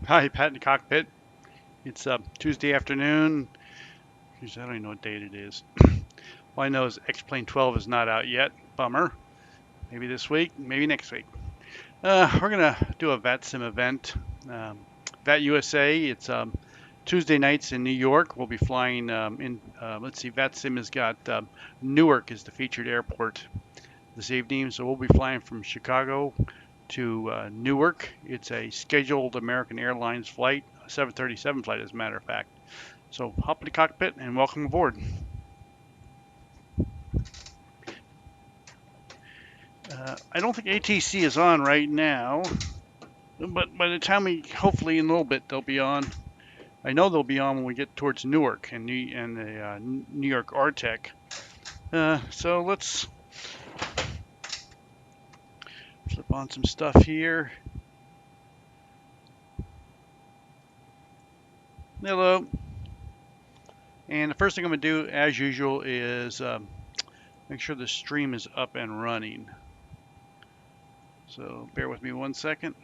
Hi, Pat in the Cockpit. It's Tuesday afternoon. Jeez, I don't even know what date it is. All I know is X-Plane 12 is not out yet. Bummer. Maybe this week, maybe next week. We're going to do a VATSIM event. VAT USA, it's Tuesday nights in New York. We'll be flying let's see, VATSIM has got Newark is the featured airport this evening. So we'll be flying from Chicago to Newark. It's a scheduled American Airlines flight, a 737 flight, as a matter of fact. So hop in the cockpit and welcome aboard. I don't think ATC is on right now, but by the time hopefully in a little bit, they'll be on. I know they'll be on when we get towards Newark and the New York RTEC. So let's flip on some stuff here. Hello. And the first thing I'm going to do, as usual, is make sure the stream is up and running. So bear with me 1 second.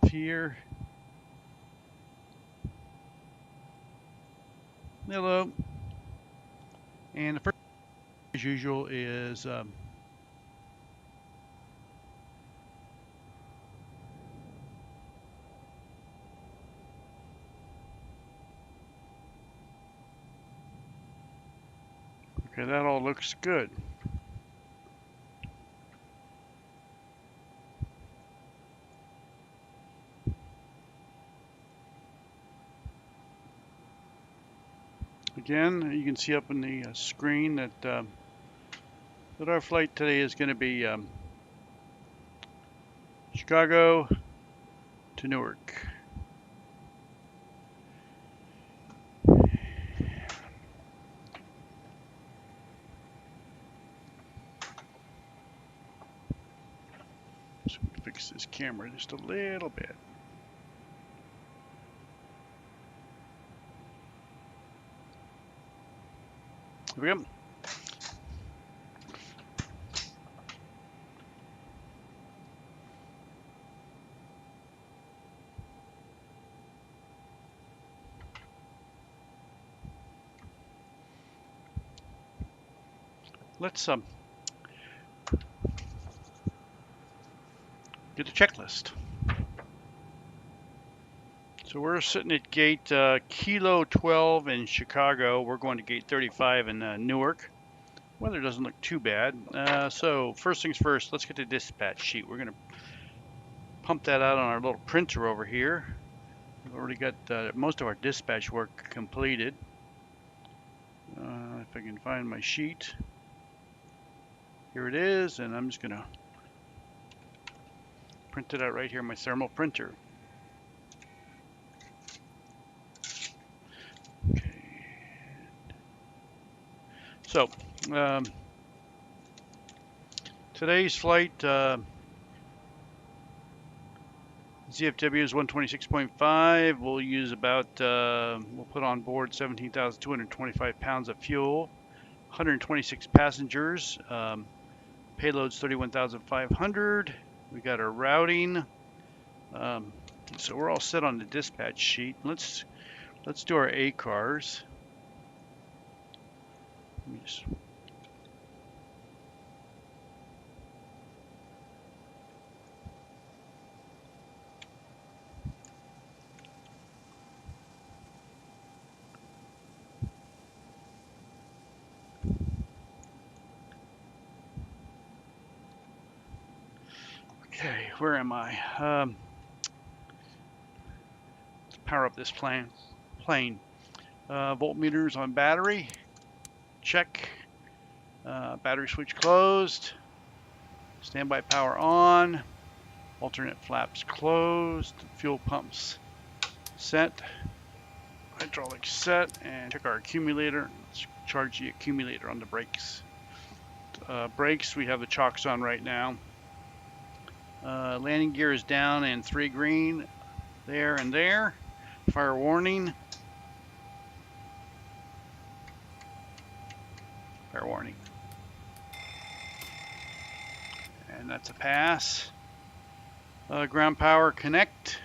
Here. Hello. And the first, as usual, is okay, that all looks good. Again, you can see up on the screen that our flight today is going to be Chicago to Newark. So fix this camera just a little bit. Here we go. Let's get a checklist. So we're sitting at gate Kilo 12 in Chicago. We're going to gate 35 in Newark. Weather doesn't look too bad. So first things first, let's get the dispatch sheet. We're going to pump that out on our little printer over here. We've already got most of our dispatch work completed. If I can find my sheet. Here it is, and I'm just going to print it out right here on my thermal printer. Okay. So, today's flight, ZFW is 126.5. We'll use about, we'll put on board 17,225 pounds of fuel, 126 passengers, payload's 31,500. We got our routing. So we're all set on the dispatch sheet. Let's do our ACARs. Let me just okay, where am I? Let's power up this plane. Voltmeters on battery. Check. Battery switch closed. Standby power on. Alternate flaps closed. Fuel pumps set. Hydraulics set. And check our accumulator. Let's charge the accumulator on the brakes. Brakes, we have the chocks on right now. Landing gear is down and 3 green. There and there. Fire warning. Fire warning. and that's a pass. Ground power connect,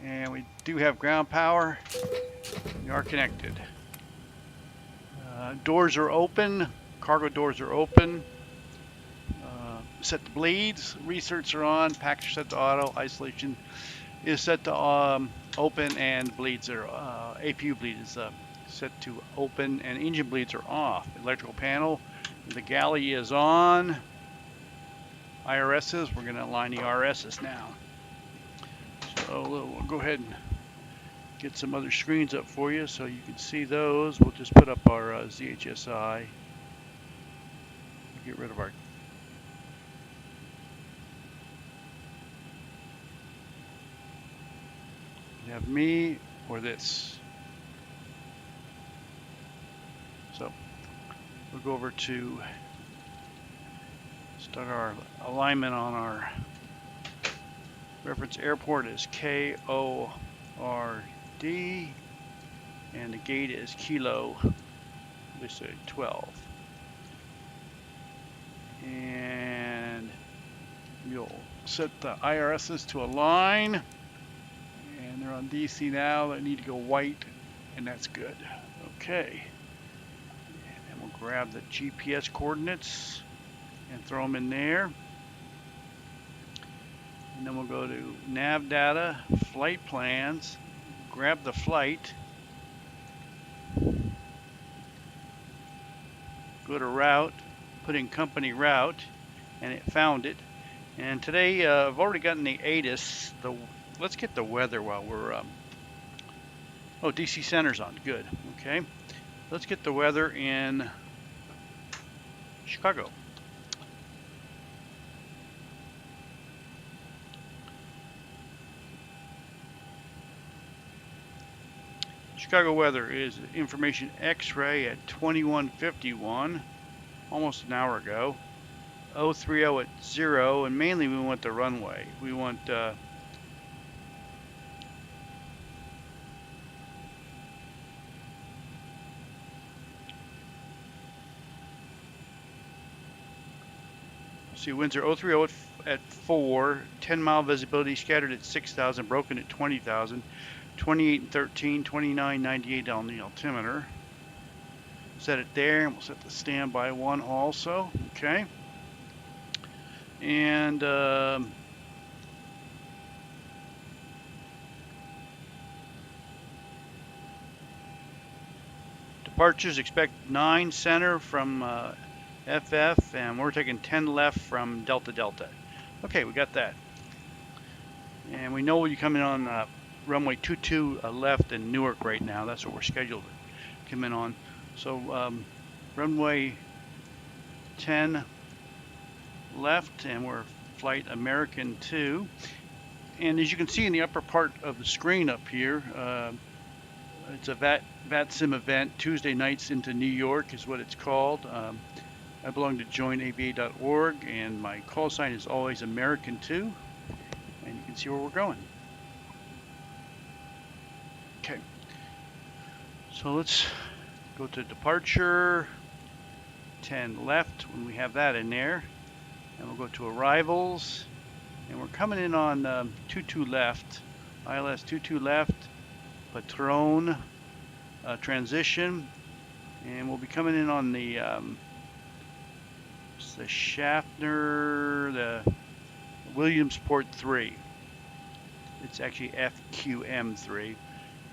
and we do have ground power. We are connected. Doors are open. Cargo doors are open. Set to bleeds. Research are on. Packs are set to auto. Isolation is set to open, and bleeds are APU bleed is set to open, and engine bleeds are off. Electrical panel. The galley is on. IRSs. We're going to align the RSs now. So we'll go ahead and get some other screens up for you so you can see those. We'll just put up our zhsi. Get rid of our you have me or this. So we'll go over to start our alignment on our reference airport is KORD, and the gate is Kilo, let's say 12. And you'll set the IRSs to align, and they're on DC now. They need to go white, and that's good. Okay, and then we'll grab the GPS coordinates and throw them in there. And then we'll go to nav data, flight plans, grab the flight, go to route, put in company route, and it found it. And today I've already gotten the ATIS. Let's get the weather while we're oh, DC center's on. Good. Okay, let's get the weather in Chicago. Chicago weather is information X-ray at 21:51, almost an hour ago. 030 at 0, and mainly we want the runway. We want see, winds are 030 at 4, 10-mile visibility, scattered at 6,000, broken at 20,000. 28 and 13, 29, 98 on the altimeter. Set it there, and we'll set the standby one also. Okay. And departures expect 9 center from FF, and we're taking 10 left from Delta Delta. Okay, we got that. And we know you come in on runway 22 left in Newark right now. That's what we're scheduled to come in on. So runway 10 left, and we're flight American 2. And as you can see in the upper part of the screen up here, it's a VATSIM event. Tuesday nights into New York is what it's called. I belong to joinava.org, and my call sign is always American 2. And you can see where we're going. Okay, so let's go to departure, 10 left when we have that in there, and we'll go to arrivals, and we're coming in on 22 left, ILS 22 left, Patron transition, and we'll be coming in on the Schaffner, the Williamsport 3. It's actually FQM3.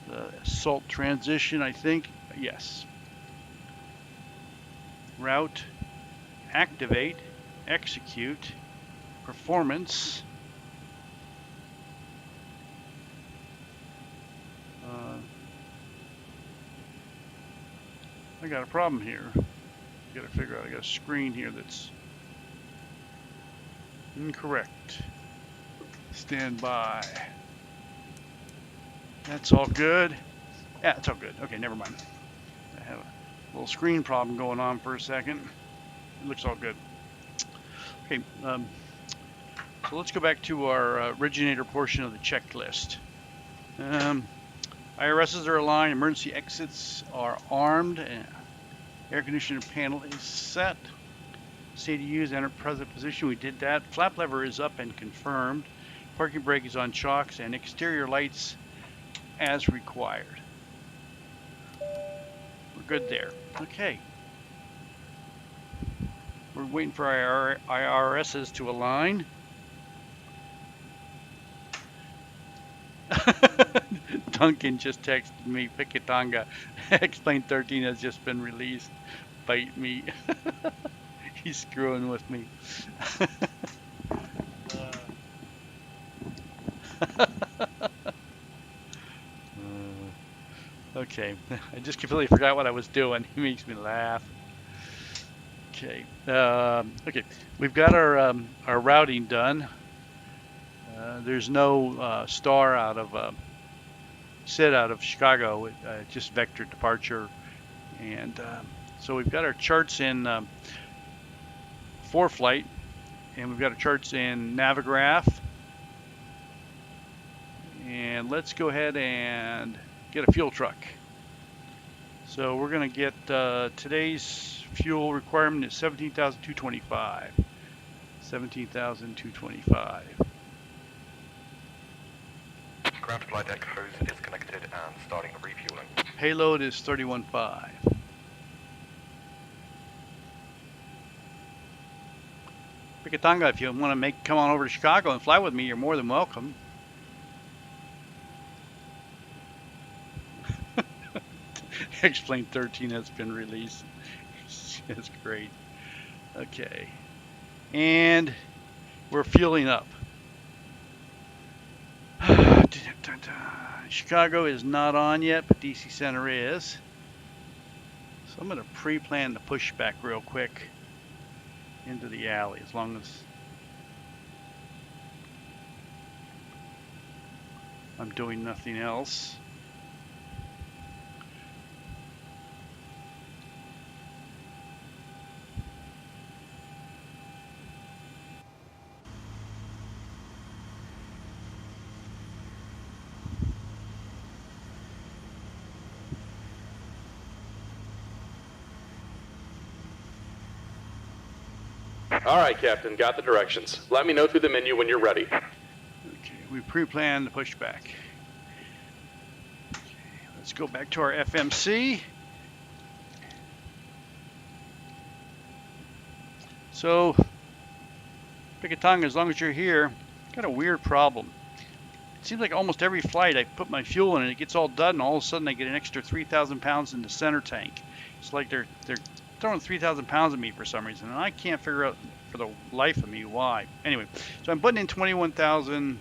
The SALT transition, I think. Yes. Route, activate, execute, performance. I got a problem here. Got to figure out. I got a screen here that's incorrect. Stand by. That's all good. Yeah, it's all good. Okay, never mind. I have a little screen problem going on for a second. It looks all good. Okay, so let's go back to our originator portion of the checklist. IRSs are aligned, emergency exits are armed, and air conditioner panel is set. CDUs enter present position. We did that. Flap lever is up and confirmed. Parking brake is on chocks and exterior lights as required. We're good there. Okay. We're waiting for our IRSs to align. Duncan just texted me, Pikatanga, explain 13 has just been released. Bite me. He's screwing with me. Okay, I just completely forgot what I was doing. He makes me laugh. Okay, okay, we've got our routing done. There's no star out of SID out of Chicago, just vector departure, and so we've got our charts in ForeFlight, and we've got our charts in Navigraph, and let's go ahead and get a fuel truck. So we're going to get today's fuel requirement is 17,225. 17,225. Ground flight deck hose is connected and starting refueling. Payload is 31.5. Pikatanga, if you want to come on over to Chicago and fly with me, you're more than welcome. Explain 13 has been released. That's great. Okay. And we're fueling up. Chicago is not on yet, but DC Center is. So I'm going to pre-plan the pushback real quick into the alley, as long as I'm doing nothing else. All right, Captain, got the directions. Let me know through the menu when you're ready. Okay, we pre-planned the pushback. Okay, let's go back to our FMC. So, Pikatanga, as long as you're here, got a weird problem. It seems like almost every flight I put my fuel in and it gets all done, and all of a sudden I get an extra 3,000 pounds in the center tank. It's like they're throwing 3,000 pounds at me for some reason, and I can't figure out for the life of me why. Anyway, so I'm putting in 21,000.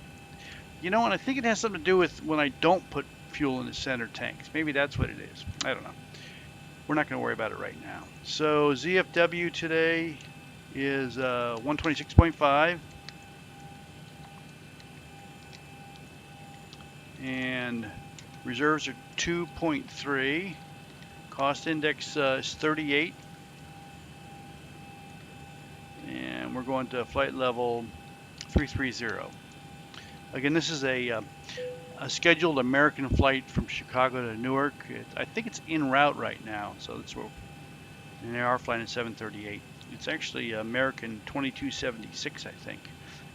You know, and I think it has something to do with when I don't put fuel in the center tanks. Maybe that's what it is. I don't know. We're not going to worry about it right now. So ZFW today is 126.5. And reserves are 2.3. Cost index is 38. And we're going to flight level 330. Again, this is a scheduled American flight from Chicago to Newark. I think it's en route right now, so that's where, and they are flying at 738. It's actually American 2276, I think.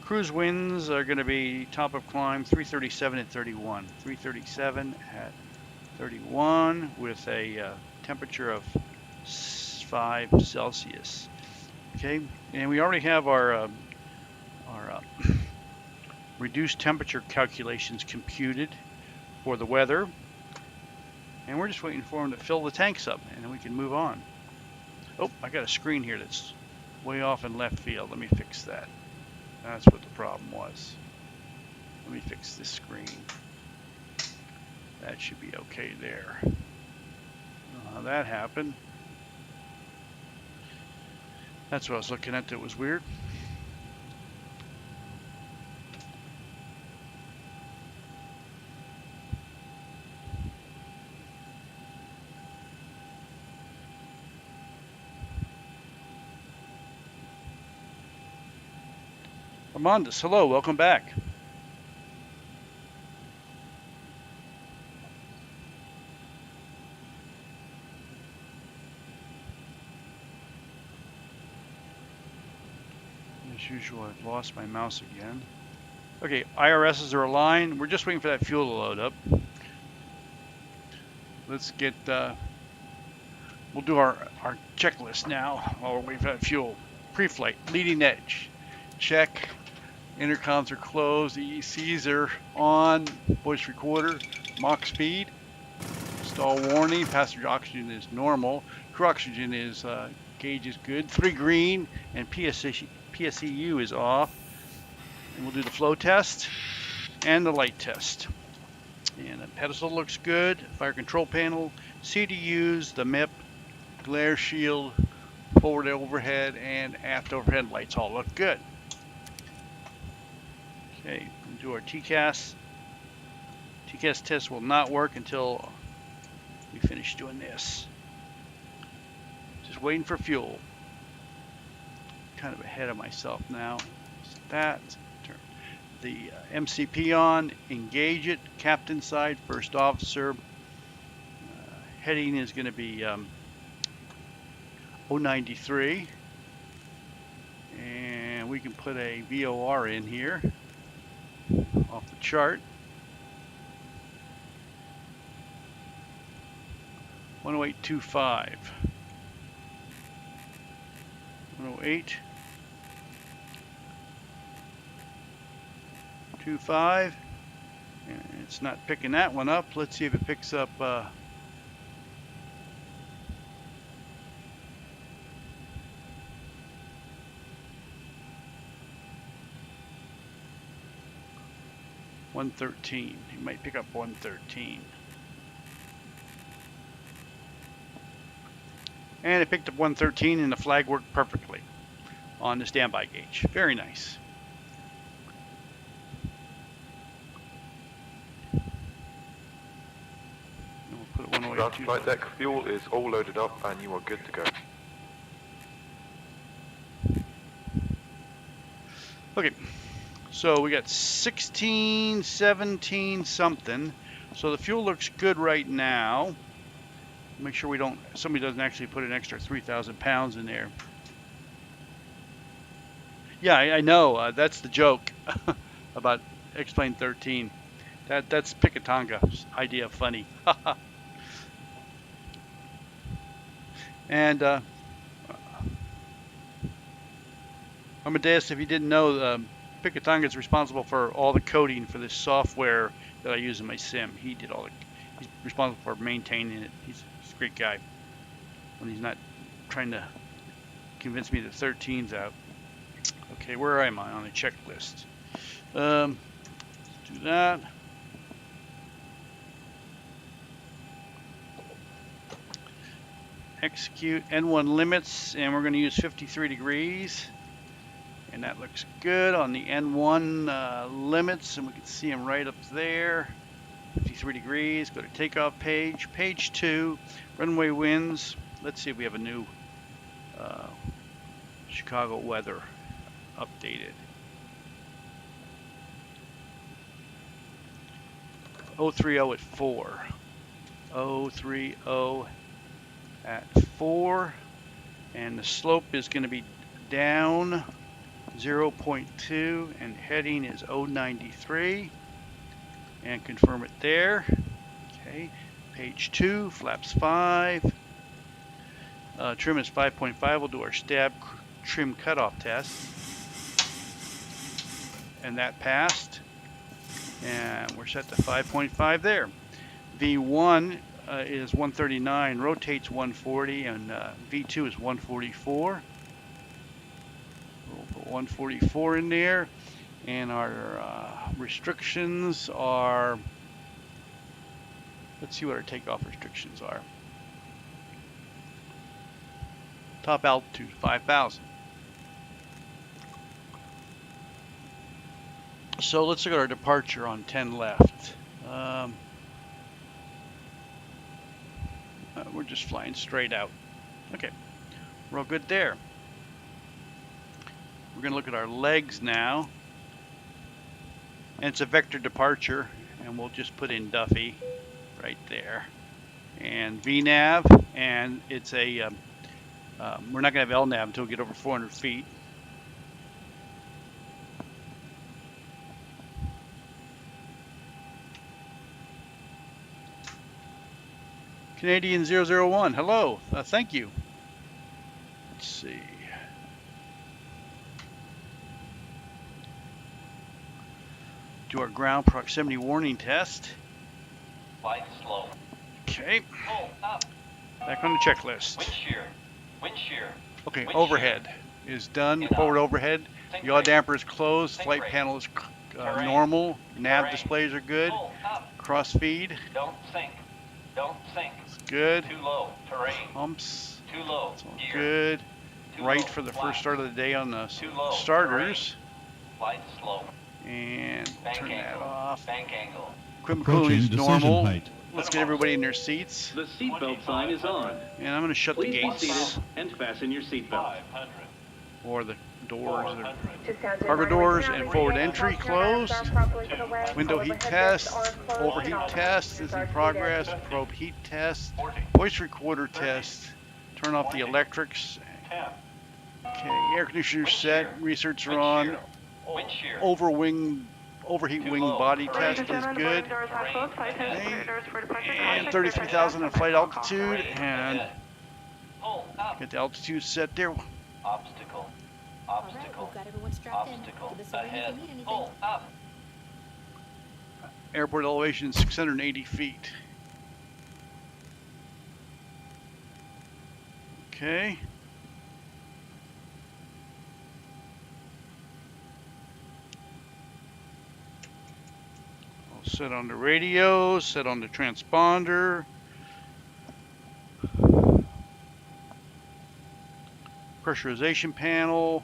Cruise winds are going to be top of climb 337 at 31. 337 at 31 with a temperature of 5 Celsius. Okay, and we already have our reduced temperature calculations computed for the weather, and we're just waiting for them to fill the tanks up, and then we can move on. Oh, I got a screen here that's way off in left field. Let me fix that. That's what the problem was. Let me fix this screen. That should be okay there. I don't know how that happened. That's what I was looking at that was weird. Amandus, hello, welcome back. As usual, I've lost my mouse again. Okay, IRSs are aligned. We're just waiting for that fuel to load up. Let's get, we'll do our checklist now while we're waiting for that fuel. Pre-flight, leading edge, check. Intercoms are closed, EECs are on, voice recorder, Mach speed, stall warning, passenger oxygen is normal, crew oxygen is, gauge is good, 3 green, and PSEU is off. And we'll do the flow test and the light test. And the pedestal looks good, fire control panel, CDUs, the MIP, glare shield, forward overhead, and aft overhead lights all look good. Okay, we'll do our TCAS. TCAS test will not work until we finish doing this. Just waiting for fuel. Kind of ahead of myself now. Set that. Turn the MCP on. Engage it. Captain side, first officer. Heading is going to be 093. And we can put a VOR in here. Off the chart. 108.25. 108.25. And it's not picking that one up. Let's see if it picks up 113. You might pick up 113. And it picked up 113 and the flag worked perfectly on the standby gauge. Very nice. And we'll put it 108. Flight deck fuel is all loaded up and you are good to go. Okay. So we got 16, 17 something. So the fuel looks good right now. Make sure somebody doesn't actually put an extra 3,000 pounds in there. Yeah, I know. That's the joke about X-Plane 13. That's Picatonga's idea of funny. And Amadeus, if you didn't know, Picatonga is responsible for all the coding for this software that I use in my sim. He did all the. He's responsible for maintaining it. He's a great guy. When he's not trying to convince me that 13's out. Okay, where am I on the checklist? Let's do that. Execute N1 limits, and we're going to use 53 degrees. And that looks good on the N1 limits, and we can see them right up there. 53 degrees. Go to takeoff page. Page 2, runway winds. Let's see if we have a new Chicago weather updated. 030 at 4. 030 at 4. And the slope is going to be down 0.2 and heading is 093 and confirm it there. Okay, page 2, flaps 5. Trim is 5.5. We'll do our stab trim cutoff test. And that passed. And we're set to 5.5 there. V1 is 139, rotates 140, and V2 is 144. We'll put 144 in there, and our restrictions are, let's see what our takeoff restrictions are. Top altitude 5,000. So let's look at our departure on 10 left. We're just flying straight out. Okay, we're all good there. We're going to look at our legs now. And it's a vector departure, and we'll just put in Duffy right there. And VNAV, and it's a, we're not going to have LNAV until we get over 400 feet. Canadian 001, hello. Thank you. Let's see. Do our ground proximity warning test. Flight slow. Okay. Pull up. Back on the checklist. Wind shear. Wind shear. Okay, Wind overhead is done. Get Forward up. overhead. Sink Yaw rate. damper is closed. Sink Flight rate. panel is Terrain. normal. Nav Terrain. displays are good. Pull up. Cross feed Don't sink. Don't sink. is good. Too low. Terrain. Pumps, Too low. it's all Gear. good. Too Right low. for the Flat. first start of the day on the Too low. starters. Flight slow. And Bank turn that angle. off. Bank angle. Equipment cooling Approaching is decision normal. height. Let's get everybody in their seats. The seatbelt sign is on. And I'm going to shut the Please be gates seated and fasten your seatbelt. 500. or the doors. 400. Cargo doors and forward entry closed. Window heat test, overheat test is in progress. Probe heat test, 40. voice recorder test. Turn off the electrics. 10. Okay, air conditioner set. Research are on. Wind shear. Overheat Too wing low. body Terrain. test is good. Terrain. And 33,000 in flight altitude. And Ahead. Pull up. get the altitude set there. Obstacle. All right, Obstacle. we've got everyone strapped in. Obstacle. Give us a ring if you Ahead. need anything. Pull up. Airport elevation 680 feet. Okay. I'll set on the radio, set on the transponder. Pressurization panel.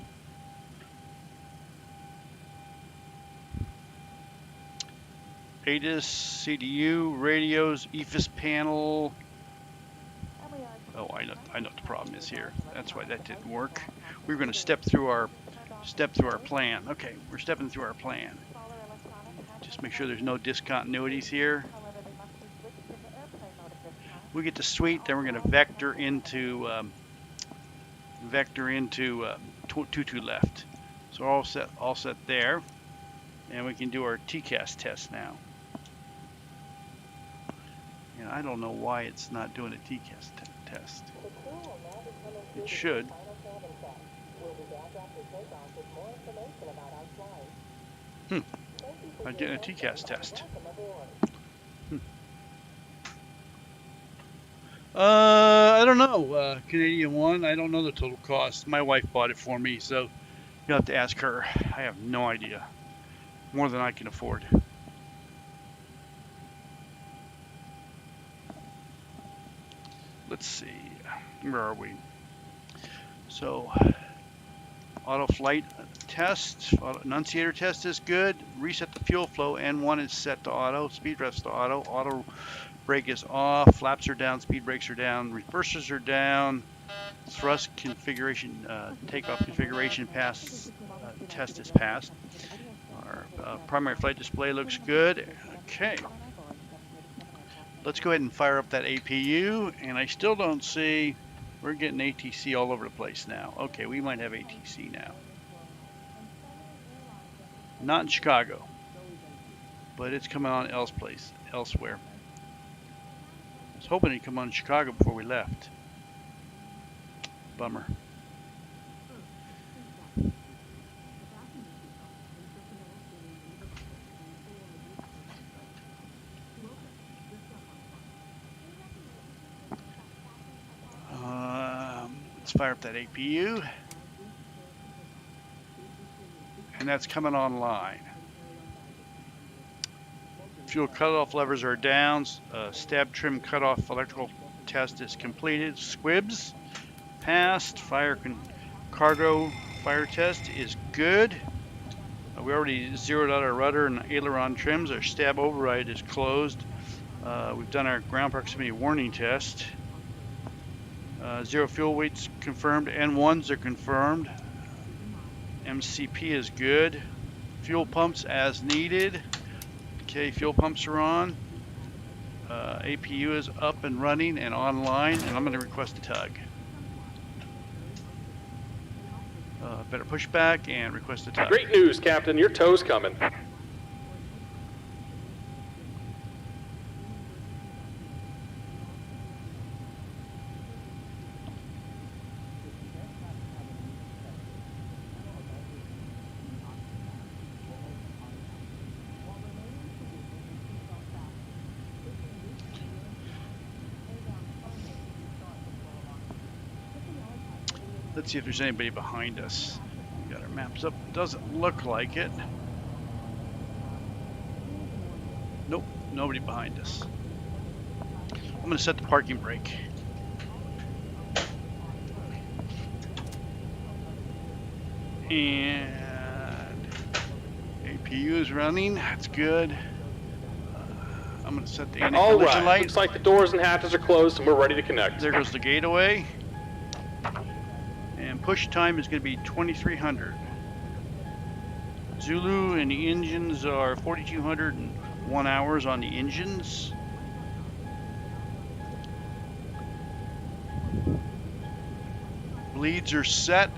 ATIS, CDU, radios, EFIS panel. Oh, I know what the problem is here. That's why that didn't work. We were going to step through our plan. Okay, we're stepping through our plan. Just make sure there's no discontinuities here. We get to suite, then we're going to vector into 22 left. So all set there, and we can do our TCAS test now. And I don't know why it's not doing a TCAS test. It should. I'm getting a TCAS test. I don't know. Canadian one. I don't know the total cost. My wife bought it for me, so you'll have to ask her. I have no idea. More than I can afford. Let's see. Where are we? So, auto flight test, auto annunciator test is good. Reset the fuel flow. N1 is set to auto. Speed refs to auto. Auto brake is off. Flaps are down. Speed brakes are down. Reversers are down. Thrust configuration, takeoff configuration pass test is passed. Our primary flight display looks good. Okay. Let's go ahead and fire up that APU, and I still don't see, we're getting ATC all over the place now. Okay, we might have ATC now. Not in Chicago, but it's coming on elsewhere. I was hoping it'd come on in Chicago before we left. Bummer. Let's fire up that APU. And that's coming online. Fuel cutoff levers are down. Stab trim cutoff electrical test is completed. Squibs passed. Cargo fire test is good. We already zeroed out our rudder and aileron trims. Our stab override is closed. We've done our ground proximity warning test. Zero fuel weights confirmed. N1s are confirmed. MCP is good. Fuel pumps as needed. Okay, fuel pumps are on. APU is up and running and online, and I'm going to request a tug. Better push back and request a tug. Great news, Captain. Your tow's coming. Let's see if there's anybody behind us. We got our maps up. Doesn't look like it. Nope, nobody behind us. I'm going to set the parking brake. And APU is running. That's good. I'm going to set the All anti-collision right. light. Looks like the doors and hatches are closed, and we're ready to connect. There goes the gateway. And push time is going to be 2300. Zulu and the engines are 4201 hours on the engines. Bleeds are set.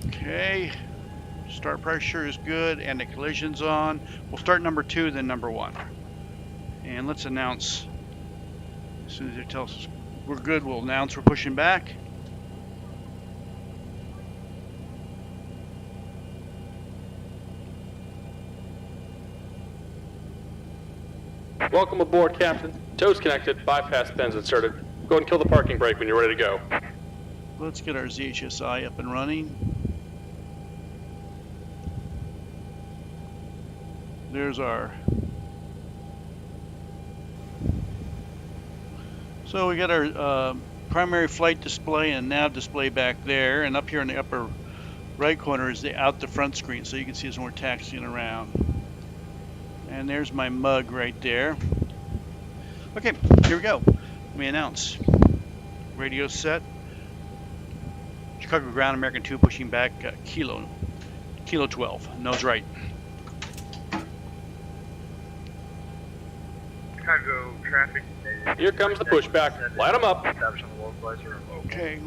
Okay. Start pressure is good and the collision's on. We'll start number 2, then number 1. And let's announce. As soon as it tells us we're good, we'll announce we're pushing back. Welcome aboard, Captain. Toes connected, bypass pins inserted. Go ahead and kill the parking brake when you're ready to go. Let's get our zhsi up and running. There's our. So we got our primary flight display and nav display back there, and up here in the upper right corner is the out the front screen, so you can see as we're taxiing around. And there's my mug right there. Okay, here we go. Let me announce. Radio set. Chicago ground, American 2 pushing back, kilo 12, nose right. Chicago traffic. Here comes the pushback. Light them up. Okay,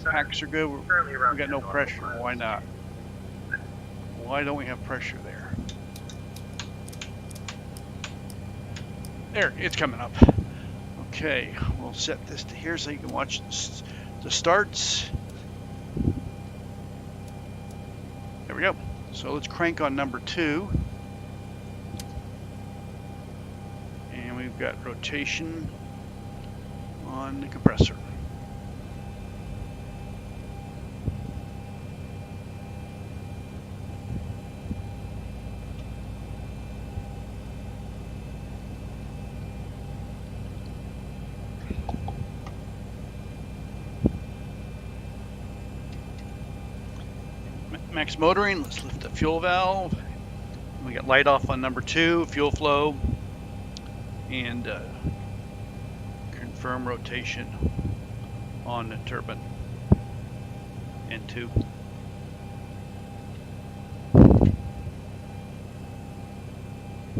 packs are good. We got no pressure. Why not? Why don't we have pressure there? There, it's coming up. Okay, we'll set this to here so you can watch the starts. There we go. So let's crank on number 2. And we've got rotation on the compressor. Max motoring, let's lift the fuel valve. We got light off on number 2, fuel flow, and confirm rotation on the turbine. And 2.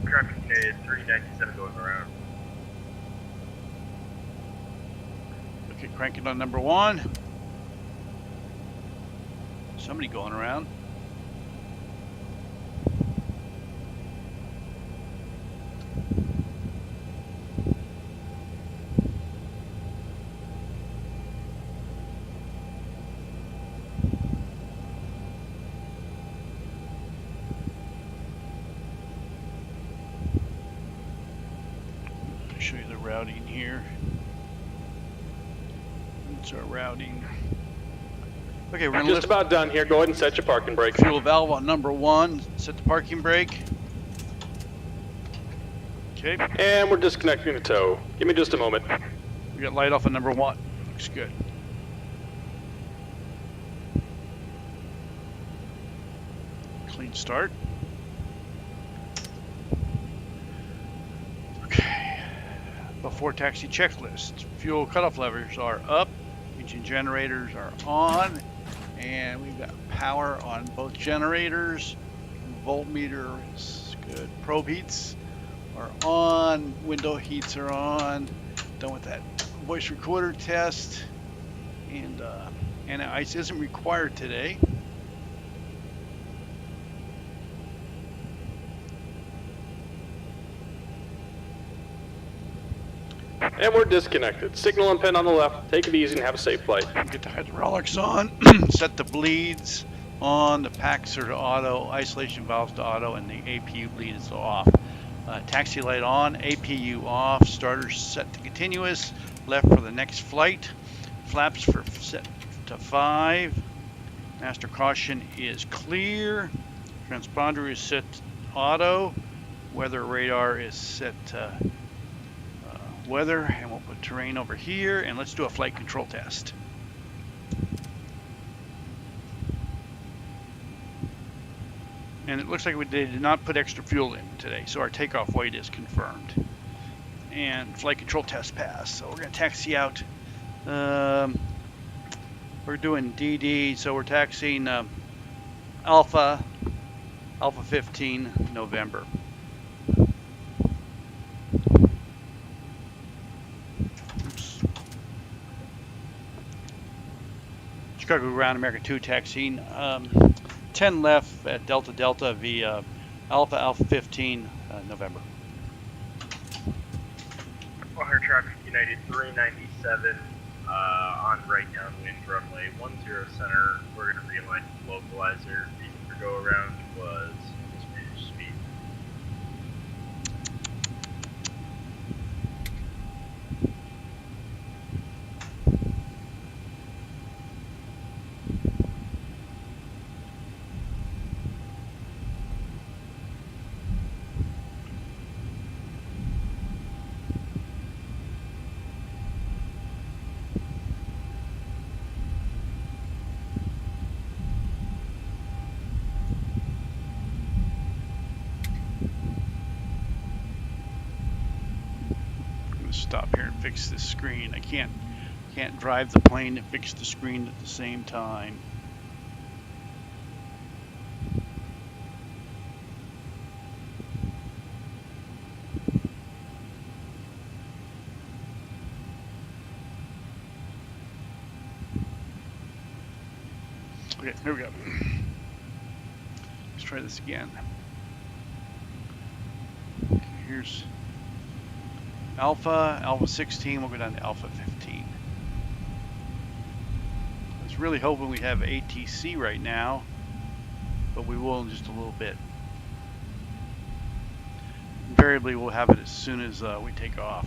Traffic K 397 going around. Okay, crank it on number 1. Somebody going around. I'll show you the routing here. It's our routing. Okay, we're going to Just about done here. Go ahead and set your parking brake. fuel valve on number 1. Set the parking brake. Okay, And we're disconnecting the tow. Give me just a moment. we got light off on number 1. Looks good. Clean start. Okay. Before taxi checklist. Fuel cutoff levers are up. Engine generators are on. And we've got power on both generators. Voltmeter is good. Probe heats are on. Window heats are on. Done with that voice recorder test. And ice isn't required today. And we're disconnected. Signal and pin on the left. Take it easy and have a safe flight. Get the hydraulics on. Set the bleeds on. The packs are to auto. Isolation valves to auto. And the APU bleed is off. Taxi light on. APU off. Starter set to continuous. Left for the next flight. flaps for set to 5. Master caution is clear. Transponder is set to auto. Weather radar is set to weather, and we'll put terrain over here, and let's do a flight control test. And it looks like they did not put extra fuel in today, so our takeoff weight is confirmed. And flight control test pass. So we're going to taxi out. We're doing DD, so we're taxiing Alpha 15, November. Oops. Chicago Ground America 2 taxiing. 10 left at Delta Delta via Alpha 15, November. Water traffic United 397 on right downwind runway 10 center. We're going to realign the localizer. Reason for go around was mismanaged speed. Stop here and fix this screen. I can't drive the plane and fix the screen at the same time. Okay, here we go. Let's try this again. Okay, here's Alpha 16, we'll go down to Alpha 15. I was really hoping we have ATC right now, but we will in just a little bit. Invariably, we'll have it as soon as we take off.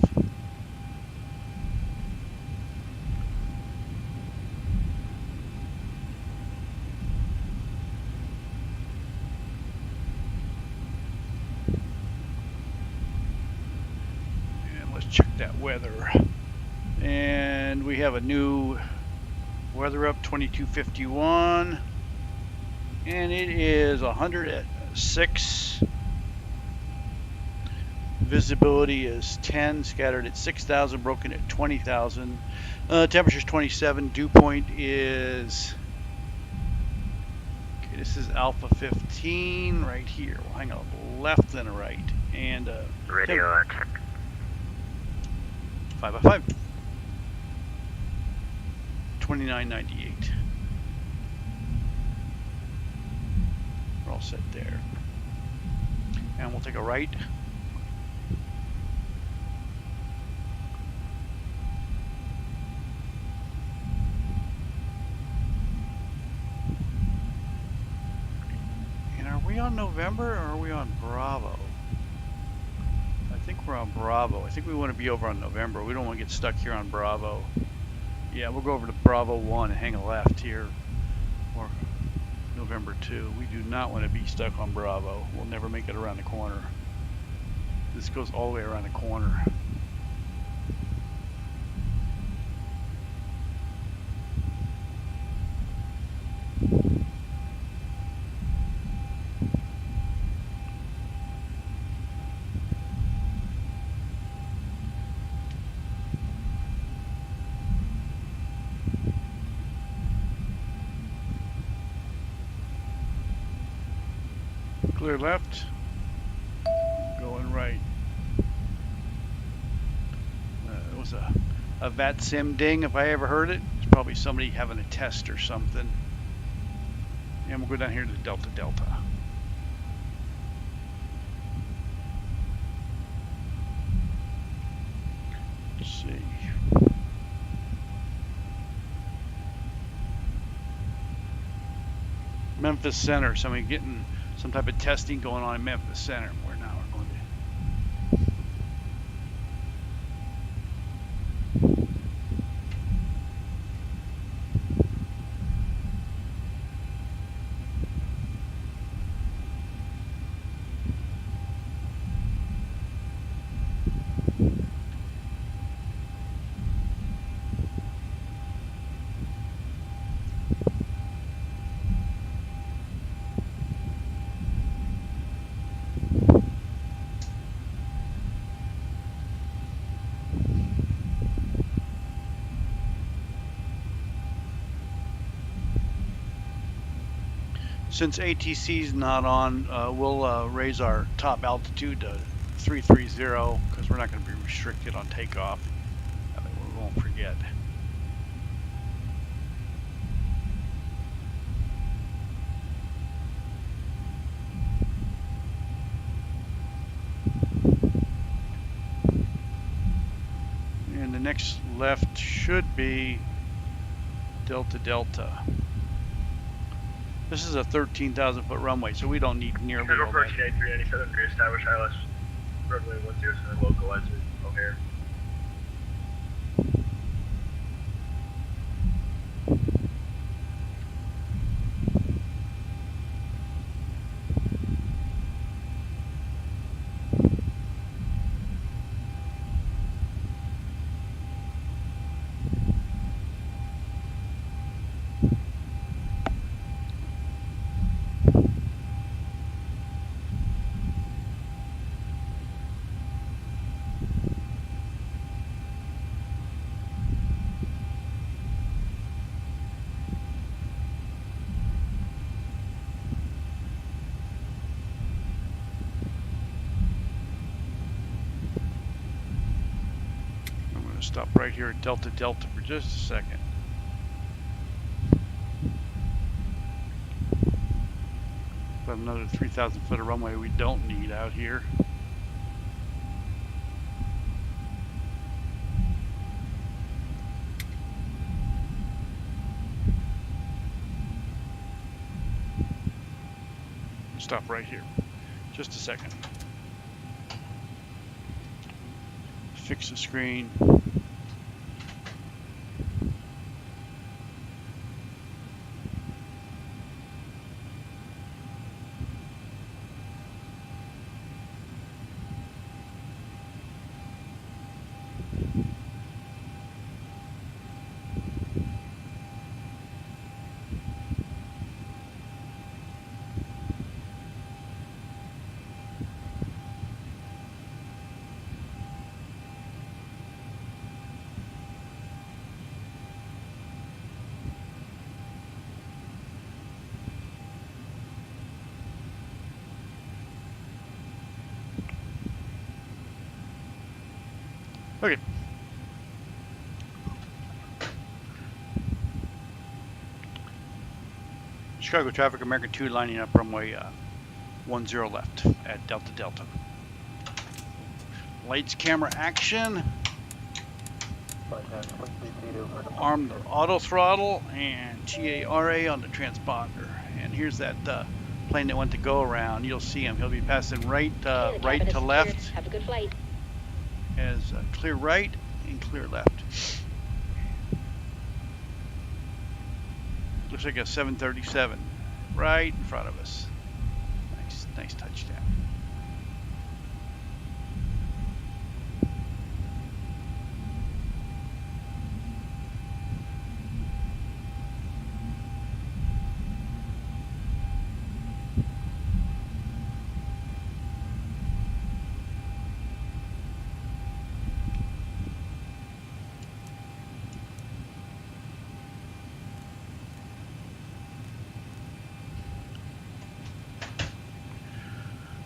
Check that weather, and we have a new weather up 2251, and it is 106. Visibility is 10, scattered at 6,000, broken at 20,000. Temperature's 27. Dew point is, okay, this is Alpha 15 right here. We'll hang a left and a right, and Radio check. 5x5. 2998. We're all set there. And we'll take a right. And are we on November or are we on Bravo? I think we're on Bravo. I think we want to be over on November. We don't want to get stuck here on Bravo. Yeah, we'll go over to Bravo 1 and hang a left here. Or November 2. We do not want to be stuck on Bravo. We'll never make it around the corner. This goes all the way around the corner. Clear left, going right. It was a VATSIM ding if I ever heard it. It's probably somebody having a test or something. And we'll go down here to Delta Delta. Let's see. Memphis Center, somebody getting some type of testing going on in Memphis Center. We're now going to Since ATC's not on, we'll raise our top altitude to 330 because we're not going to be restricted on takeoff. That way we won't forget. And the next left should be Delta Delta. This is a 13,000 foot runway, so we don't need nearly Chicago all approach that. United 397, reestablish ILS runway 10 center localizer, O'Hare. I'm going to stop right here at Delta Delta for just a second. Got another 3,000 foot of runway we don't need out here. Stop right here. Just a second. Fix the screen. Okay. Chicago traffic, American 2 lining up runway 10 left at Delta Delta. Lights, camera, action. Arm the auto throttle and TARA on the transponder. And here's that plane that went to go around. You'll see him. He'll be passing right to left. Have a good flight. As clear right and clear left. Looks like a 737 right in front of us. Nice touchdown.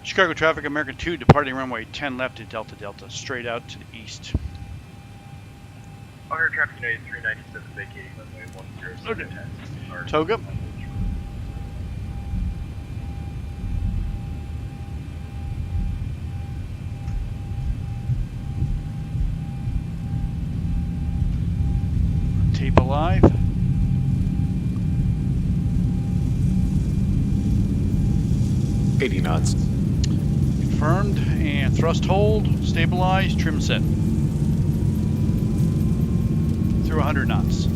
Chicago traffic, American 2 departing runway 10 left at Delta Delta, straight out to the east. O'Hare traffic United 397, vacating runway 10. Okay. Toga. Tape alive. knots. Confirmed, and thrust hold, stabilize, trim set. Through 100 knots.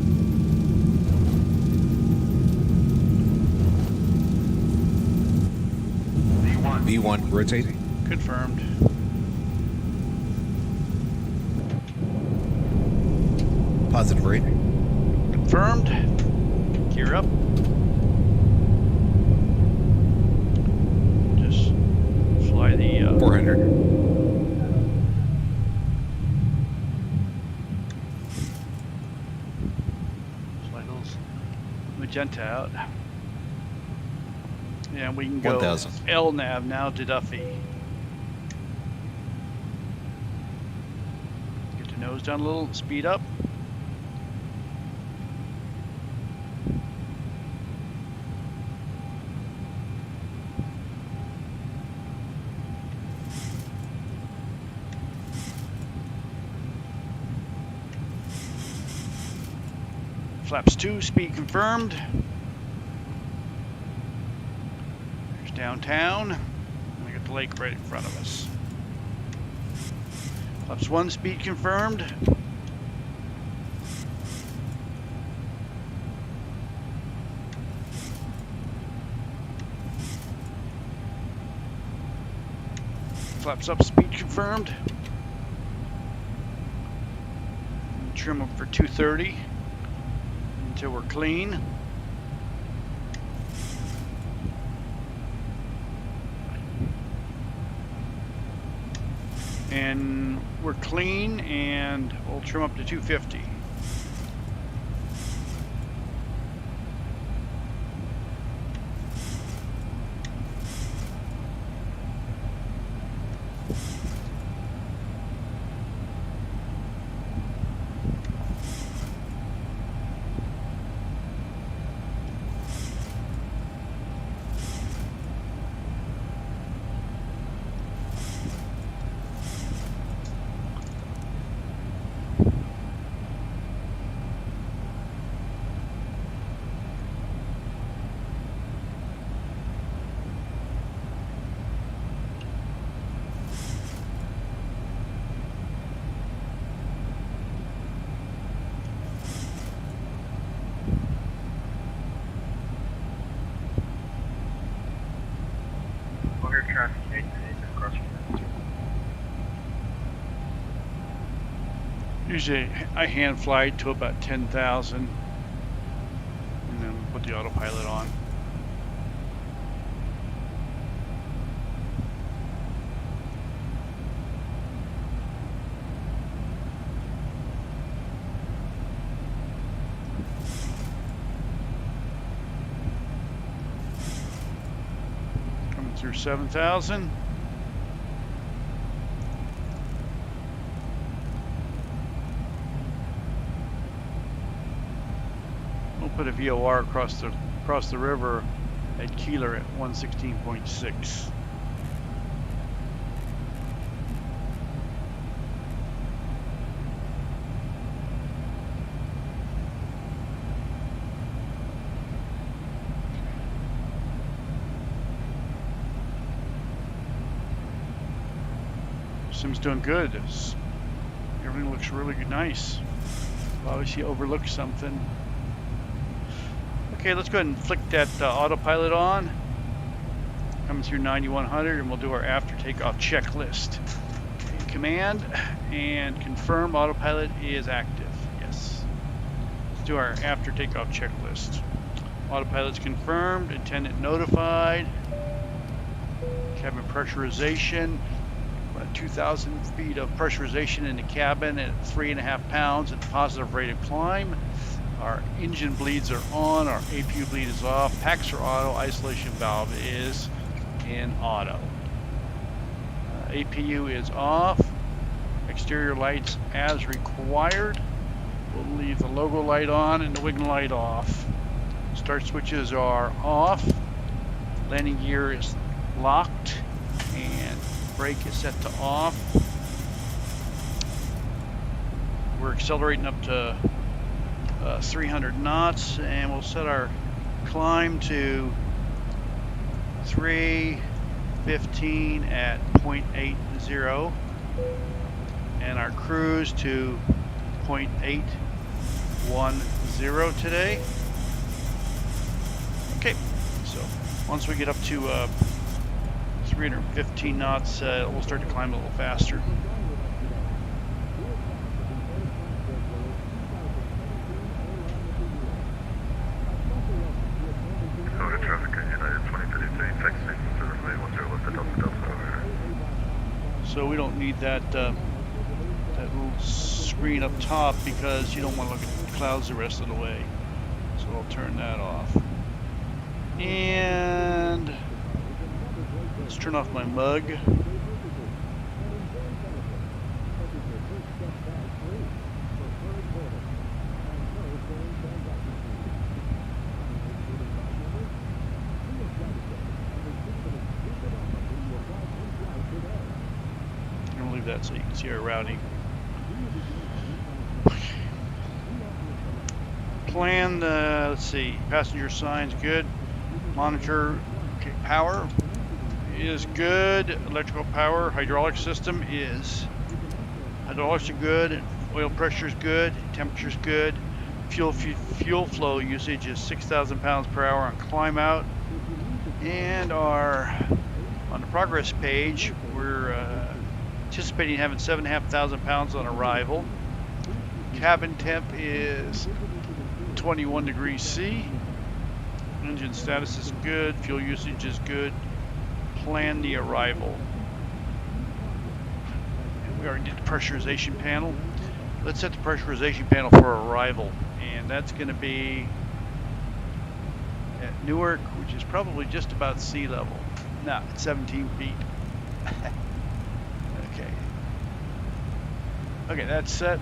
V1, rotate. Confirmed. Positive rate. Confirmed. Gear up. Just fly the 400. magenta out. And we can go 1,000. LNAV now to Duffy. Get the nose down a little, speed up. Flaps 2, speed confirmed. There's downtown. And we got the lake right in front of us. Flaps 1, speed confirmed. Flaps up, speed confirmed. Trim up for 230. Until we're clean. And we're clean, and we'll trim up to 250. Usually I hand fly to about 10,000 and then put the autopilot on. Coming through 7,000. Put a VOR across the river at KEWR at 116.6. Sim's doing good. Everything looks really nice. Obviously overlooked something. Okay, let's go ahead and flick that autopilot on. Coming through 9100, and we'll do our after takeoff checklist. Okay, command and confirm autopilot is active. Yes. Let's do our after takeoff checklist. Autopilot's confirmed, attendant notified, cabin pressurization, about 2,000 feet of pressurization in the cabin at 3.5 pounds at positive rate of climb. Our engine bleeds are on, our APU bleed is off, packs are auto, isolation valve is in auto. APU is off, exterior lights as required. We'll leave the logo light on and the wing light off. Start switches are off, landing gear is locked, and brake is set to off. We're accelerating up to 300 knots, and we'll set our climb to 315 at 0.80 and our cruise to 0.810 today. Okay, so once we get up to 315 knots, we'll start to climb a little faster. So we don't need that that little screen up top because you don't want to look at the clouds the rest of the way. So I'll turn that off. And let's turn off my mug. I'm gonna leave that so you can see our routing. Plan, let's see, passenger signs good. Monitor, okay, power is good. Electrical power, hydraulic system is. Hydraulics are good. Oil pressure is good. Temperature is good. Fuel flow usage is 6,000 pounds per hour on climb out. And on the progress page, we're anticipating having 7,500 pounds on arrival. Cabin temp is 21 degrees C. Engine status is good. Fuel usage is good. Plan the arrival. And we already did the pressurization panel. Let's set the pressurization panel for arrival. And that's going to be at Newark, which is probably just about sea level. No, it's 17 feet. Okay. Okay, that's set.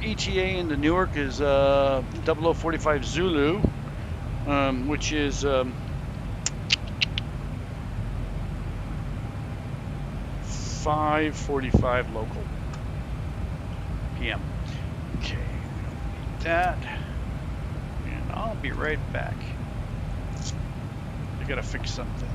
ETA into Newark is 0045 Zulu, which is 5:45 local PM. Okay, that, and I'll be right back. I gotta fix something.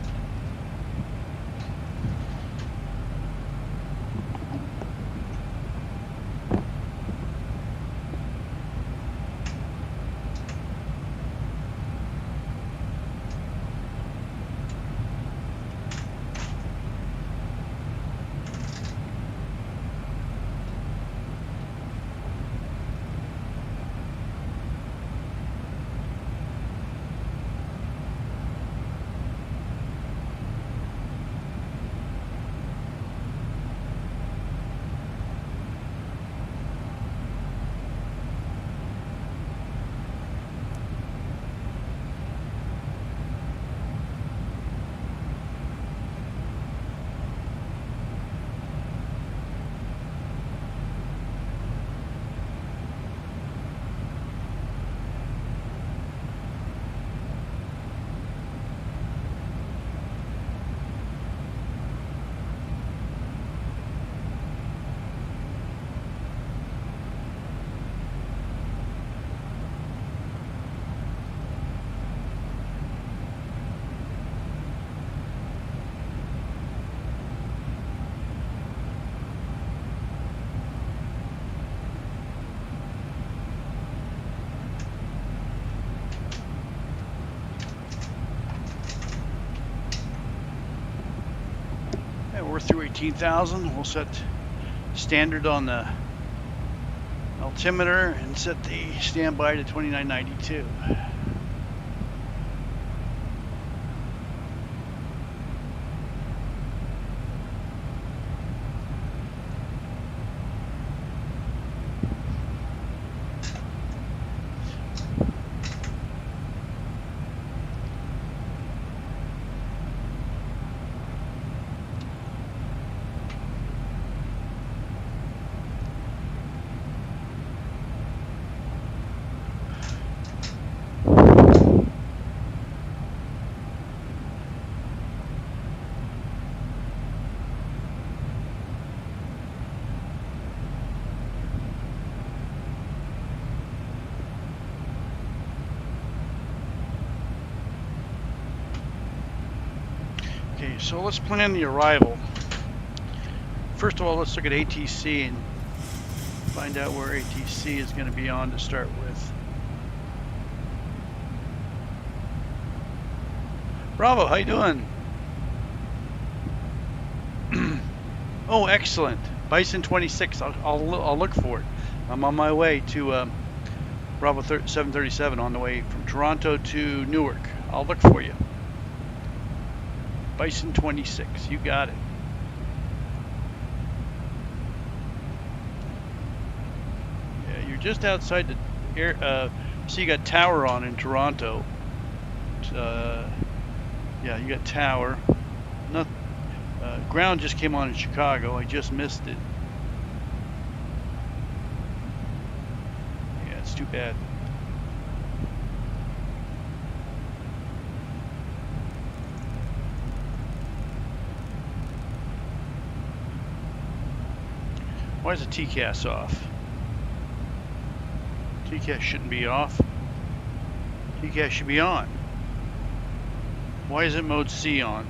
We're through 18,000. We'll set standard on the altimeter and set the standby to 2992. Okay, so let's plan the arrival. First of all, let's look at ATC and find out where ATC is going to be on to start with. Bravo, how you doing? Oh, excellent. Bison 26. I'll look for it. I'm on my way to Bravo 737 on the way from Toronto to Newark. I'll look for you. Bison 26. You got it. Yeah, you're just outside the air. So you got tower on in Toronto. Yeah, you got tower. Ground just came on in Chicago. I just missed it. Yeah, it's too bad. Why is the TCAS off? TCAS shouldn't be off. TCAS should be on. Why isn't mode C on?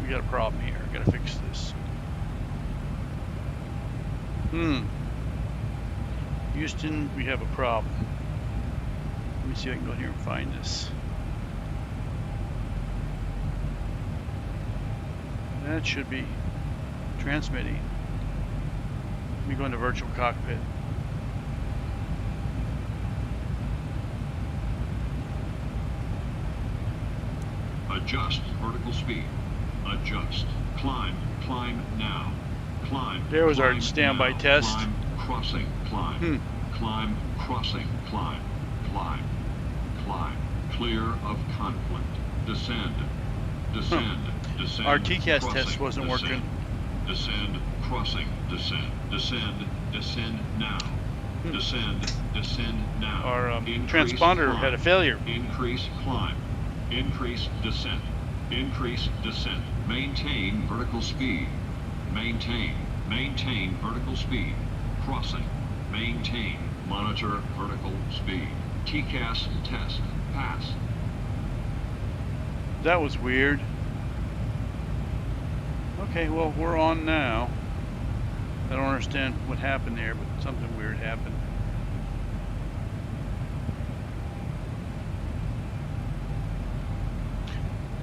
We got a problem here. Gotta fix this. Houston, we have a problem. Let me see if I can go here and find this. That should be transmitting. Let me go into virtual cockpit. Adjust vertical speed. Adjust. Climb. Climb now. Climb. There was our Climb standby now. test. Climb. Crossing. Climb. Climb. Crossing. Climb. Climb. Climb. Clear of conflict. Descend. Descend. Descend. Our TCAS crossing, test wasn't descend. working. Descend. Crossing. Descend. Descend. Descend now. Descend. Descend now. Our Increase transponder climb. had a failure. Increase climb. Increase descent. Increase descent. Maintain vertical speed. Maintain. Maintain vertical speed. Crossing. Maintain. Monitor vertical speed. TCAS test. Pass. That was weird. Okay, well, we're on now. I don't understand what happened there, but something weird happened.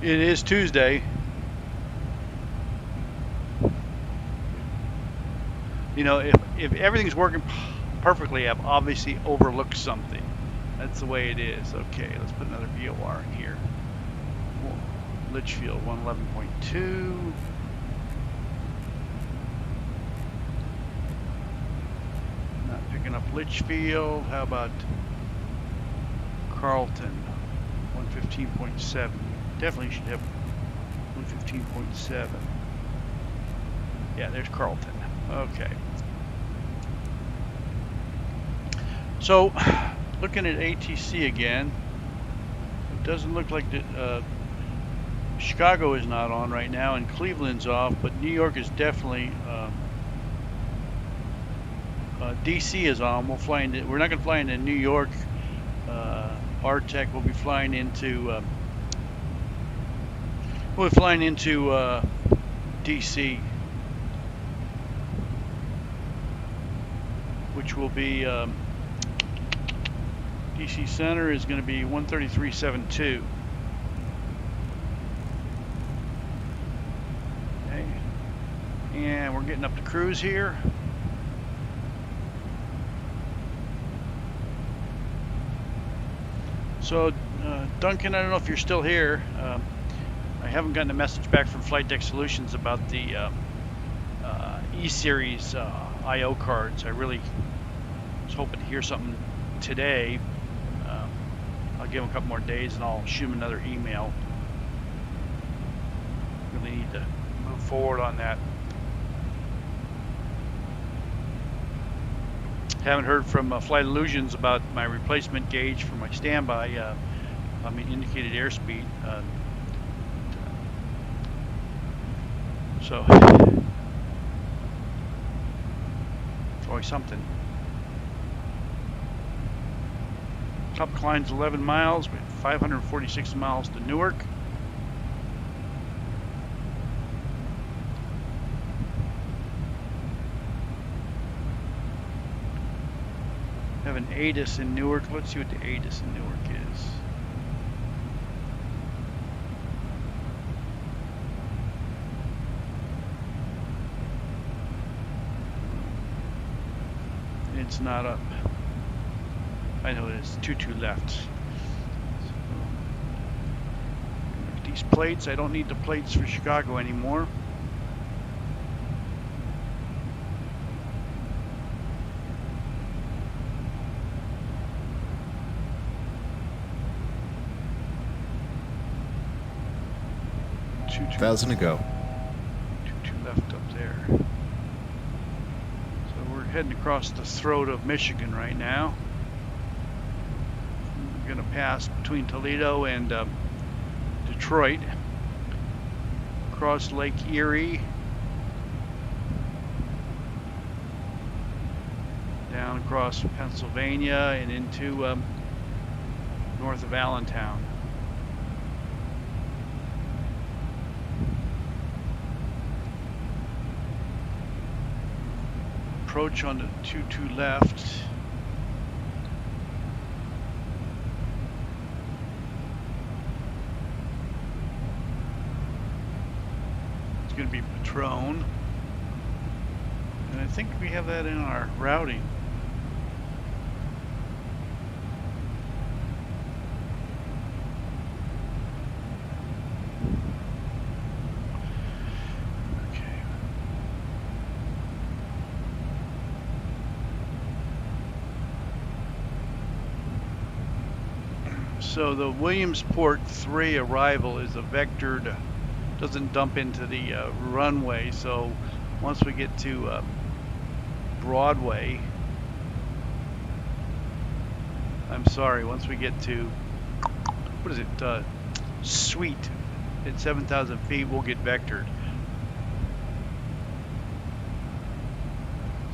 It is Tuesday. You know, if everythlything's working perfectly, I've obviously overlooked something. That's the way it is. Okay, let's put another VOR in here. Litchfield 111.2. Not picking up Litchfield. How about Carlton 115.7? Definitely should have 115.7. Yeah, there's Carlton. Okay. So, looking at ATC again, it doesn't look like the, Chicago is not on right now, and Cleveland's off, but New York is definitely. DC is on. We'll fly into. We're not going to fly into New York. RTEC will be flying into. We're flying into DC, which will be DC Center is going to be 133.72. Okay, and we're getting up to cruise here. So, Duncan, I don't know if you're still here. I haven't gotten a message back from Flight Deck Solutions about the E-Series I/O cards. I really was hoping to hear something today. I'll give them a couple more days and I'll shoot them another email. Really need to move forward on that. Haven't heard from Flight Illusions about my replacement gauge for my standby. I mean, indicated airspeed. So it's always something. Top climb's 11 miles. We have 546 miles to Newark. have an ATIS in Newark. Let's see what the ATIS in Newark is. It's not up. I know it is 22 left. So, these plates, I don't need the plates for Chicago anymore. Two 1,000 to go. 22 left up there. So we're heading across the throat of Michigan right now. We're going to pass between Toledo and Detroit, across Lake Erie, down across Pennsylvania and into north of Allentown. Approach on the 22 left. It's going to be Patron. And I think we have that in our routing. So the Williamsport 3 arrival is a vectored, doesn't dump into the runway. So once we get to Broadway, once we get to, what is it, Suite at 7,000 feet, we'll get vectored.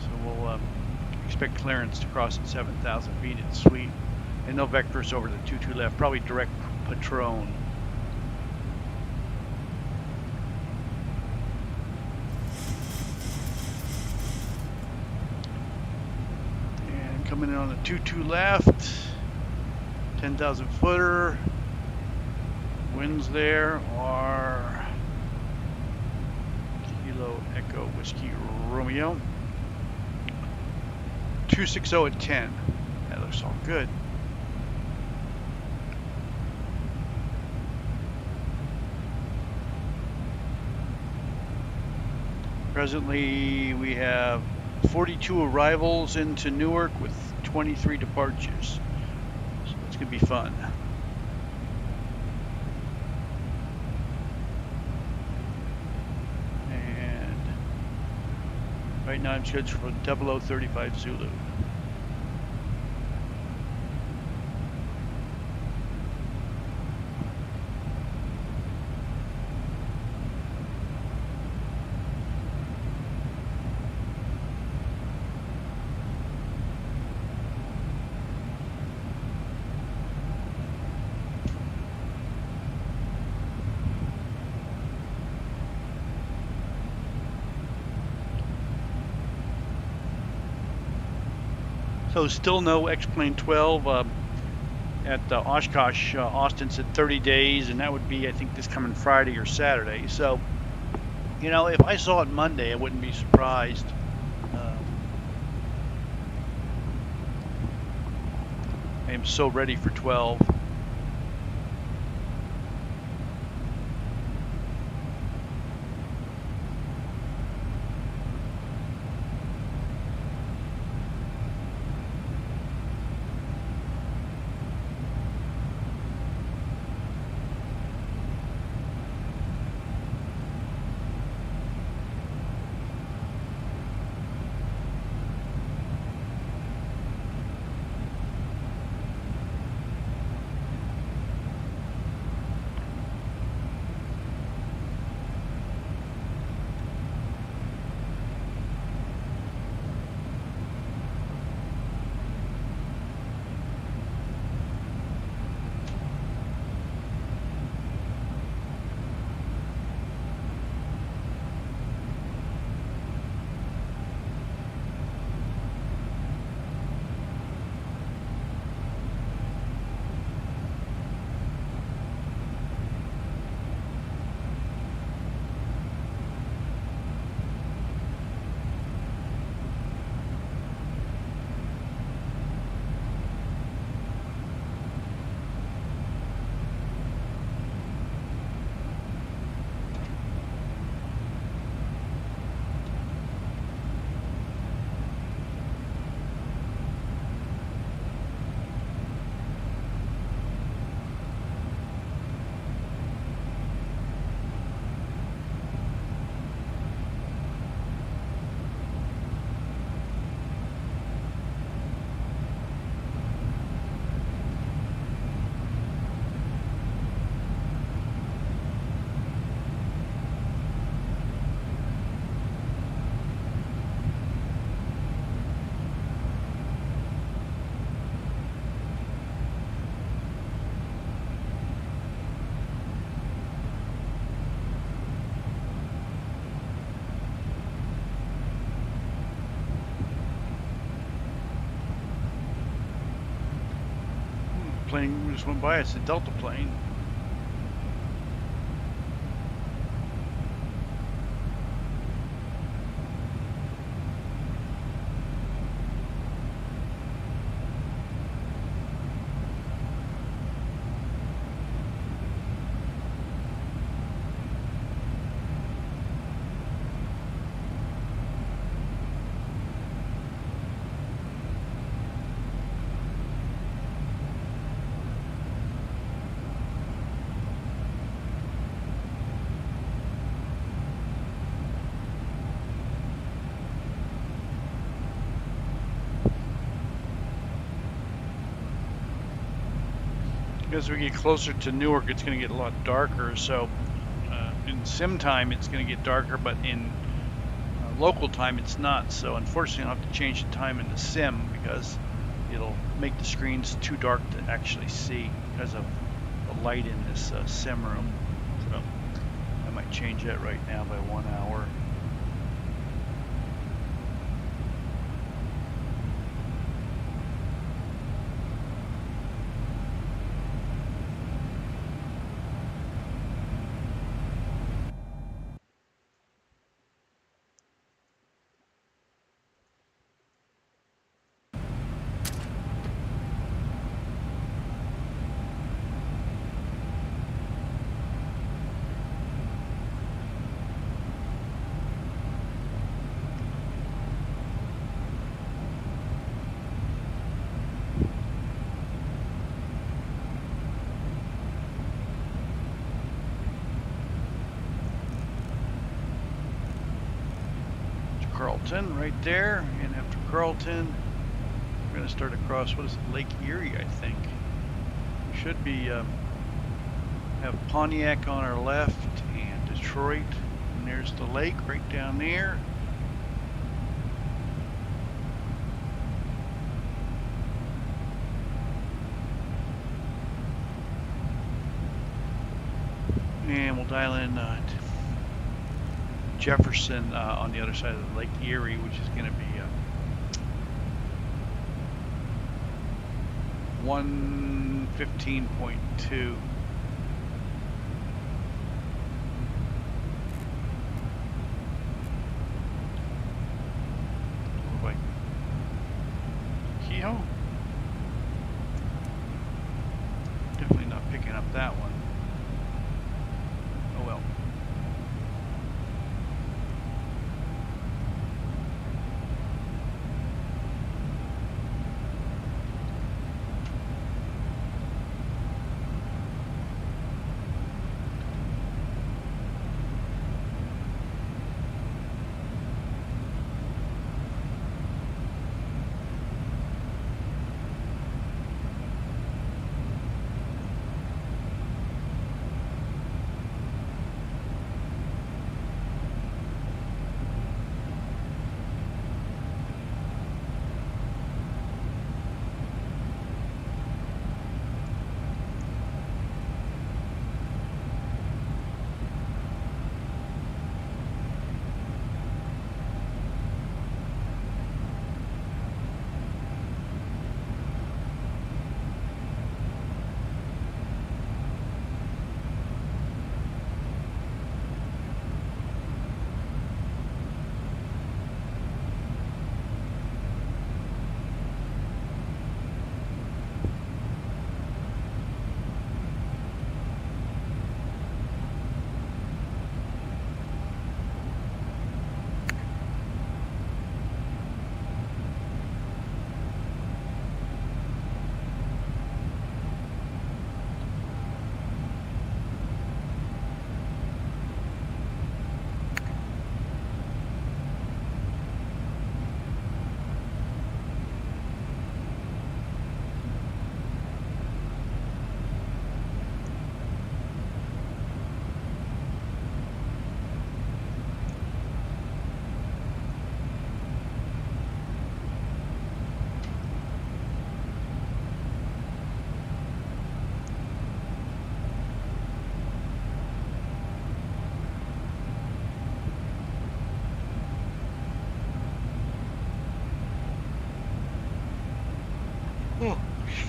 So we'll expect clearance to cross at 7,000 feet at Suite. And no vectors over the 22 left, probably direct Patron. And coming in on the 22 left, 10,000 footer. Winds there are Kilo Echo Whiskey Romeo. 260 at 10. That looks all good. Presently, we have 42 arrivals into Newark with 23 departures. So it's going to be fun. And right now I'm scheduled for 0035 Zulu. So still no X-Plane 12 at Oshkosh. Austin said 30 days, and that would be, I think, this coming Friday or Saturday. So, you know, if I saw it Monday, I wouldn't be surprised. I am so ready for 12. plane just went by. It's a Delta plane. As we get closer to Newark, it's going to get a lot darker. So in sim time, it's going to get darker, but in local time, it's not. So unfortunately, I'll have to change the time in the sim because it'll make the screens too dark to actually see because of the light in this sim room. So I might change that right now by 1 hour. Carlton right there, and after Carlton we're going to start across, what is it, Lake Erie, I think. We should be have Pontiac on our left and Detroit, and there's the lake right down there. And we'll dial in Jefferson on the other side of the Lake Erie, which is going to be 115.2. Like Kehoe? Definitely not picking up that one. Oh well.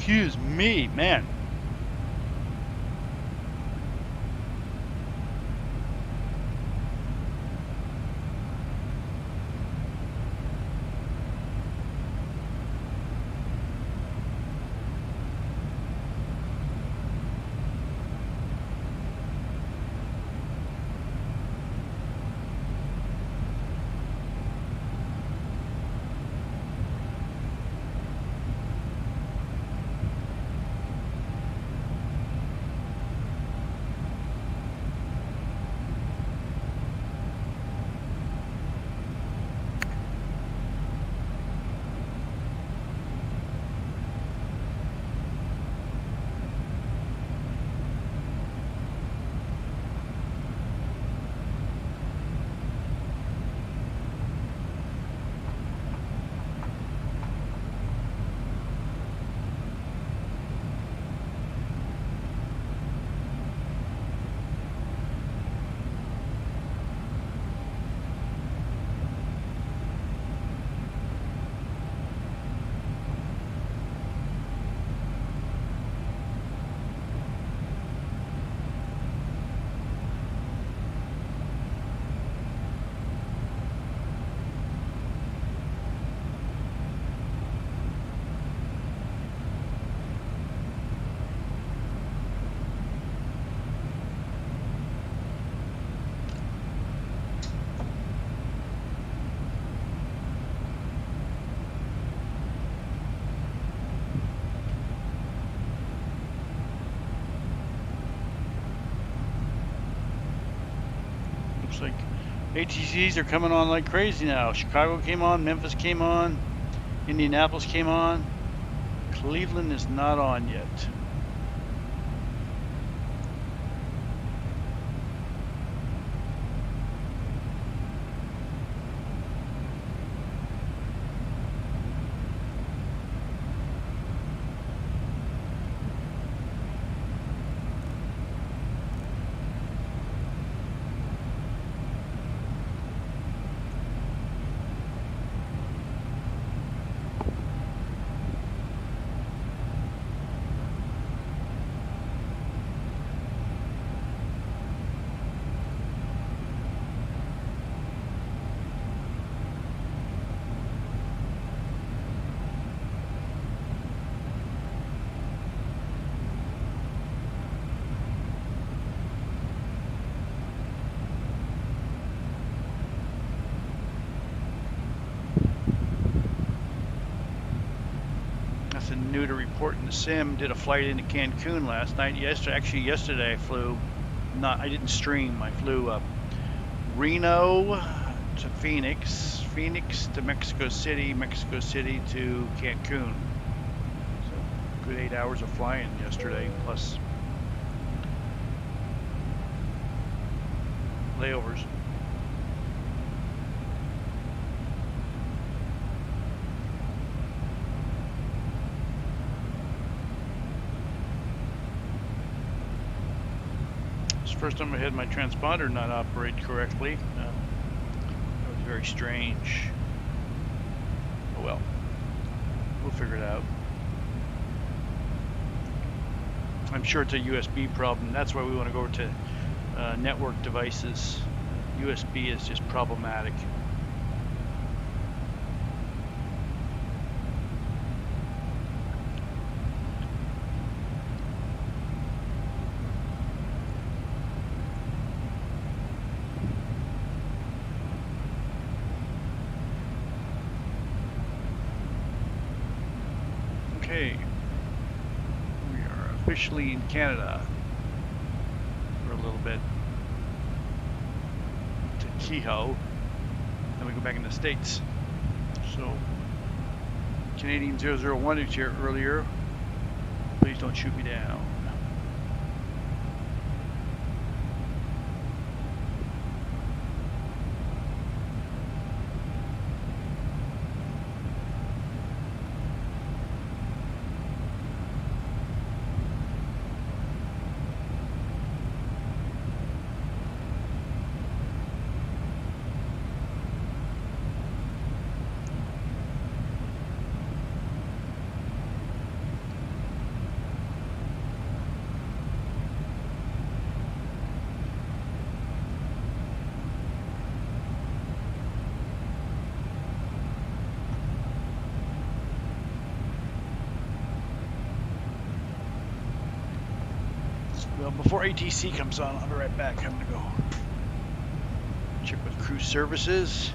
Excuse me, man. Looks like ATCs are coming on like crazy now. Chicago came on, Memphis came on, Indianapolis came on. Cleveland is not on yet. Nothing new to report in the sim. Did a flight into Cancun last night. Yesterday I flew. I didn't stream. I flew Reno to Phoenix, Phoenix to Mexico City, Mexico City to Cancun. So good 8 hours of flying yesterday, plus layovers. First time I had my transponder not operate correctly. That was very strange. Oh well, we'll figure it out. I'm sure it's a USB problem. That's why we want to go over to network devices. USB is just problematic. Okay, we are officially in Canada for a little bit to Kehoe, then we go back in the States. So, Canadian 001 is here earlier. Please don't shoot me down. Well, before ATC comes on, I'll be right back. I'm gonna go check with crew services.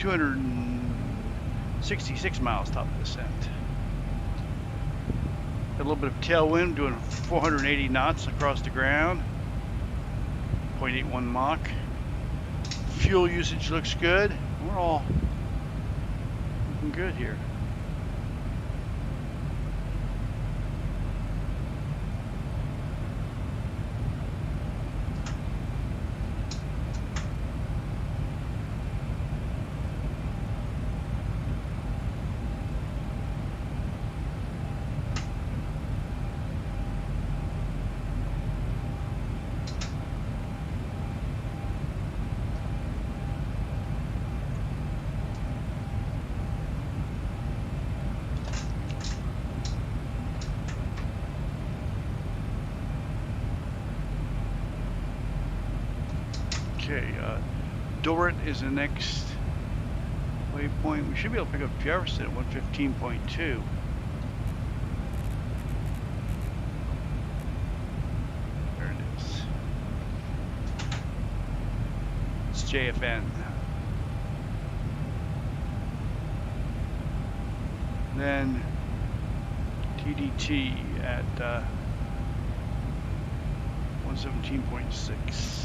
266 miles top of descent. Got a little bit of tailwind, doing 480 knots across the ground. 0.81 Mach. Fuel usage looks good. We're all looking good here. Okay, Dorit is the next waypoint. We should be able to pick up Jefferson at 115.2. There it is. It's JFN. Then TDT at 117.6.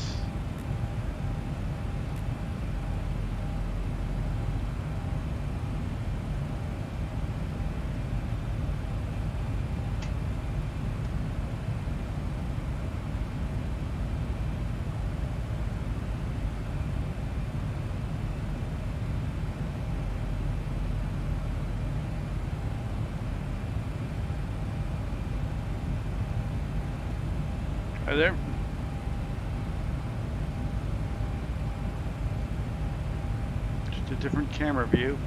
Hi there. Just a different camera view.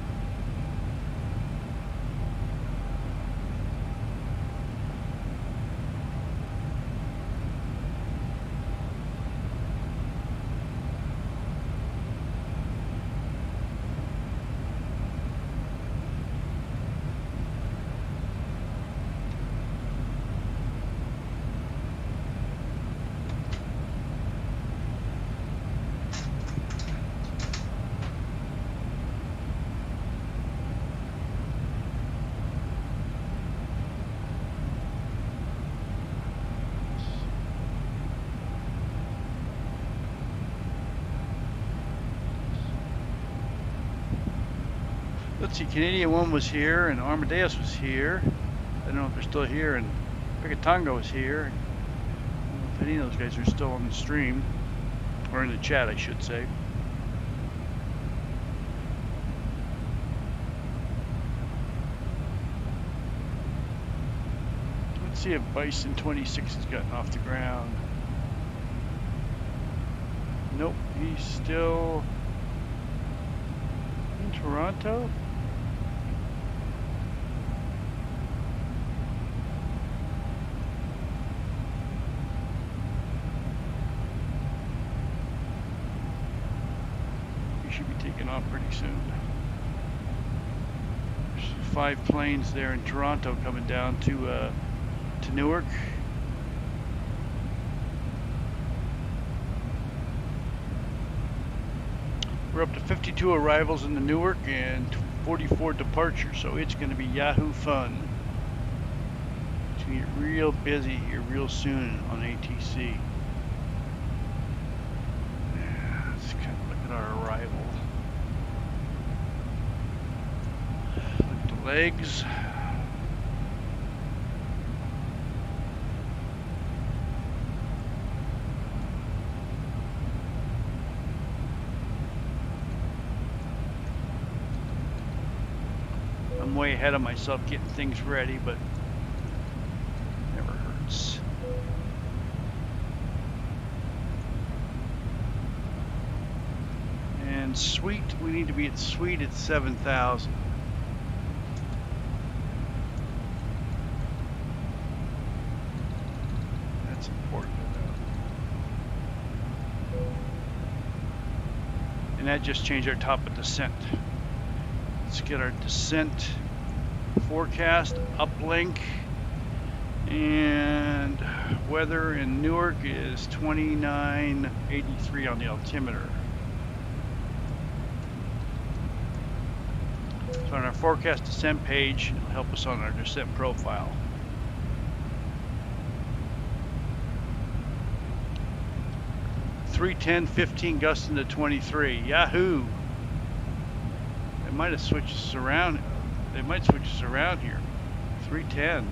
Let's see, Canadian 1 was here, and Armadeus was here. I don't know if they're still here, and Picatonga was here. I don't know if any of those guys are still on the stream, or in the chat, I should say. Let's see if Bison 26 has gotten off the ground. Nope, he's still in Toronto. Should be taking off pretty soon. There's 5 planes there in Toronto coming down to Newark. We're up to 52 arrivals in the Newark and 44 departures, so it's going to be Yahoo fun. It's going to get real busy here real soon on ATC. Let's kind of look at our arrival. Look at the legs. I'm way ahead of myself getting things ready, but never hurts. And suite, we need to be at suite at 7,000. That's important to know. And that just changed our top of descent. Let's get our descent forecast uplink, and weather in Newark is 2983 on the altimeter. So on our forecast descent page, it'll help us on our descent profile. (310) 15 gusts into 23. Yahoo! They might have switched us around. They might switch us around here. 310.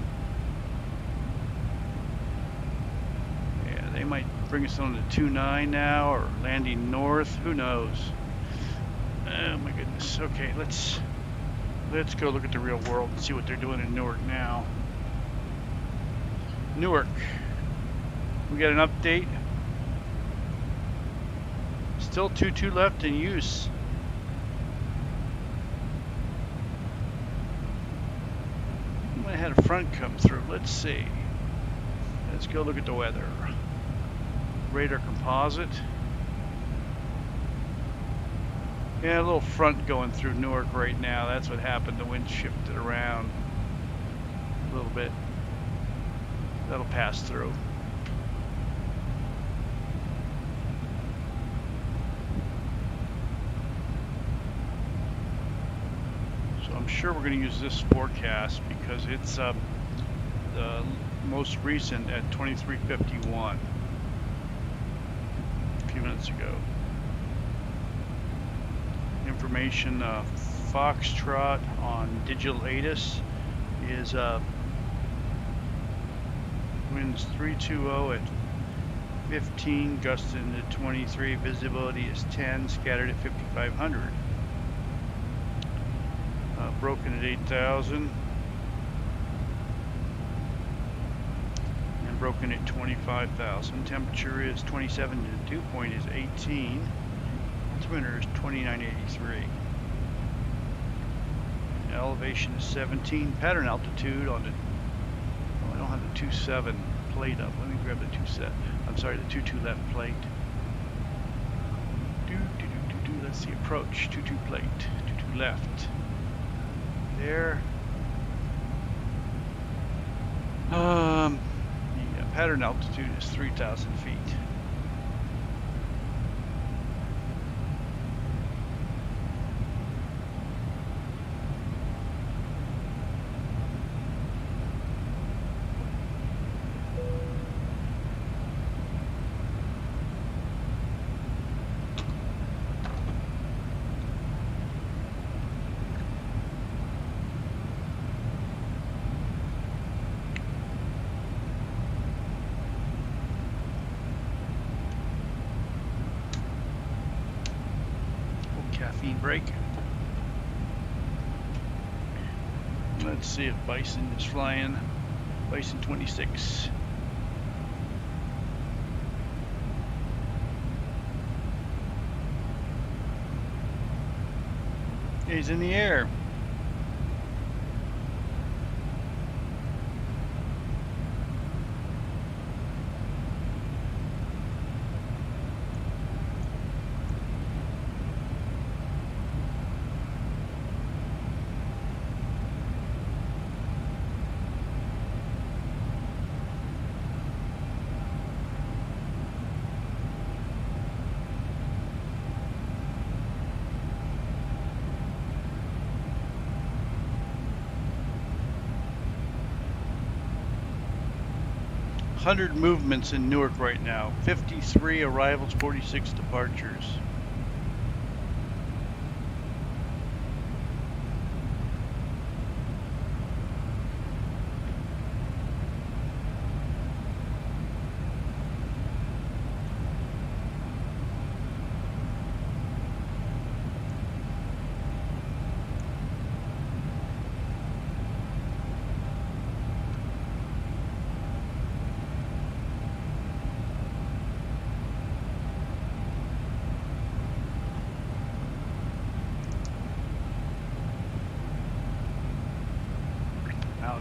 Yeah, they might bring us on to 29 now, or landing north. Who knows? Oh my goodness. Okay, let's go look at the real world and see what they're doing in Newark now. Newark. We got an update. Still 22 left in use. I had a front come through. Let's see. Let's go look at the weather. Radar composite. Yeah, a little front going through Newark right now. That's what happened. The wind shifted around a little bit. That'll pass through. So I'm sure we're going to use this forecast because it's the most recent at 23:51 a few minutes ago. Information Foxtrot on digital ATIS is winds 320 at 15, gusts into 23, visibility is 10, scattered at 5,500. Broken at 8,000 and broken at 25,000. Temperature is 27, and dew point is 18. Altimeter is 2983. Elevation is 17. Pattern altitude on the. Oh, I don't have the 27 plate up. Let me grab the 27. I'm sorry, the 22 left plate. Let's see, approach 22 plate. 22 left. There. The pattern altitude is 3,000 feet. Caffeine break. Let's see if Bison is flying. Bison 26. He's in the air. $100 movements in Newark right now. 53 arrivals, 46 departures.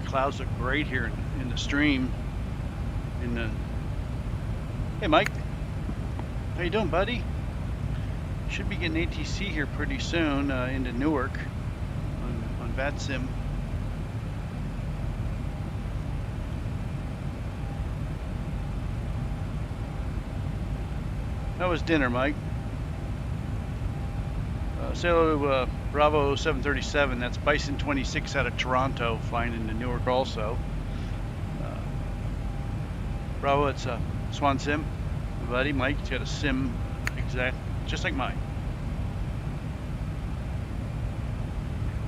Clouds look great here in the stream. Hey Mike, how you doing, buddy? Should be getting ATC here pretty soon into Newark on VATSIM. How was dinner, Mike? Say hello to Bravo 737, that's Bison 26 out of Toronto, flying into Newark also. Bravo, it's a Swan Sim. My buddy Mike, he's got a sim exact, just like mine.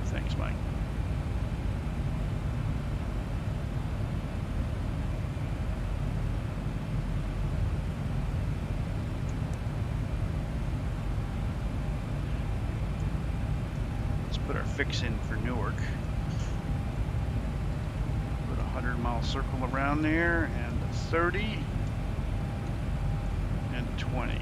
Thanks, Mike. Put our fix in for Newark. Put a 100-mile circle around there, and a 30 and 20.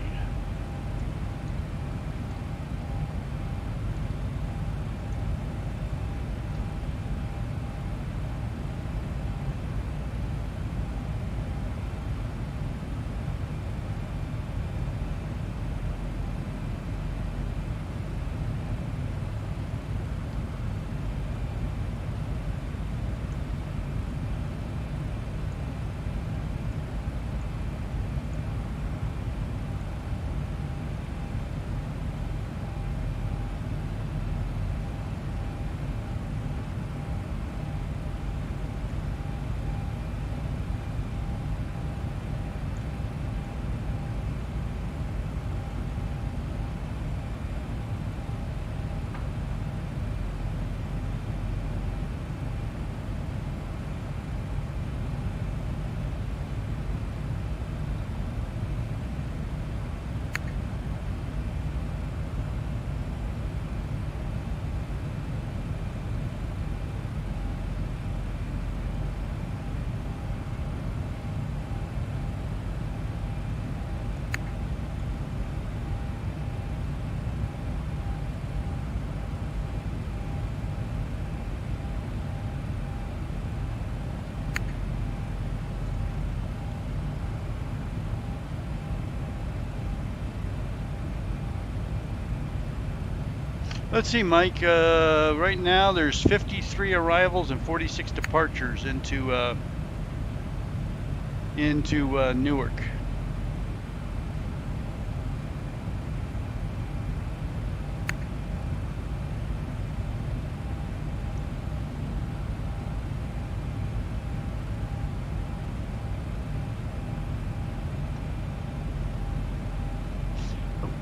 Let's see, Mike. Right now, there's 53 arrivals and 46 departures into Newark.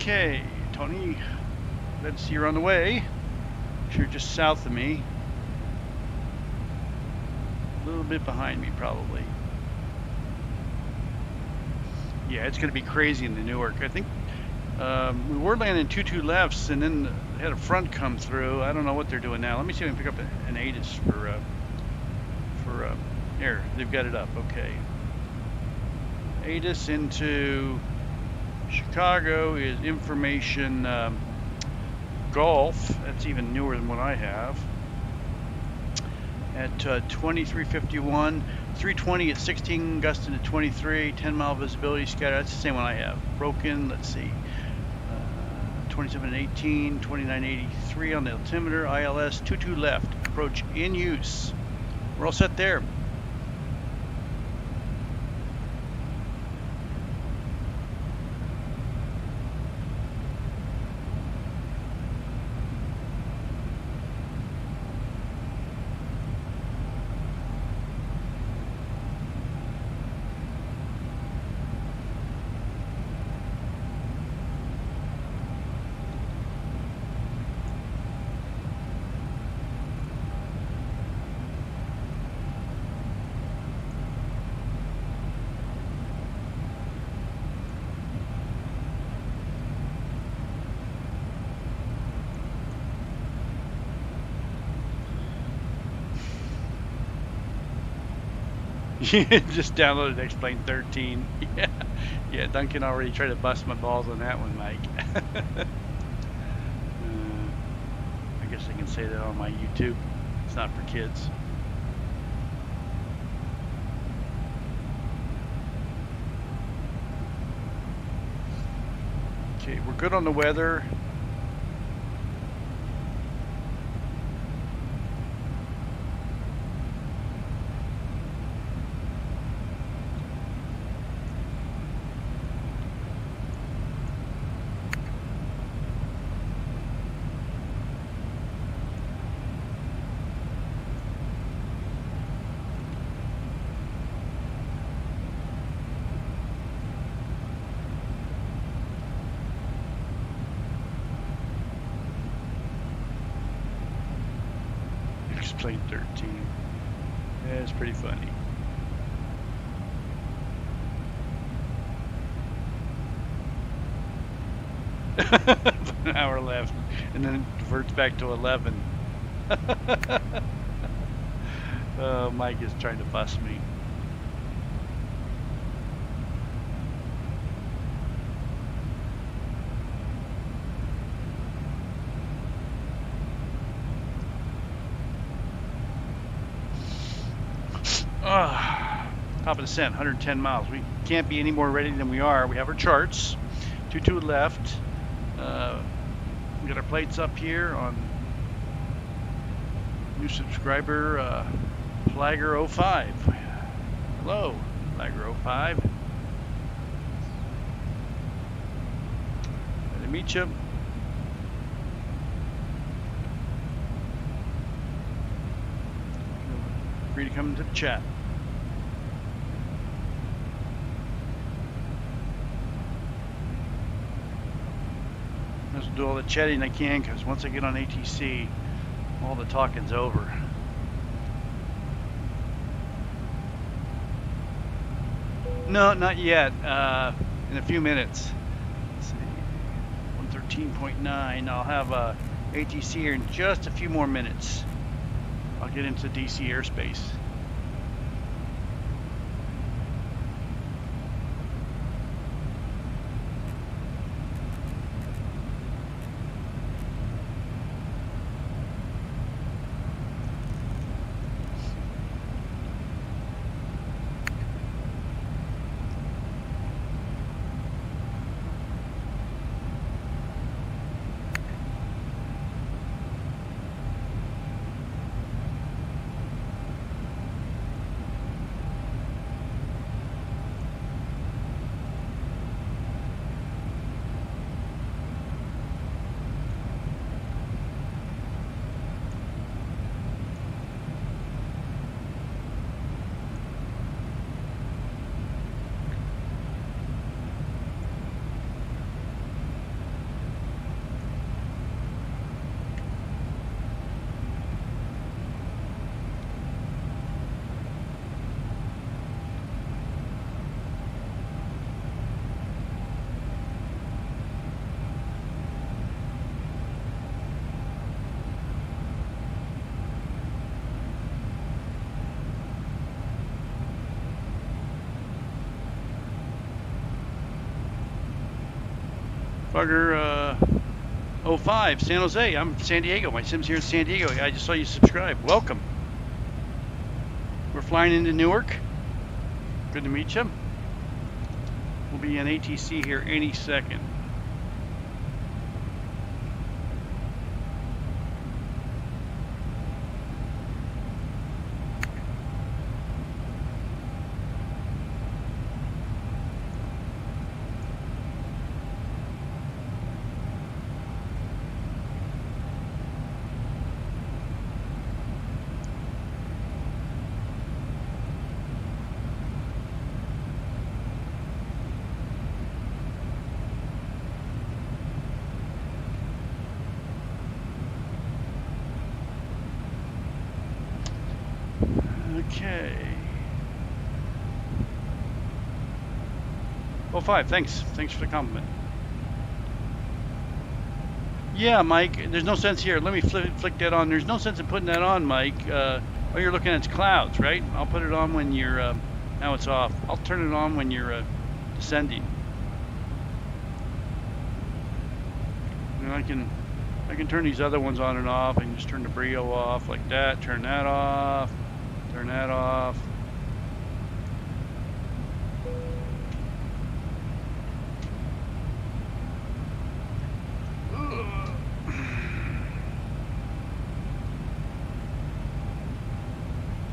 Okay, Tony. Let's see, you're on the way. You're just south of me. A little bit behind me, probably. Yeah, it's going to be crazy in the Newark. I think we were landing 22 lefts, and then they had a front come through. I don't know what they're doing now. Let me see if I can pick up an ATIS for here. They've got it up. Okay. ATIS into Chicago is information. Golf, that's even newer than what I have, at 2351, 320 at 16, gusting to 23, 10-mile visibility scatter, that's the same one I have. Broken, let's see, 2718, 2983 on the altimeter, ILS 22 left, approach in use. We're all set there. Just downloaded X-Plane 13. Yeah, Duncan already tried to bust my balls on that one, Mike. I guess I can say that on my YouTube. It's not for kids. Okay, we're good on the weather. Plane 13. Yeah, it's pretty funny. An hour left, and then it diverts back to 11. Mike is trying to bust me. Top of descent, 110 miles. We can't be any more ready than we are. We have our charts. 22 left. We got our plates up here on new subscriber Flagger 05. Hello, Flagger 05. Good to meet you. Free to come into the chat. Let's do all the chatting I can, because once I get on ATC, all the talking's over. No, not yet. In a few minutes. Let's see. 113.9. I'll have ATC here in just a few more minutes. I'll get into DC airspace. Bugger 05, San Jose. I'm San Diego. My sim's here in San Diego. I just saw you subscribe. Welcome. We're flying into Newark. Good to meet you. We'll be in ATC here any second. Okay. 05, thanks. Thanks for the compliment. Yeah, Mike, there's no sense here. Let me flick that on. There's no sense in putting that on, Mike. All you're looking at is clouds, right? I'll put it on when you're, now it's off. I'll turn it on when you're descending. And I can turn these other ones on and off. I can just turn the Brio off like that, turn that off. Turn that off.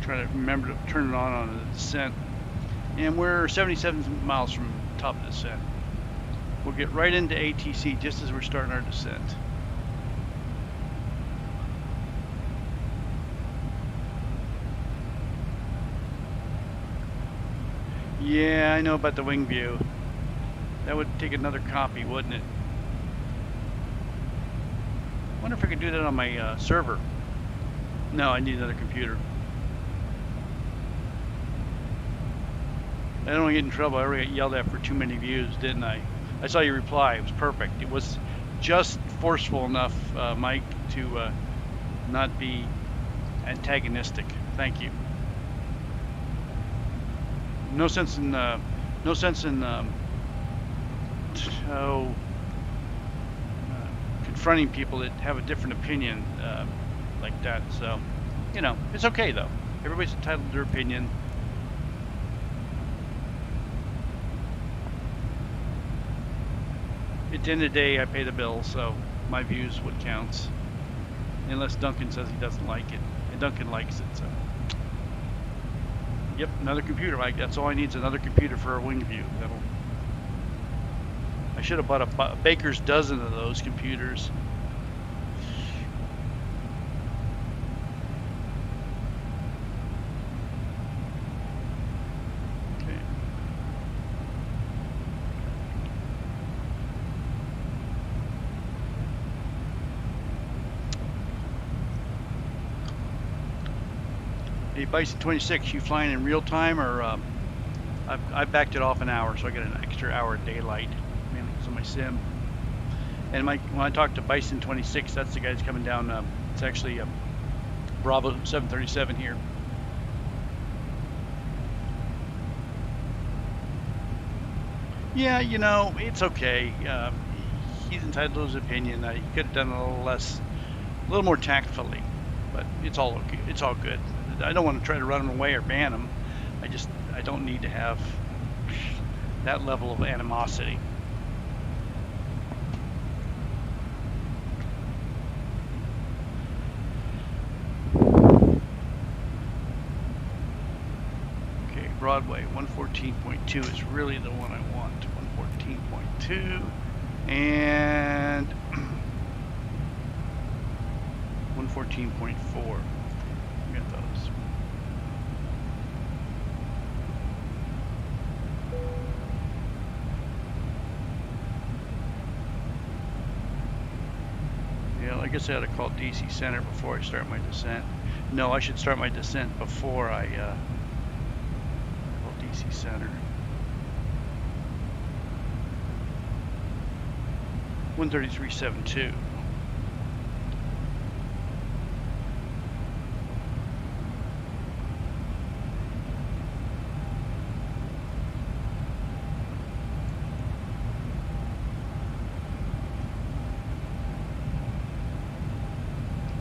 Try to remember to turn it on the descent. And we're 77 miles from top of the descent. We'll get right into ATC just as we're starting our descent. Yeah, I know about the wing view. That would take another copy, wouldn't it? I wonder if I could do that on my server. No, I need another computer. I don't want to get in trouble. I already got yelled at for too many views, didn't I? I saw your reply. It was perfect. It was just forceful enough, Mike, to not be antagonistic. Thank you. No sense in confronting people that have a different opinion like that. So, you know, it's okay though. Everybody's entitled to their opinion. At the end of the day, I pay the bill, so my views what counts. Unless Duncan says he doesn't like it, and Duncan likes it. So, yep, another computer, Mike. That's all I need is another computer for a wing view. I should have bought a baker's dozen of those computers. Okay. Hey, Bison 26, you flying in real time, or I've backed it off an hour, so I get an extra hour of daylight. On my sim, and when I talk to Bison 26, that's the guy that's coming down. It's actually Bravo 737 here. Yeah, you know, it's okay. He's entitled to his opinion. He could have done a little more tactfully, but it's all okay. It's all good. I don't want to try to run him away or ban him. I don't need to have that level of animosity. Broadway 114.2 is really the one I want. 114.2 and 114.4. Get those. Yeah, I guess I ought to call DC Center before I start my descent. No, I should start my descent before I DC Center. 133.72.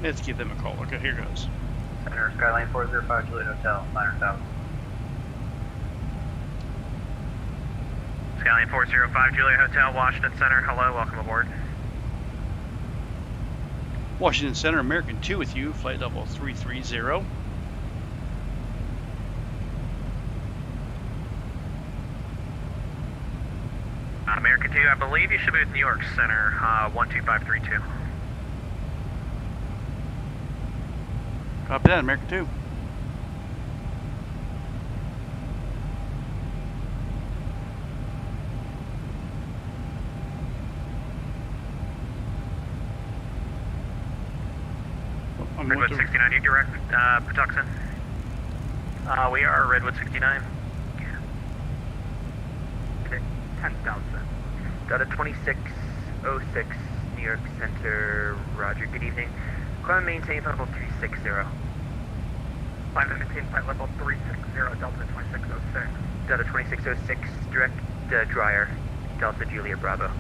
Let's give them a call. Okay, here goes. Center, Skyline 405 Juliet Hotel, 900,000. Skyline 405 Juliet Hotel, Washington Center. Hello, welcome aboard. Washington Center, American 2 with you, flight level 330. American 2, I believe you should be with New York Center, 12532. Copy that, American 2. Redwood 69, you direct Patuxent? We are Redwood 69. Okay, 10,000. Got a 2606 New York Center, roger, good evening. Climb and maintain flight level 360. Climb and maintain flight level 360, Delta 2606. Delta 2606, direct dryer, Delta Juliet Bravo.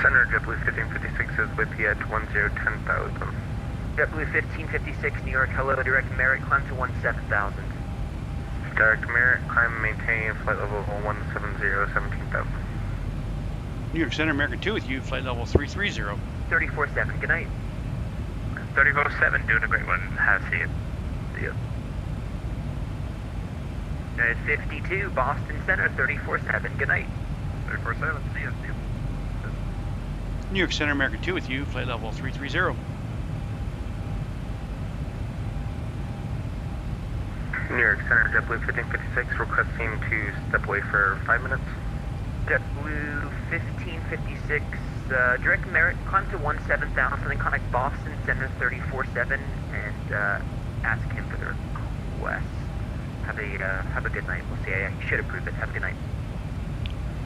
Center JetBlue 1556 is with you at 10,000. JetBlue 1556, New York, hello, direct Merritt, climb to 17,000. Direct Merritt, climb and maintain flight level 170, 17,000. New York Center, American 2 with you, flight level 330. 34-7, good night. 34-7, doing a great one, see you. See you. United 52, Boston Center, 34-7, good night. 34-7, see you, see you. New York Center, American 2 with you, flight level 330. New York Center, JetBlue 1556, requesting to step away for 5 minutes. JetBlue 1556, direct Merritt, climb to 17,000 and contact Boston Center 347 and ask him for the request. Have a good night. We'll see. You should approve it. Have a good night.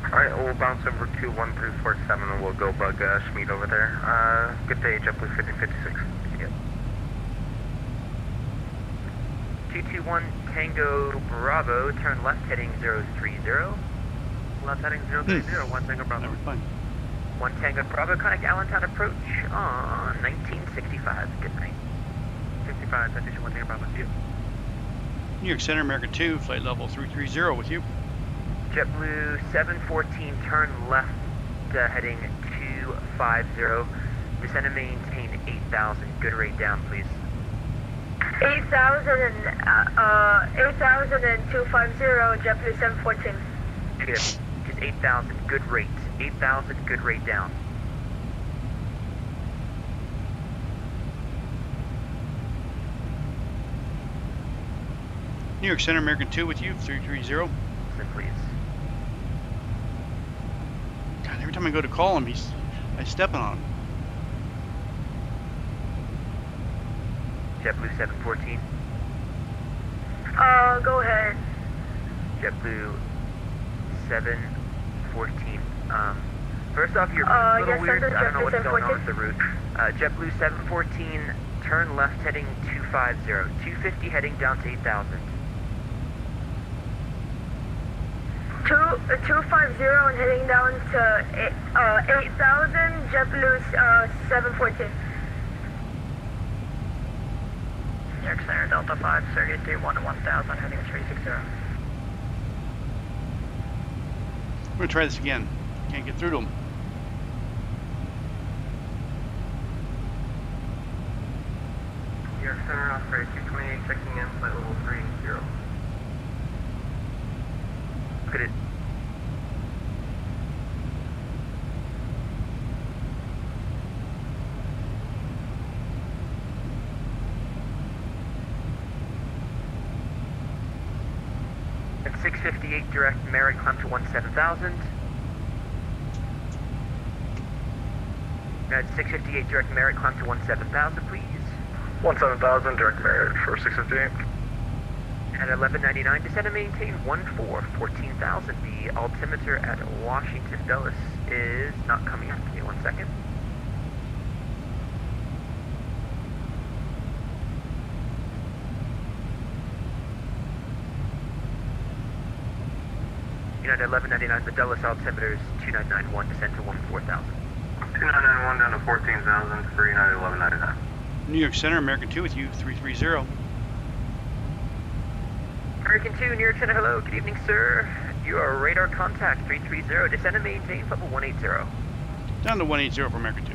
Alright, we'll bounce over to 1347 and we'll go bug Schmied over there. Good day, JetBlue 5056. Yep. 221 Tango Bravo, turn left heading 030. Left heading 030, 1 Tango Bravo. Never mind. 1 Tango Bravo, contact Allentown approach on 1965. Good night. 65, citation 1 Tango Bravo. Yep. New York Center, America 2, flight level 330 with you. JetBlue 714, turn left heading 250. Descend and maintain 8,000. Good rate down, please. 8,000 and 250, JetBlue 714. Negative. Just 8,000. Good rate. 8,000. Good rate down. New York Center, American 2 with you, 330. Listen, please. God, every time I go to call him, I step on him. JetBlue 714. Go ahead. JetBlue 714. First off, you're a little yes, weird. Center, I don't know JetBlue what's going on with 714. the route. JetBlue 714, turn left heading 250. 250 heading down to 8,000. 250 and heading down to 8,000, JetBlue 714. New York Center, Delta 5, Sergey 31 to 1,000, heading 360. We're gonna try this again. Can't get through to him. New York Center, operator 228, checking in, flight level 30. Look at it. At 658 direct Merritt, climb to 17,000. At 658 direct Merritt, climb to 17,000, please. 17,000, direct Merritt for 658. At 1199, descend and maintain 14,000. The altimeter at Washington Dulles is not coming up. Give me 1 second. United 1199, the Dulles altimeter is 2991, descend to 14,000. 2991 down to 14,000 for United 1199. New York Center, American 2 with you, 330. American 2, New York Center, hello, good evening, sir. You are radar contact 330, descend and maintain level 180. Down to 180 for American 2.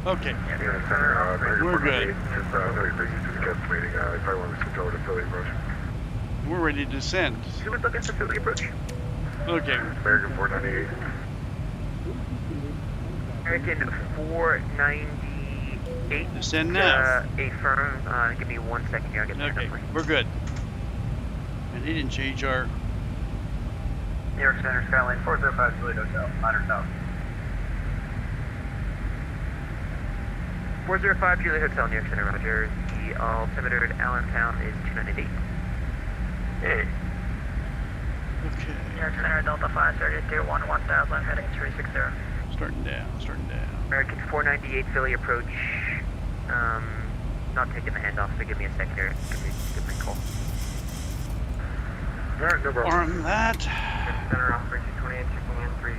Okay. New York Center, We're good. Just very busy to the guest meeting. I probably want to switch over to Philly approach. We're ready to descend. Who was looking for Philly approach? Okay. American 498. American 498. Descend now. A firm. Give me 1 second here. I'll get the Okay, number. we're good. And he didn't change our... New York Center, Skyline 405 Philly Hotel, Minor South. 405 Juliet Hotel, New York Center, Roger. The altimeter at Allentown is 298. Okay. New York Center, Delta 5, Sergey 21 to 1,000, heading 360. Starting down, starting down. American 498 Philly approach. Not taking the handoff, so give me a second here. Give me a call. Alright, no problem. Arm that. Center, operation 28, checking in 30.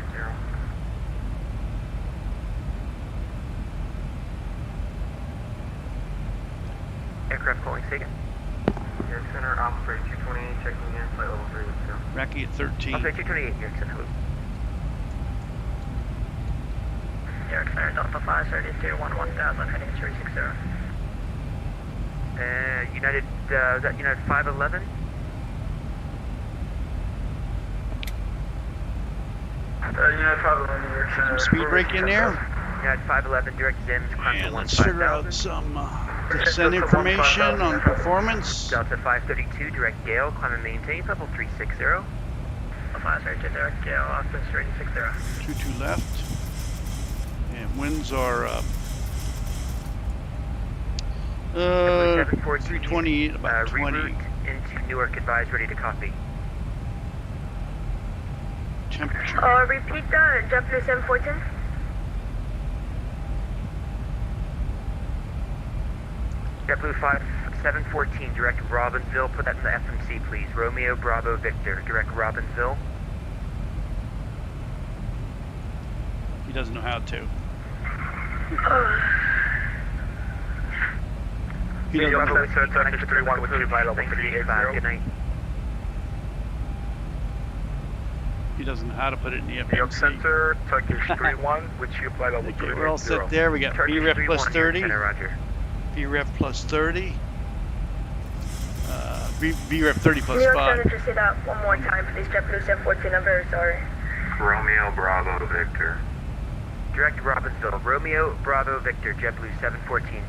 Aircraft calling SIGA. New York Center, operate 228, checking in, flight level 30. Racky at 13. Okay, 228, New York Center, hello. New York Center, Delta 5, Sergey 21 to 1,000, heading 360. United, is that United 511? United 511, New York Center. Some speed brake in there. United 511, direct Zims, climb to And let's figure out 15,000. some descent information on performance. Delta 532, direct Gale, climb and maintain, level 360. 532 direct KO, Austin Street 60. 22 left. And winds are 320, about 20. Reroute into Newark, advise, ready to copy. Temperature. Repeat that, JetBlue 714. JetBlue 5714, direct Robbinsville. Put that in the FMC, please. Romeo Bravo Victor, direct Robbinsville. He doesn't know how to. He doesn't know. Good night. He doesn't know how to put it in the New York FMC. Center, Turkish 3-1, which you applied level Okay, 3. we're all set there. We got VREF plus 30. VREF plus 30. VREF 30 plus New York 5. Center, just say that one more time, please. JetBlue 714, I'm very sorry. Romeo Bravo Victor. Direct Robbinsville. Romeo Bravo Victor, JetBlue 714.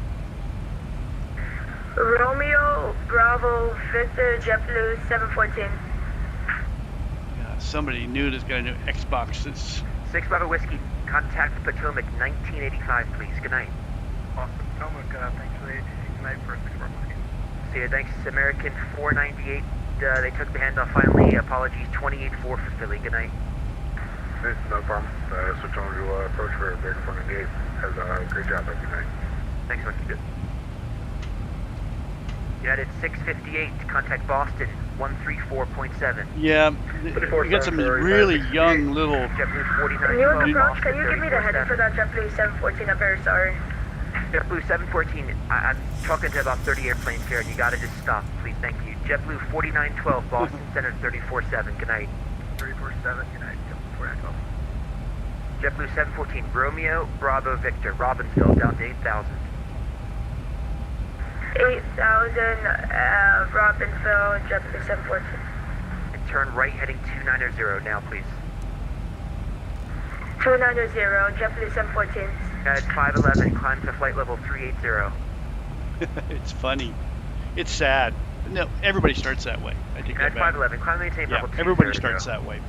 Romeo Bravo Victor, JetBlue 714. Somebody new that's got a new Xbox. It's 6 Bravo Whiskey, contact Potomac 1985, please. Good night. Potomac, thanks for the good night for 6 Bravo Whiskey. See you, thanks. American 498, they took the handoff finally. Apologies, 28-4 for Philly. Good night. Hey, no problem. Switch on to approach for American 498. Has a great job. Good night. Thanks, Monkey. Good. United 658, contact Boston 134.7. yeah. We got some really young little. JetBlue 49. New York approach, can you give me the heading for that JetBlue 714? I'm very sorry. JetBlue 714, I'm talking to about 30 airplanes here, and you gotta just stop, please. Thank you. JetBlue 4912, Boston Center 347. Good night. 347. Good night. JetBlue 714, Romeo Bravo Victor, Robbinsville, down to 8,000. 8,000, Robbinsville, JetBlue 714. And turn right heading 290 now, please. 290, JetBlue 714. At 511, climb to flight level 380. It's funny. It's sad. No, everybody starts that way. I take At that back. 511, climb to maintain Yeah, level 230. everybody starts that way.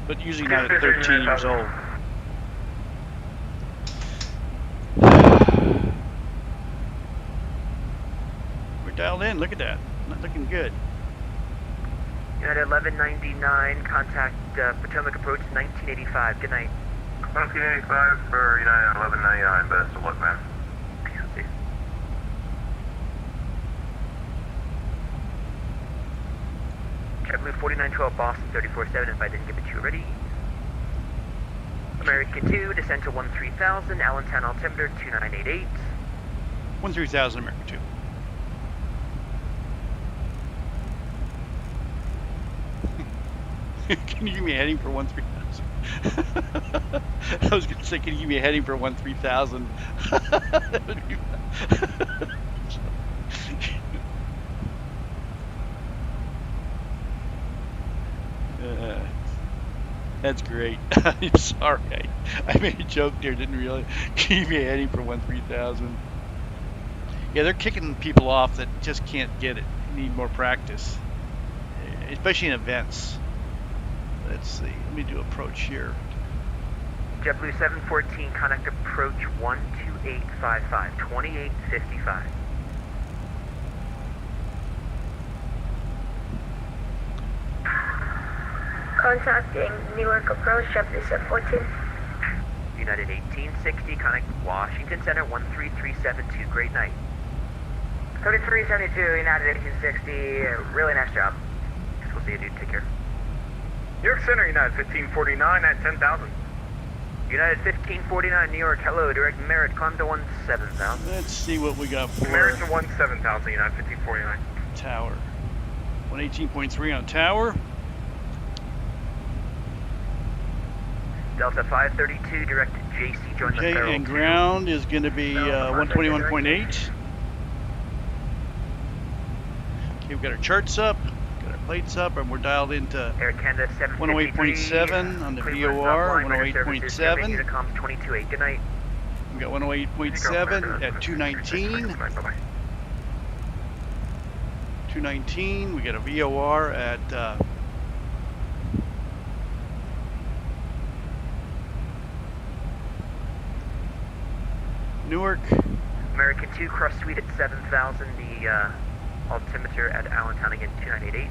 But usually not at 13 years old. We're dialed in. Look at that. Not looking good. United 1199, contact Potomac approach 1985. Good night. 1985 for United 1199. Best of luck, man. JetBlue 4912, Boston 347, if I didn't give it to you already. American 2, descend to 13,000, Allentown altimeter 2988. 13,000 American 2. Can you give me a heading for 13,000? I was going to say, can you give me a heading for 13,000? That would be that's great. I'm sorry. I made a joke there, didn't realize. Can you give me a heading for 13,000? Yeah, they're kicking people off that just can't get it. Need more practice, especially in events. Let's see. Let me do approach here. JetBlue 714, contact approach 12855, 2855. Contacting Newark approach, JetBlue 714. United 1860, contact Washington Center 13372. Great night. 3372, United 1860, really nice job. We'll see you, dude. Take care. New York Center, United 1549 at 10,000. United 1549, New York, hello, direct Merritt, climb to 17,000. Let's see what we got for Merritt to 17,000, United 1549. tower. 118.3 on tower. Delta 532, direct JC, join the Okay, Feral and 2. ground is going to be 121.8. Okay, we've got our charts up, got our plates up, and we're dialed into Air Canada 108.7 on the VOR, 108.7. Unicom 22.8. Good night. We got 108.7 at 219. 219. We got a VOR at Newark. American 2, cross suite at 7,000, the altimeter at Allentown again, 2988.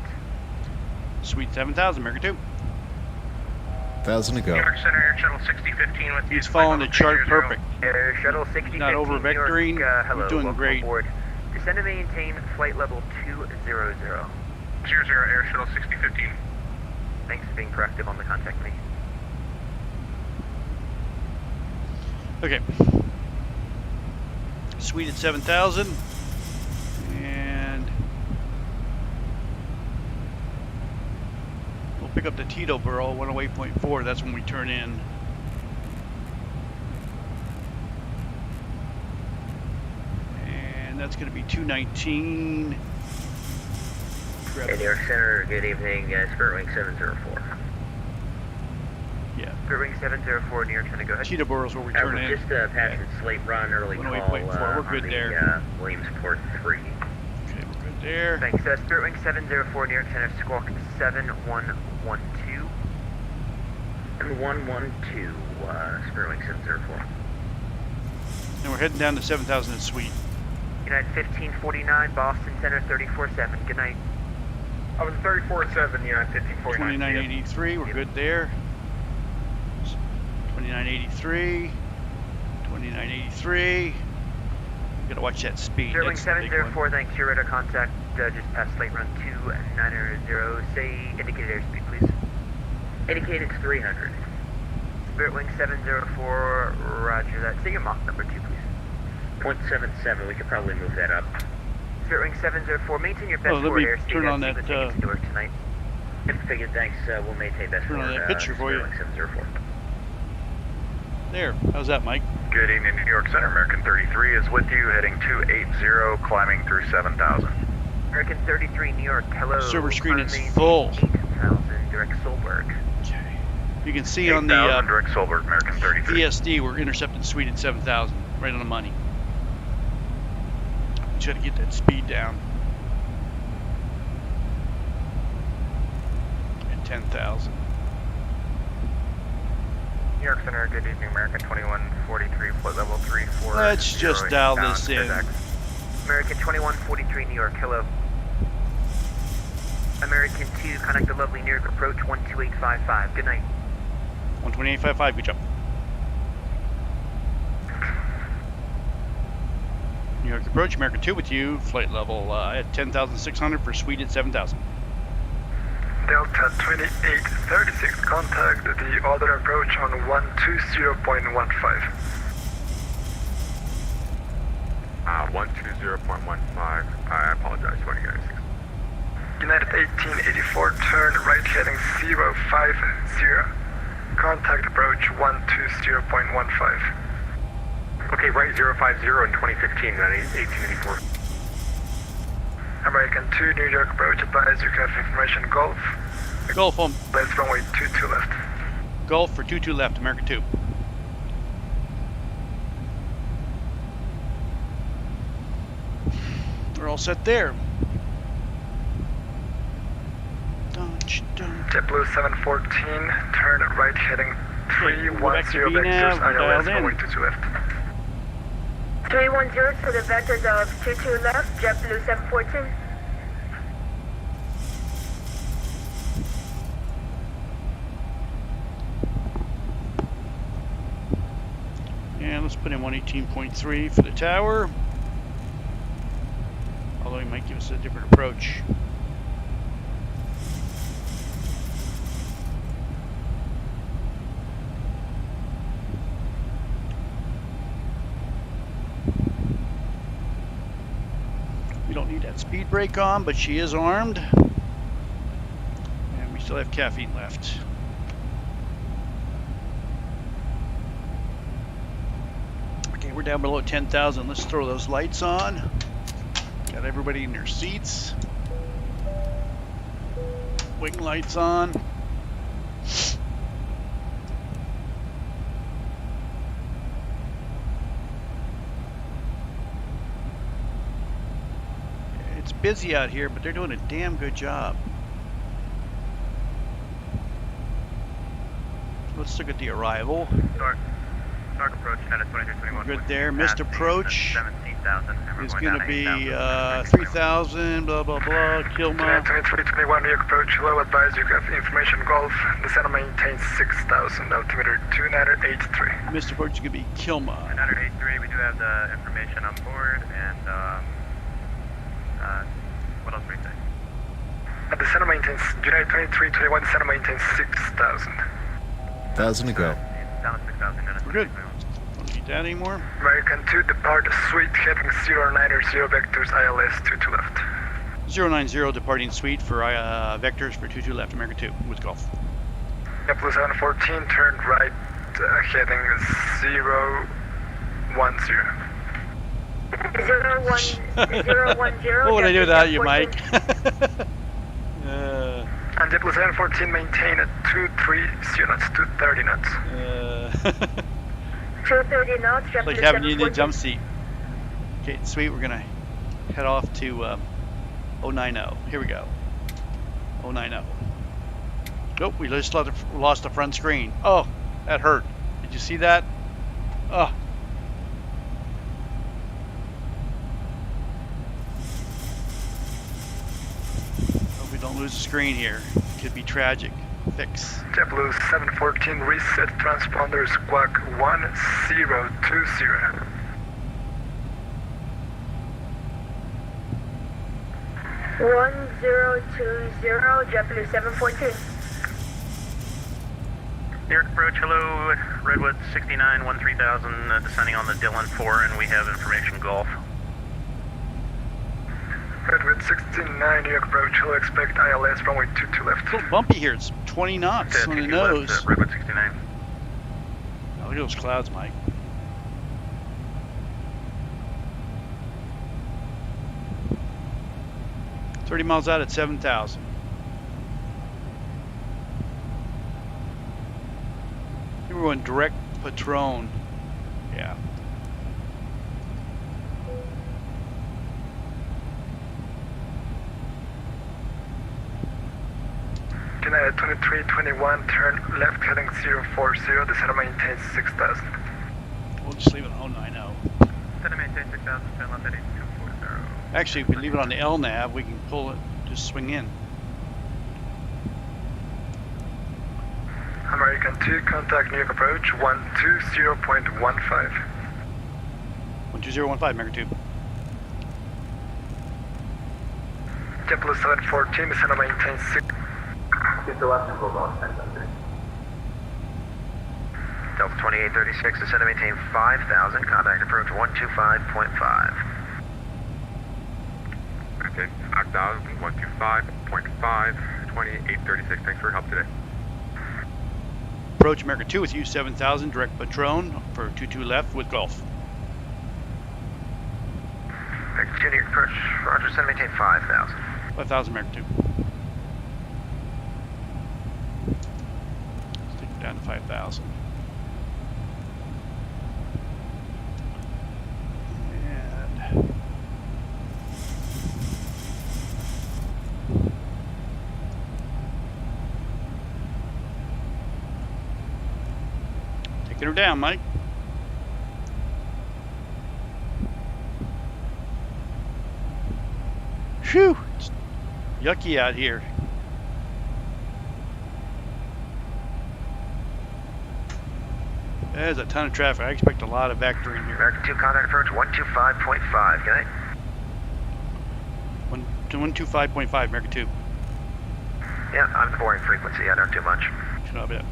Suite 7000, American 2. 1,000 to go. New York Center, Air Shuttle 6015 with you. He's following the chart perfect. Air Shuttle 6015, Not over vectoring. New York, hello, He's doing welcome great. aboard. Descend and maintain flight level 200. 00, Air Shuttle 6015. Thanks for being proactive on the contact me. Okay. Suite at 7,000. And we'll pick up the Teterboro 108.4. That's when we turn in. And that's going to be 219. Hey, New York Center, good evening, Spirit Wing 704. Yeah. Spirit Wing 704, New York Center, go ahead. Teterboro's where we turn in. Just passed Slate Run, early call 108.4, we're good there. Williamsport 3. Okay, we're good there. Thanks, Spirit Wing 704, New York Center, Squawk 7112. And 112, Spirit Wing 704. And we're heading down to 7,000 at Suite. United 1549, Boston Center 347. Good night. I was 347, United 1549. 2983, we're good there. 2983. 2983. Gotta watch that speed. Spirit Wing That's the big 704, thanks. Your radar contact just past Slate Run 290. Say indicated airspeed, please. Indicated 300. Spirit Wing 704, roger that. Say your Mach number 2, please. 0.77, we could probably move that up. Spirit Wing 704, maintain your best let forward me airspeed. turn on that, Newark tonight. Figured, thanks. We'll maintain best turn on forward. that picture for you. Spirit Wing 704. There. How's that, Mike? Good evening, New York Center. American 33 is with you, heading 280, climbing through 7,000. American 33, New York, hello. Server screen is Maintain full. 8,000, direct Solberg. Okay. You can see on the direct Solberg, American 33. VSD, we're intercepting Suite at 7,000. Right on the money. Try to get that speed down. At 10,000. New York Center, good evening, American 2143, flight level 34. Let's just dial this in. American 2143, New York, hello. American 2, connect the lovely New York approach 12855. Good night. 128.55, good job. New York approach, American 2 with you, flight level at 10,600 for Suite at 7,000. Delta 2836, contact the other approach on 120.15. 120.15, I apologize, 2096. United 1884, turn right heading 050. Contact approach 120.15. Okay, right 050 in 2015, United 1884. American 2, New York approach, advise you have information Golf. Golf on. Let's runway 22 left. Golf for 22 left, American 2. We're all set there. JetBlue 714, turn right heading 310 vectors, ILS runway 22 left. 310 for the vectors of 22 left, JetBlue 714. And let's put in 118.3 for the tower. Although he might give us a different approach. We don't need that speed brake on, but she is armed. And we still have caffeine left. Okay, we're down below 10,000. Let's throw those lights on. Got everybody in their seats. Wing lights on. It's busy out here, but they're doing a damn good job. Let's look at the arrival. Stark approach, United 2321. Good there. Missed approach 17,000. is going to be 3,000, blah, blah, blah. Kilma. 2321, New York approach, low advise, you have information Golf. The center maintains 6,000, altimeter 2983. Missed approach is going to be Kilma. 2983, we do have the information on board, and what else were you saying? The center maintains, United 2321, the center maintains 6,000. 1,000 to go. Down to 6,000. We're good. Don't need that anymore. American 2, depart suite, heading 090 vectors, ILS 22 left. 090 departing suite for vectors for 22 left, America 2 with Golf. Blue 714, turn right, heading 010. 010. What would I do without you, Mike? And JetBlue 714 maintain at 230 knots, 230 knots. 230 knots, JetBlue Like having you in the 714. jump seat. Okay, sweet. We're gonna head off to 090. Here we go. 090. Nope, we just lost the front screen. Oh, that hurt. Did you see that? Oh. Hope we don't lose the screen here. Could be tragic. Fix. JetBlue 714, reset transponder squawk 1020. One 1020, JetBlue 714. New York approach, hello, Redwood 69, 13,000, descending on the Dillon 4, and we have information Golf. Redwood 69, New York approach, hello, expect ILS runway 22 left. It's a little bumpy here. It's 20 knots on the nose. Left, Redwood 69. Oh, look at those clouds, Mike. $30 miles out at 7,000. I think we're going direct Patron. Yeah. United 2321, turn left heading 040, the center maintains 6,000. We'll just leave it on 090. Center maintains 6,000, turn left heading 240. Actually, if we leave it on the LNAV, we can pull it, just swing in. American 2, contact New York approach 120.15. 12015, American 2. JetBlue 714, the center maintains 6. Keep the left and go on, Delta 2836, the center maintain 5,000, contact approach 125.5. Okay, 5,000, 125.5, 2836, thanks for your help today. Approach America 2 with you 7,000, direct Patron for 22 left with Golf. American 2, New York approach, roger, center maintain 5,000. 5,000, America 2. Let's take it down to 5,000. Taking her down, Mike. Phew! It's yucky out here. There's a ton of traffic. I expect a lot of vector in here. American 2, contact approach 125.5, good night. 125.5, America 2. Yeah, I'm the boring frequency, I don't do much. Not bad.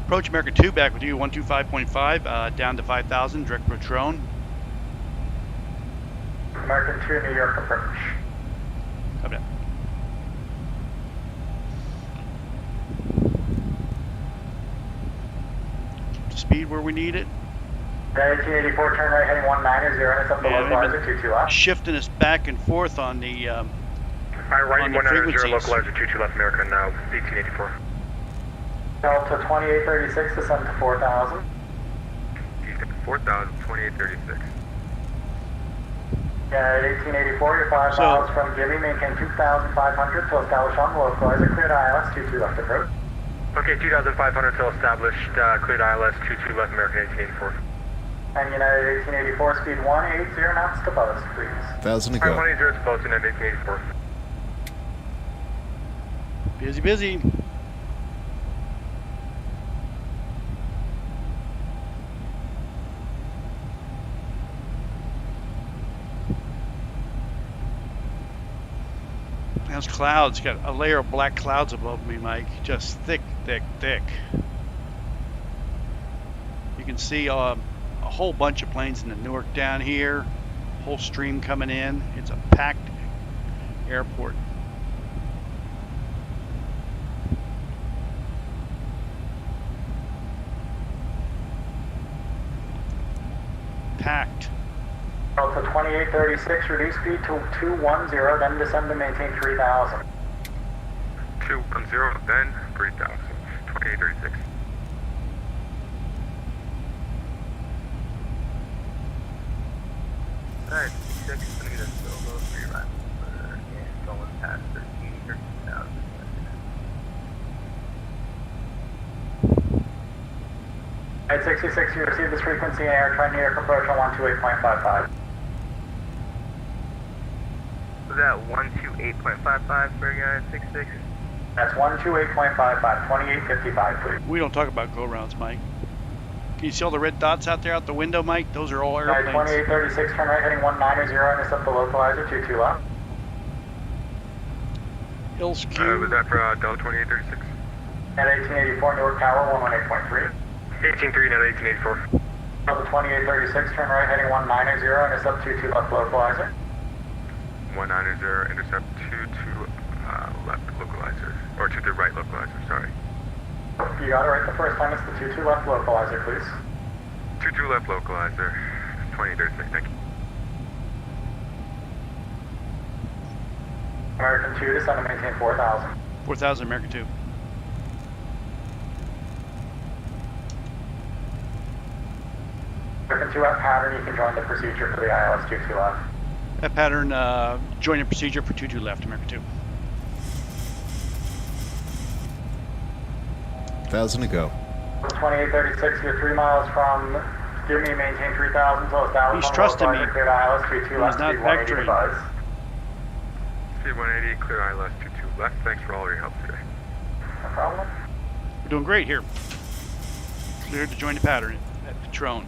Approach America 2, back with you 125.5, down to 5,000, direct Patron. American 2, New York approach. Copy that. Speed where we need it. 1884, turn right heading 190, it's up the localizer 22 left. Shifting us back and forth on the Right, right, on the 190, frequencies. localizer 22 left, American, now 1884. Delta 2836, descend to 4,000. 4,000, 2836. Yeah, 1884, your 5 miles from Gibby, maintain 2,500 to establish on the localizer, cleared ILS 22 left approach. Okay, 2,500 till established, cleared ILS 22 left American 1884. And United 1884, speed 180 knots to buzz, please. 1,000 to go. 180 to buzz, United 1884. Busy, busy. Those clouds, got a layer of black clouds above me, Mike. Just thick, thick, thick. You can see a whole bunch of planes in the Newark down here. Whole stream coming in. It's a packed airport. Packed. Delta 2836, reduce speed to 210, then descend to maintain 3,000. 210, then 3,000. 2836. Alright, 6, gonna get a solo 3 right. And going past 13,000. Alright, 66, you received this frequency in air, try New York approach on 128.55. Was that 128.55 for United 66? That's 128.55, 2855, please. We don't talk about go-rounds, Mike. Can you see all the red dots out there out the window, Mike? Those are all airplanes. 2836, turn right, heading 190, intercept the localizer, 22 left. Hills Q. Was that for Delta 2836? At 1884, Newark Tower, 118.3. 183, now 1884. Delta 2836, turn right, heading 190, intercept 22 left localizer. 190, intercept 22 left localizer, or to the right localizer, sorry. You got it right the first time, it's the 22 left localizer, please. 22 left localizer, 2836, thank you. American 2, descend to maintain 4,000. 4,000, American 2. American 2 at pattern, you can join the procedure for the ILS 22 left. That pattern, join a procedure for 22 left, American 2. 1,000 to go. 2836, you're 3 miles from, give me maintain 3,000 till established. He's trusting me. Cleared ILS 22 left, He's not speed 180 vectoring. buzz. Speed 180, clear ILS 22 left. Thanks for all your help today. No problem. We're doing great here. Cleared to join the pattern at Patron.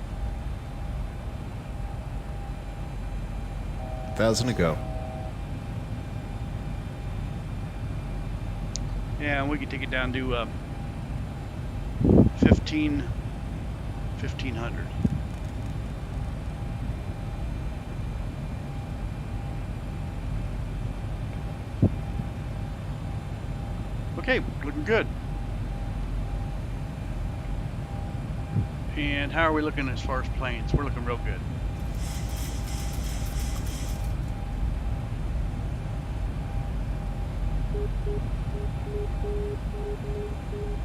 1,000 to go. Yeah, and we can take it down to 1500. Okay, looking good. And how are we looking as far as planes? We're looking real good.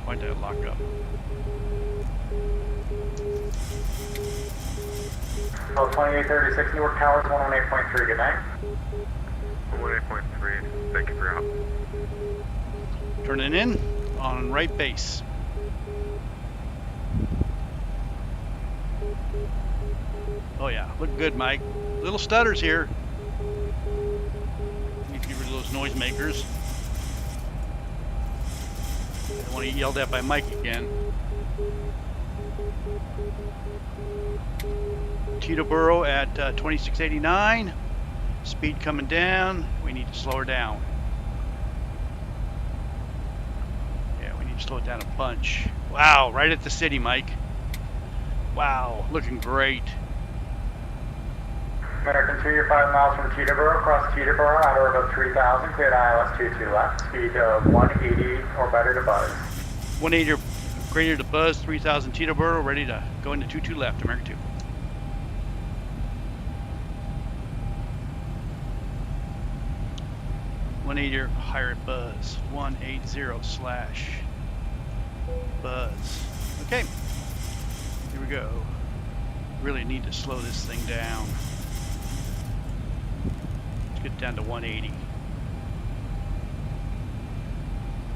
Why'd that lock up? So 2836, Newark Towers, 118.3, good night. 118.3, thank you for your help. Turning in on right base. Oh yeah, look good, Mike. Little stutters here. Need to get rid of those noisemakers. I don't want to get yelled at by Mike again. Teterboro at 2689. Speed coming down. We need to slow her down. Yeah, we need to slow it down a bunch. Wow, right at the city, Mike. Wow, looking great. American 2, you're 5 miles from Teterboro, cross Teterboro, outer above 3,000, cleared ILS 22 left, speed of 180 or better to buzz. 180 or greater to buzz, 3000 Teterboro, ready to go into 22 left, American 2. .180 or higher at buzz, 180/buzz. Okay, here we go. Really need to slow this thing down. Let's get down to 180.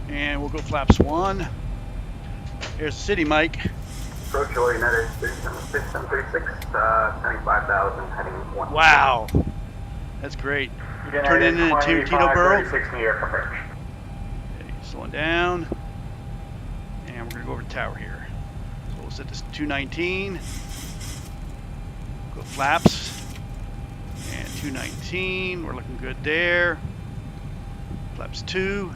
And we'll go flaps 1, Here's the city, Mike. Approach United 6736, sending 5,000, heading 1. Wow. That's great. Turn it into Tito-Boro. 36 New York approach. Okay, slowing down. And we're going to go over the tower here. So we'll set this to 219. Go flaps. And 219. We're looking good there. Flaps 2.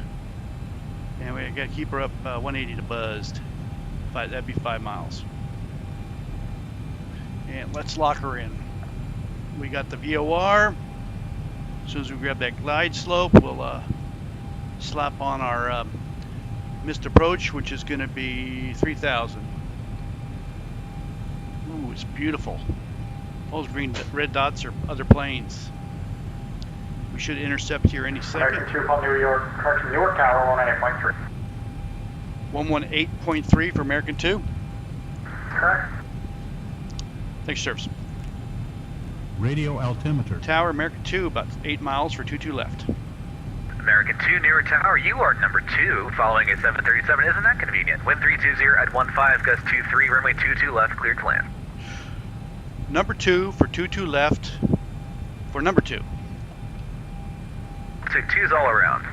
And we got to keep her up 180 to buzzed. That'd be 5 miles. And let's lock her in. We got the VOR. As soon as we grab that glide slope, we'll slap on our missed approach, which is going to be 3,000. Ooh, it's beautiful. Those red dots are other planes. We should intercept here any second. American 2 from New York, correction, New York Tower 118.3. 118.3 for American 2. Correct. Thanks, service. Radio altimeter. Tower, American 2, about 8 miles for 22 left. American 2, New York Tower, you are number 2, following a 737. Isn't that convenient? Wind 320 at 15, gust 23, runway 22 left, cleared to land. Number 2 for 22 left for number 2. So 2's all around.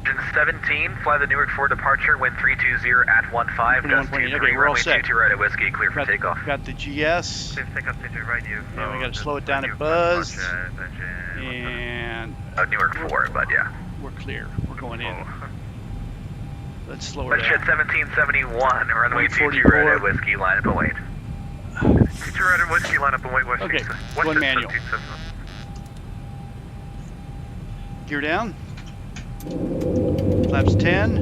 Engine 17, fly the Newark 4 departure, wind 320 at 15, gust 23, okay, we're all runway set. 22 right at Whiskey, clear for takeoff. Got the GS. Please take up to right you. And we got to slow it down at buzz. And Newark 4, but yeah. We're clear. We're going in. Let's slow it Let's down. jet 1771, runway 22 right at Whiskey, line up and wait. 22 right at Whiskey, line up and wait, West. Okay, going manual. Gear down. Flaps 10.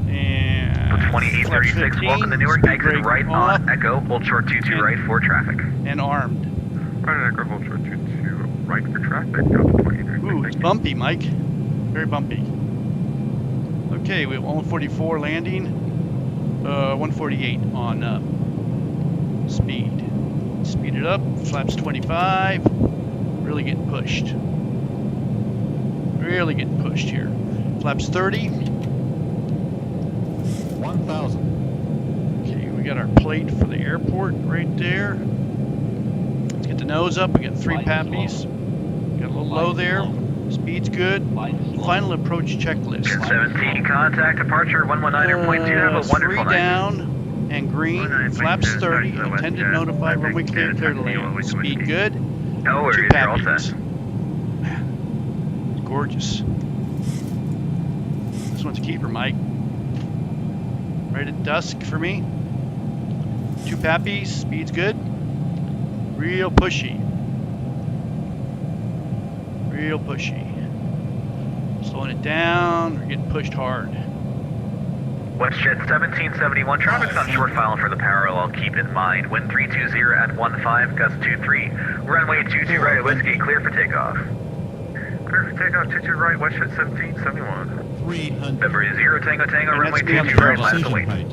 And 2836, welcome to Newark, exit right on Echo, hold short 22 right for traffic. And armed. Right on Echo, hold short 22 right for traffic, down to 28. Ooh, it's bumpy, Mike. Very bumpy. Okay, we have 144 landing. 148 on speed. Speed it up, flaps 25. Really getting pushed. Really getting pushed here. Flaps 30. 1,000. Okay, we got our plate for the airport right there. Let's get the nose up. We got 3 pappies. Got a little low there. Speed's good. Final approach checklist. 17, contact departure 119.2, have a wonderful 3 night. down and green. Flaps 30. Intended notify runway clear to land. Speed good. No 2 worries, you're all pappies. set. Gorgeous. This one's a keeper, Mike. Right at dusk for me. 2 pappies, speed's good. Real pushy. Real pushy. Slowing it down, we're getting pushed hard. WestJet 1771, traffic's on short file for the parallel, keep in mind. Wind 320 at 15, gust 23. Runway 22 right at Whiskey, clear for takeoff. Clear for takeoff, 22 right, WestJet 1771. 300. February 0 Tango Tango, And runway that's 22 right, last Precision await. height.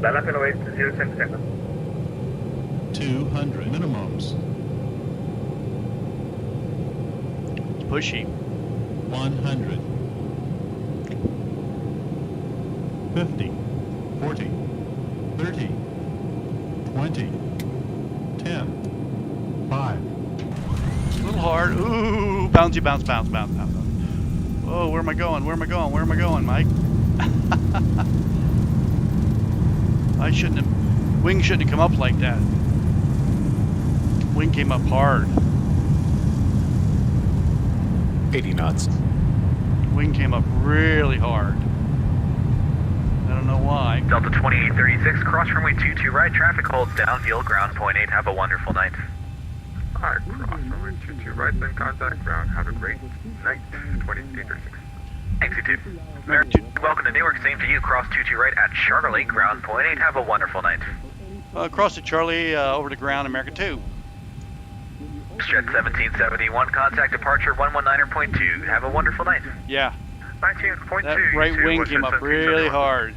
Line up and await, 0 Tango. 200 minimums. It's pushy. 100. 50. 40. 30. 20. 10. 5. A little hard. Ooh, bouncy, bounce, bounce, bounce, bounce. Oh, where am I going? Where am I going? Where am I going, Mike? I shouldn't have. Wing shouldn't have come up like that. Wing came up hard. 80 knots. Wing came up really hard. I don't know why. Delta 2836, cross runway 22 right, traffic holds downfield, ground point 8, have a wonderful night. Alright, cross runway 22 right, then contact ground. Have a great night, 2836. Thanks, you too. Welcome to Newark, same to you, cross 22 right at Charlie, ground point 8, have a wonderful night. Across to Charlie, over to ground, America 2. Jet 1771, contact departure 119.2, have a wonderful night. Yeah, 19.2. that right wing came up really hard.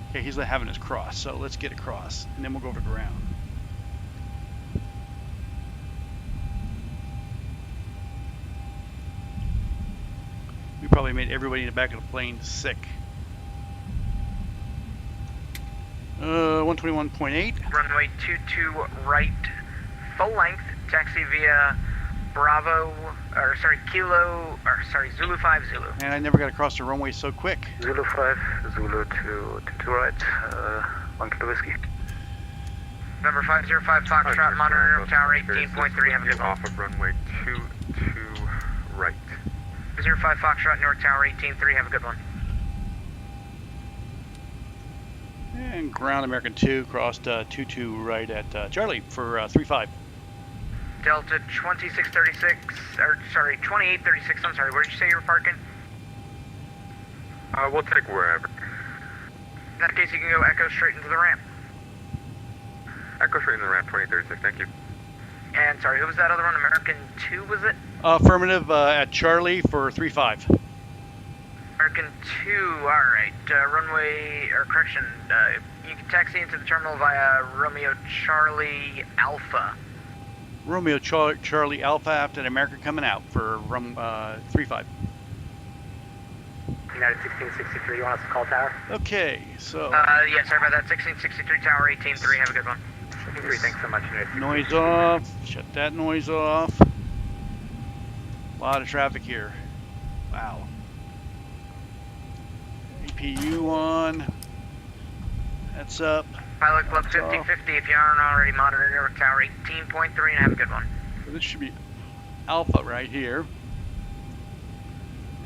Okay, he's having us cross, so let's get across, and then we'll go over ground. We We probably made everybody in the back of the plane sick. 121.8. Runway 22 right, full length, taxi via Bravo, Zulu 5 Zulu. And I never got across the runway so quick. Zulu 5, Zulu 2 right, 1 kilo whiskey. Number 505 Foxtrot, monitor tower 18.3, have a good one. Off of runway 22 right. 05 Foxtrot, North Tower 18.3, have a good one. And ground American 2 crossed 22 right at Charlie for 35. Delta 2636, or sorry, 2836, I'm sorry, where did you say you were parking? We'll take wherever. In that case, you can go Echo straight into the ramp. Echo straight in the ramp, 2036, thank you. And sorry, who was that other one? American 2, was it? Affirmative at Charlie for 35. American 2, alright, runway, or correction, you can taxi into the terminal via Romeo Charlie Alpha. Romeo Charlie Alpha after the American coming out for 35. United 1663, you want us to call tower? Okay, so. Yeah, sorry about that, 1663 tower 18.3, have a good one. 18.3, thanks so much. Noise off, shut that noise off. A lot of traffic here. Wow. APU on. That's up. Pilot Club 5050, if you aren't already monitoring North Tower 18.3, and have a good one. So this should be Alpha right here.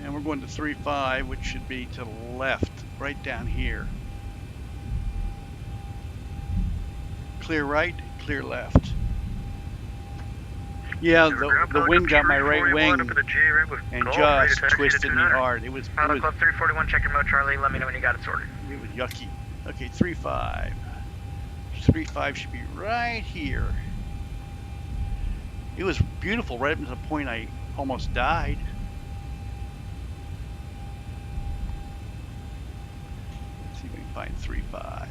And we're going to 35, which should be to the left, right down here. Clear right, clear left. Yeah, the wind got my right wing and just twisted me hard. It was Pilot Club 341, check your mode, Charlie. Let me know when you got it sorted. It was yucky. Okay, 35. 35 should be right here. It was beautiful right up to the point I almost died. Let's see if we can find 35.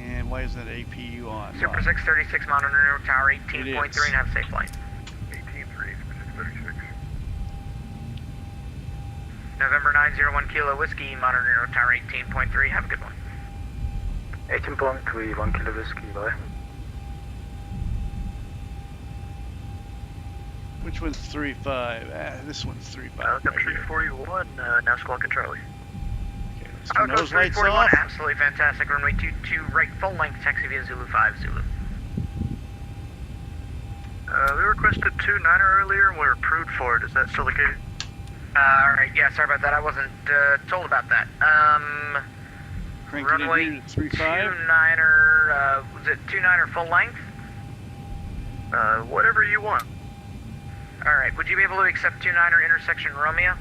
And why isn't that APU on? Super 636, monitor North Tower 18.3, and have a safe flight. 18.3, Super 636. November 901 Kilo Whiskey, monitor North Tower 18.3, have a good one. 18.3, 1 kilo whiskey, bye. Which one's 35? This one's 35. Right 341, now squawking Charlie. Okay, let's turn those lights off. Absolutely fantastic. Runway 22 right, full length, taxi via Zulu 5 Zulu. We requested 29er earlier and we were approved for it. Is that still the case? Alright, yeah, sorry about that. I wasn't told about that. Runway 29er, was it 29er full length? Whatever you want. Alright, would you be able to accept 29er intersection Romeo?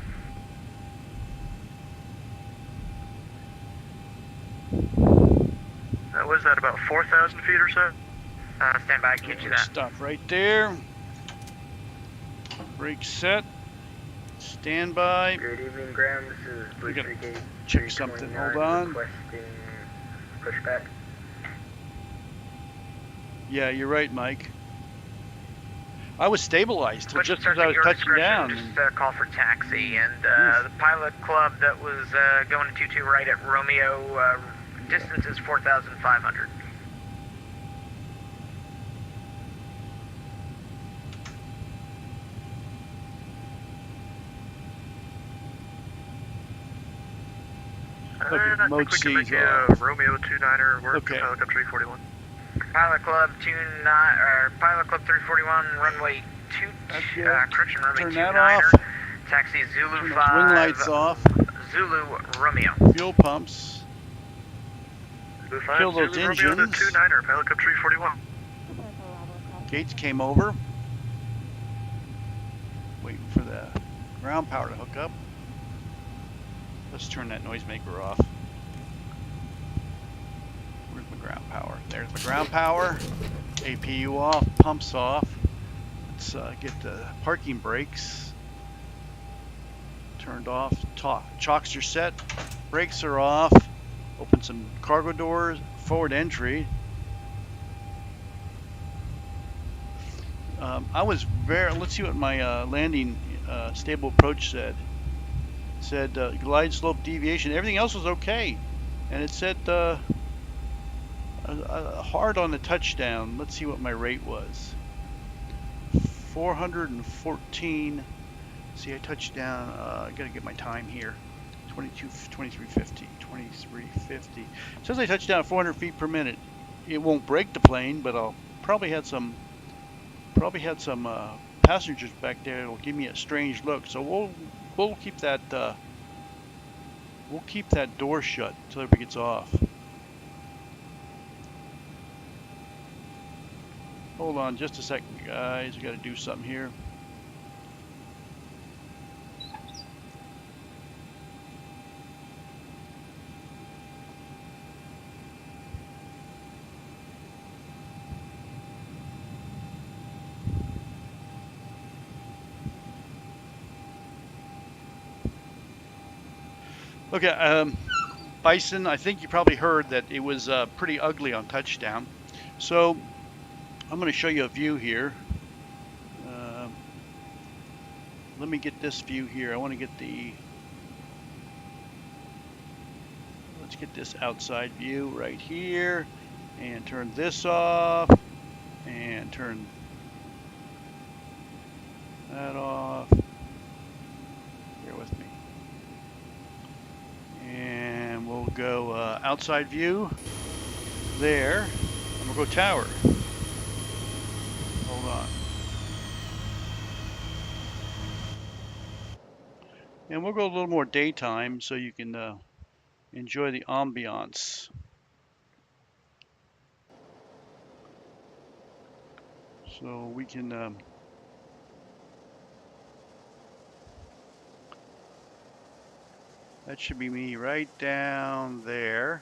Was that about 4,000 feet or so? Stand by, I can get you that. Stop right there. Brake set. Stand by. Good evening, Graham. This is Blue We gotta Gate check something. Hold on. Requesting pushback. Yeah, you're right, Mike. I was stabilized till just as I was your touching down. Just call for taxi, and the pilot club that was going to 22 right at Romeo, distance is 4,500. Okay, mode C's off. Romeo 29er work. Okay. Pilot Club 341. Pilot Club 341, runway 2, correction, runway 29er, taxi Zulu Turn 5, wing lights off. Zulu Romeo. Fuel pumps. Zulu 5, Kill those Zulu engines. Romeo 29er, Pilot Club 341. Gates came over. Waiting for the ground power to hook up. Let's turn that noisemaker off. Where's my ground power? There's my ground power. APU off, pumps off. Let's get the parking brakes turned off. Chocks are set. Brakes are off. Open some cargo doors. Forward entry. I was let's see what my landing stable approach said. It said glide slope deviation. Everything else was okay, and it said hard on the touchdown. Let's see what my rate was. 414. See, I touched down. I gotta get my time here. 2350. 2350. It says I touched down at 400 feet per minute. It won't break the plane, but I'll probably had some passengers back there. It'll give me a strange look. So we'll keep that door shut until everybody gets off. Hold on just a second, guys. I got to do something here. Okay, Bison, I think you probably heard that it was pretty ugly on touchdown. So I'm going to show you a view here. Let me get this view here. I want to get let's get this outside view right here and turn this off and turn that off. Bear with me. And we'll go outside view there, and we'll go tower. Hold on. And we'll go a little more daytime so you can enjoy the ambiance. So we can that should be me right down there.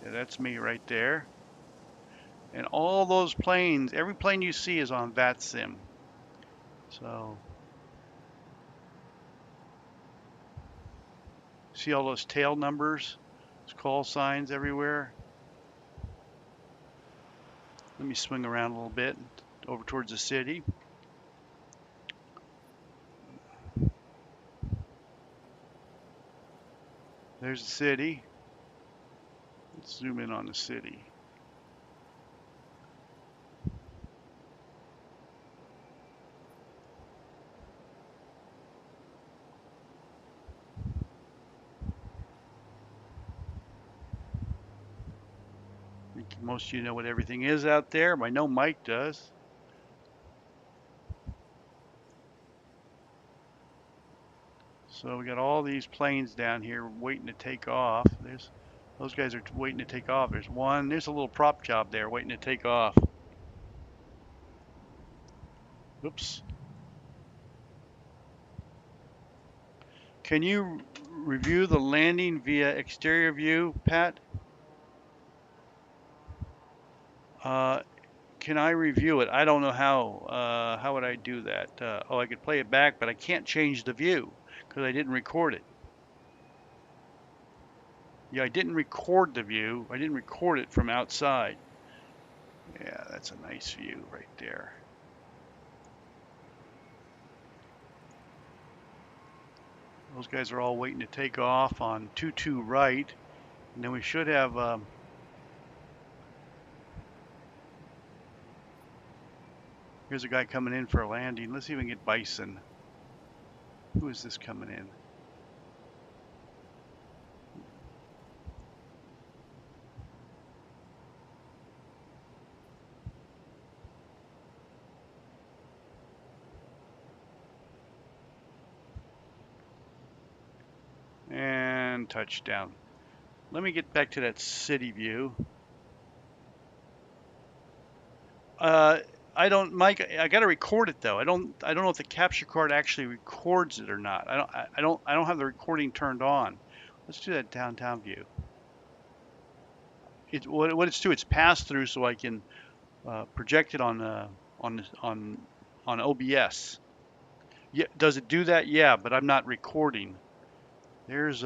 Yeah, that's me right there. And all those planes, every plane you see is on VATSIM. So, see all those tail numbers, those call signs everywhere. Let me swing around a little bit over towards the city. There's the city. Let's zoom in on the city. I think most of you know what everything is out there. I know Mike does. So we got all these planes down here waiting to take off. Those guys are waiting to take off. There's a little prop job there waiting to take off. Oops. Can you review the landing via exterior view, Pat? Can I review it? I don't know how. How would I do that? Oh, I could play it back, but I can't change the view because I didn't record it. Yeah, I didn't record the view. I didn't record it from outside. Yeah, that's a nice view right there. Those guys are all waiting to take off on 22 right. And then we should have here's a guy coming in for a landing. Let's see if we can get Bison. Who is this coming in? And touchdown. Let me get back to that city view. Mike, I got to record it though. I don't know if the capture card actually records it or not. I don't have the recording turned on. Let's do that downtown view. What it's it's pass through so I can project it on OBS. Yeah, does it do that? Yeah, but I'm not recording. There's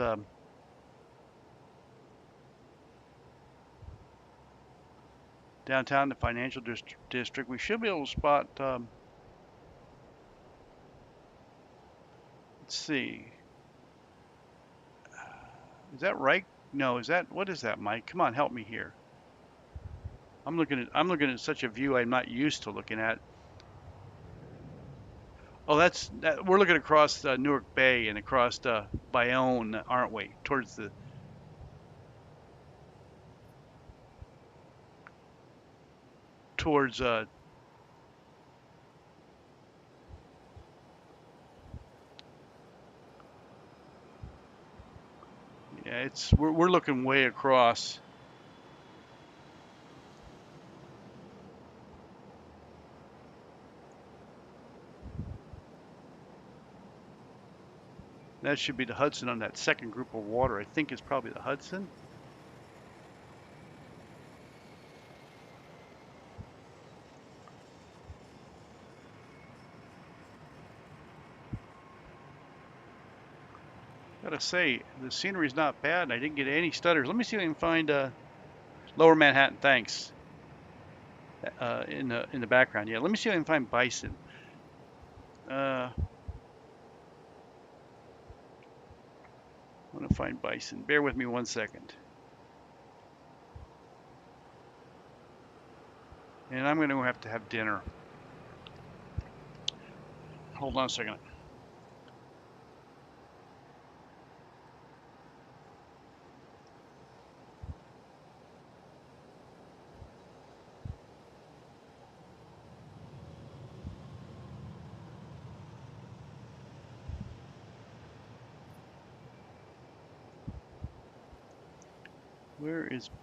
downtown, the financial district. We should be able to spot Let's see. Is that right? No, is that, what is that, Mike? Come on, help me here. I'm looking at such a view I'm not used to looking at. Oh, we're looking across Newark Bay and across Bayonne, aren't we? Towards yeah, we're looking way across. That should be the Hudson on that second group of water. I think it's probably the Hudson. Gotta say, the scenery's not bad, and I didn't get any stutters. Let me see if I can find Lower Manhattan. Thanks. In the background, yeah. Let me see if I can find bison. I want to find bison. Bear with me 1 second. And I'm going to have dinner. Hold on a second.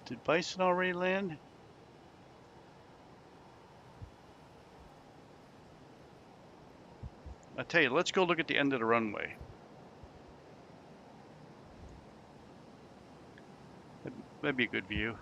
Did bison already land? I tell you, let's go look at the end of the runway. That'd be a good view.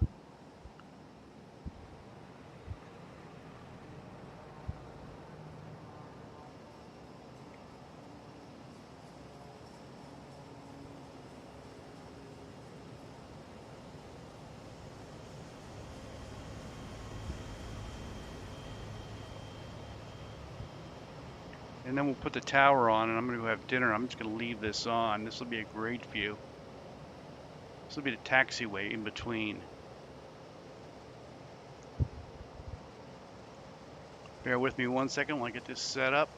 And then we'll put the tower on, and I'm going to have dinner. I'm just going to leave this on. This will be a great view. This will be the taxiway in between. Bear with me 1 second while I get this set up.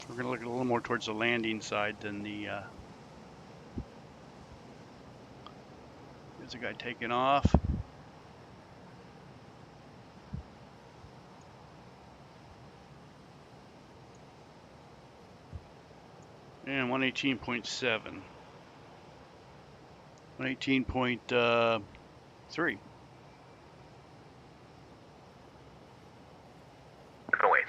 We're going to look a little more towards the landing side than the... There's a guy taking off. And 118.7. 118.3. Wait.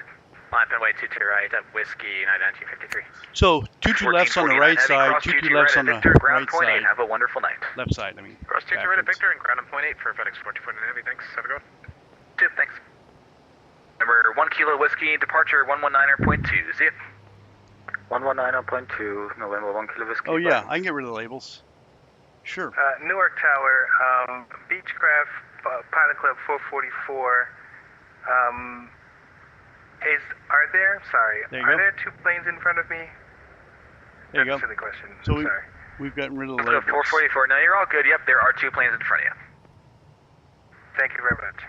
Line way 22 right at Whiskey 1953. So 22 left's on the right side, 22 left's on the right side. Have a wonderful night. Left side, I mean. Cross 22 right at Victor and ground on .8 for FedEx 44 Navy. Thanks. Have a good one. Two, thanks. Number 1 Kilo Whiskey, departure 119.2. See ya. 119.2, November 1 Kilo Whiskey. Oh yeah, I can get rid of the labels. Sure. Newark Tower, Beechcraft, Pilot Club 444. Are there two planes in front of me? There you go. That's a silly question. So sorry. We've gotten rid of the Let's labels. go 444. No, you're all good. Yep, there are two planes in front of you. Thank you very much.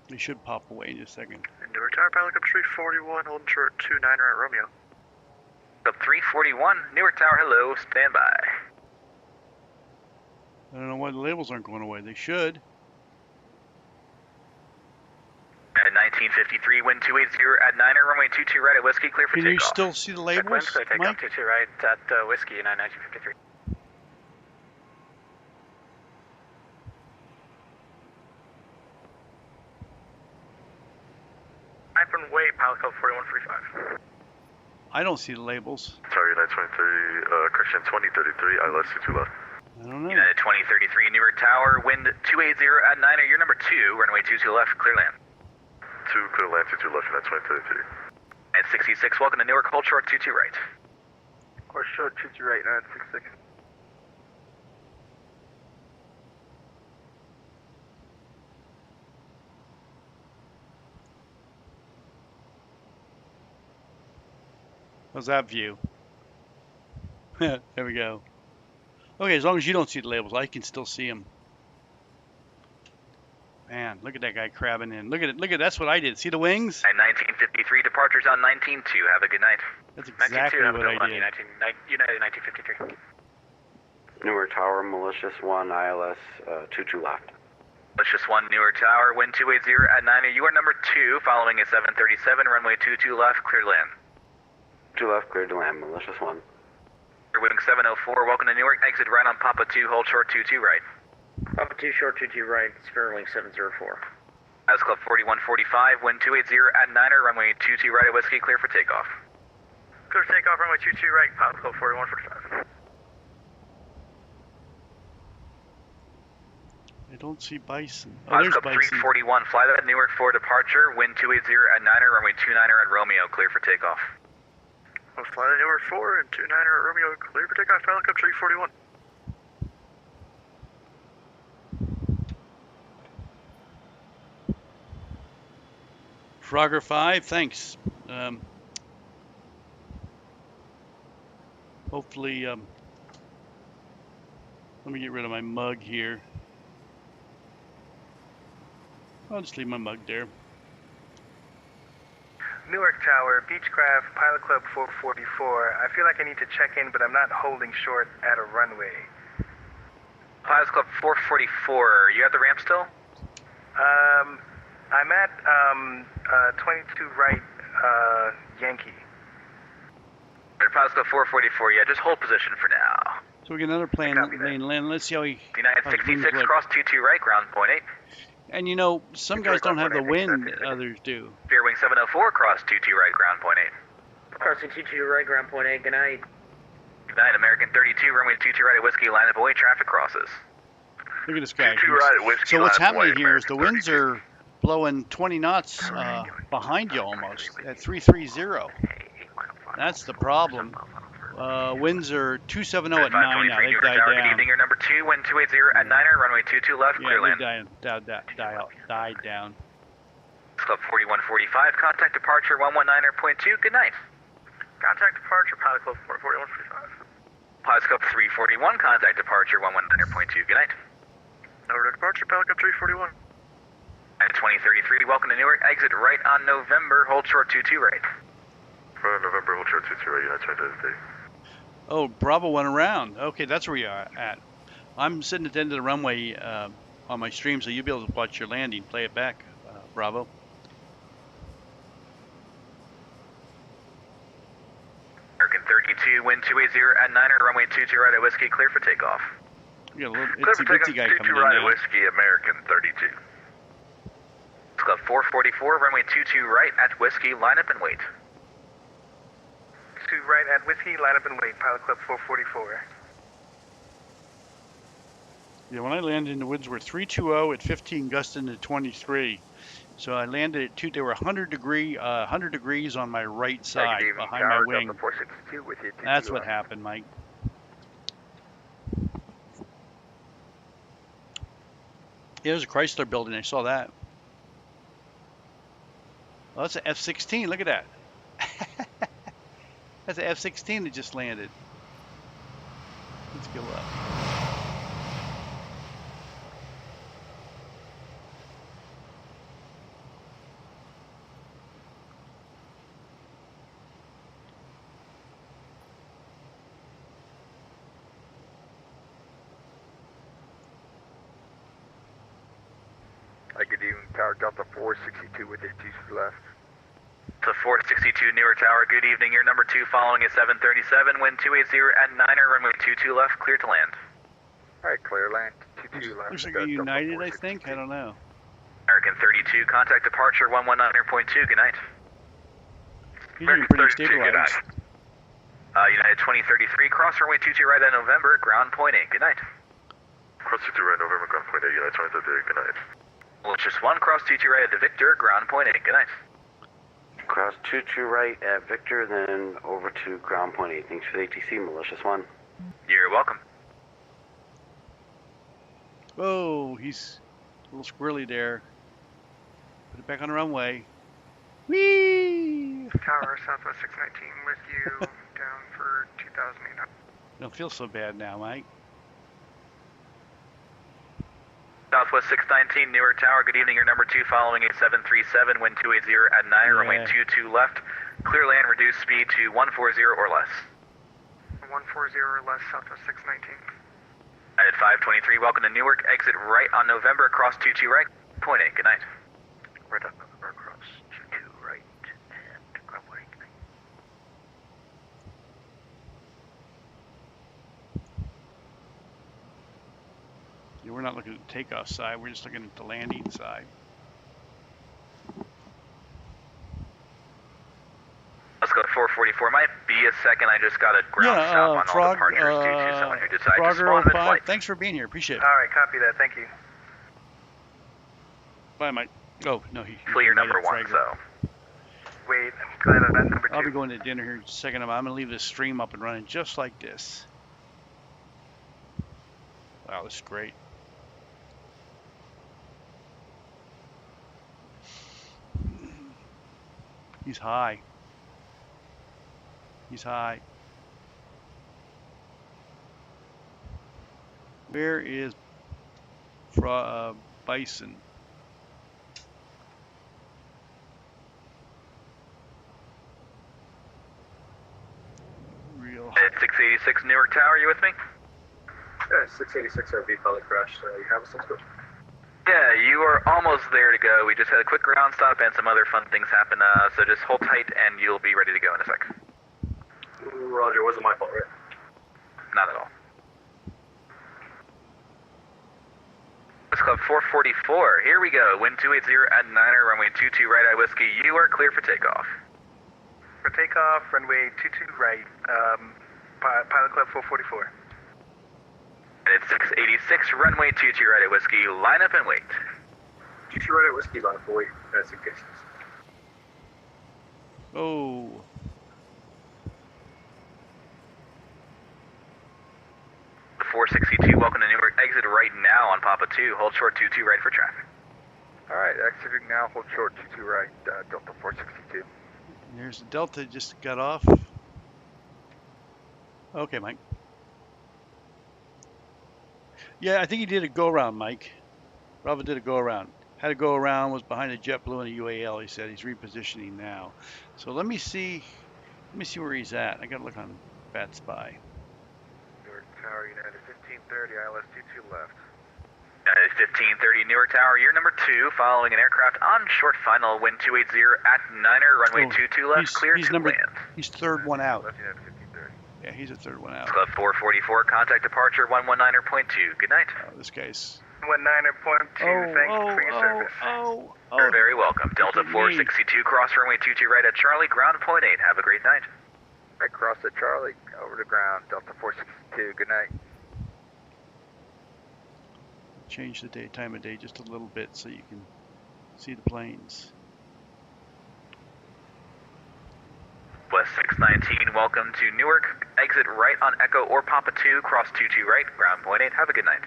They should pop away in just a second. Newark Tower, Pilot Club 341, holding short 29 right Romeo. Club 341, Newark Tower, hello, stand by. I don't know why the labels aren't going away. They should. At 1953, wind 280 at 9er, runway 22 right at Whiskey, clear for Can takeoff. you still see the labels, Mike? 22 right at Whiskey, 1953. Wait, Pilot Club 4135. I don't see the labels. Sorry, United 2030, correction 2033, ILS 22 left. I don't know. United 2033, Newark Tower, wind 280 at 9er, you're number 2, runway 22 left, clear land. 2, clear land, 22 left, United 2033. At 66, welcome to Newark, hold short 22 right. Course short 22 right, 966. How's that view? There we go. Okay, as long as you don't see the labels, I can still see them. Man, look at that guy crabbing in. Look at it. Look at that's what I did. See the wings? 1953 departures on 19-2. Have a good night. That's exactly what I did. United 1953. Newark Tower, Malicious 1, ILS 22 left. Malicious 1, Newark Tower, wind 280 at 9. You are number 2, following at 737, runway 22 left, clear to land. 2 left, cleared to land, Malicious 1. Wing 704, welcome to Newark, exit right on Papa 2, hold short 22 right. Papa 2, short 22 right, Spherwing 704. House Club 4145, wind 280 at 9, runway 22 right at Whiskey, clear for takeoff. Clear for takeoff, runway 22 right, House Club 4145. I don't see Bison. Oh, House there's Club Bison. 341, fly that Newark for departure, wind 280 at 9, runway 29 at Romeo, clear for takeoff. I'll fly the Newark 4 and 29 at Romeo, clear for takeoff, Pilot Club 341. Frogger 5, thanks. Hopefully, let me get rid of my mug here. I'll just leave my mug there. Newark Tower, Beechcraft, Pilot Club 444. I feel like I need to check in, but I'm not holding short at a runway. Pilot Club 444, you at the ramp still? I'm at 22 right, Yankee. Pilot Club 444, yeah, just hold position for now. So we get another plane lane land. Let's see how he. United 66, cross 22 right, ground point 8. And you know, some guys don't have the wind, others do. Fear Wing 704, cross 22 right, ground point 8. Crossing 22 right, ground point 8, good night. Good night, American 32, runway 22 right at Whiskey, line up away, traffic crosses. Look at this guy. 22 right at Whiskey, So what's line up away, happening here is the winds are blowing 20 knots behind you almost at 330. That's the problem. Winds are 270 at 9 now. They've died Good down. evening, you're number 2, wind 280 at 9, runway 22 left, clear land. Yeah, died down. Club 4145, contact departure 119.2, good night. Contact departure, Pilot Club 4145. Pilot Club 341, contact departure 119.2, good night. Over to departure, Pilot Club 341. At 2033, welcome to Newark, exit right on November, hold short 22 right. For November, hold short 22 right, United 2033. Oh, Bravo went around. Okay, that's where you are at. I'm sitting at the end of the runway on my stream, so you'll be able to watch your landing. Play it back, Bravo. American 32, wind 280 at 9, runway 22 right at Whiskey, clear for takeoff. We got a little Clear for itsy-bitsy guy takeoff, 22 coming right in at now. Whiskey, American 32. Club 444, runway 22 right at Whiskey, line up and wait. 2 right at Whiskey, line up and wait, Pilot Club 444. Yeah, when I landed in the woods, we're 320 at 15, gusting to 23. So I landed at 2. They were 100 degrees on my right side, behind my wing. That's what happened, Mike. Yeah, there's a Chrysler building. I saw that. Oh, that's an F-16. Look at that. That's an F-16 that just landed. Let's go up. Good evening, Tower Delta 462 with 82 left. To 462 Newark Tower, good evening. You're number 2 following at 737, wind 280 at 9, runway 22 left, clear to land. Alright, clear land. 22 left. Looks like a United, I think. I don't know. American 32, contact departure 119.2, good night. He's doing pretty stabilized. United 2033, cross runway 22 right at November, ground point 8, good night. Cross 22 right, November, ground point 8, United 2033, good night. Malicious 1, cross 22 right at Victor, ground point 8, good night. Cross 22 right at Victor, then over to ground point 8. Thanks for the ATC, Malicious 1. You're welcome. Whoa, he's a little squirrely there. Put it back on the runway. Whee! Tower, Southwest 619 with you, down for 2,800. Don't feel so bad now, Mike. Southwest 619, Newark Tower, good evening, your number 2 following a 737, wind 280 at 9, runway 22 left. Clear land, reduce speed to 140 or less. 140 or less, Southwest 619. At 523, welcome to Newark, exit right on November, cross 22 right, point 8, good night. Right on November, cross 22 right, and ground point 8, good night. Yeah, we're not looking at the takeoff side, we're just looking at the landing side. Let's go 444. Might be a second. I just got a ground stop on all departures due to someone who decided to spawn mid-flight. Thanks for being here. Appreciate it. All right, copy that. Thank you. Bye, Mike. Oh, no. Clear number 1, so. Wait, I'm glad I'm at number 2. I'll be going to dinner here in just a second. I'm going to leave this stream up and running just like this. Wow, this is great. He's high. He's high. Where is Bison? Real. At 686 Newark Tower, you with me? Yeah, 686 RV pilot crash. You have us, let's go. Yeah, you are almost there to go. We just had a quick ground stop and some other fun things happen, so just hold tight and you'll be ready to go in a sec. Roger, wasn't my fault, right? Not at all. Club 444, here we go. Wind 280 at 9er, runway 22 right eye whiskey. You are clear for takeoff. For takeoff, runway 22 right, Pilot Club 444. It's 686, runway 22 right eye whiskey. Line up and wait. 22 right eye whiskey, line up and wait. That's a good. Oh. The 462, welcome to Newark. Exit right now on Papa 2. Hold short 22 right for traffic. Alright, exiting now, hold short 22 right, Delta 462. There's the Delta just got off. Okay, Mike. Yeah, I think he did a go-around, Mike. Bravo did a go-around. Had to go around, was behind a JetBlue and a UAL, he said. He's repositioning now. So let me see where he's at. I gotta look on VATSIM. Newark Tower, United 1530, ILS 22 left. United 1530, Newark Tower, you're number 2, following an aircraft on short final, wind 280 at 9er, runway 22 left, clear to land. He's third one out. Left United 1530. Yeah, he's a third one out. Club 444, contact departure 119.2. Good night. Oh, this guy's... 119.2, thank you for your service. You're very welcome. Delta 462, cross runway 22 right at Charlie, ground point 8. Have a great night. Right, cross at Charlie, over to ground, Delta 462, good night. Change the time of day just a little bit so you can see the planes. West 619, welcome to Newark. Exit right on Echo or Papa 2, cross 22 right, ground point 8. Have a good night.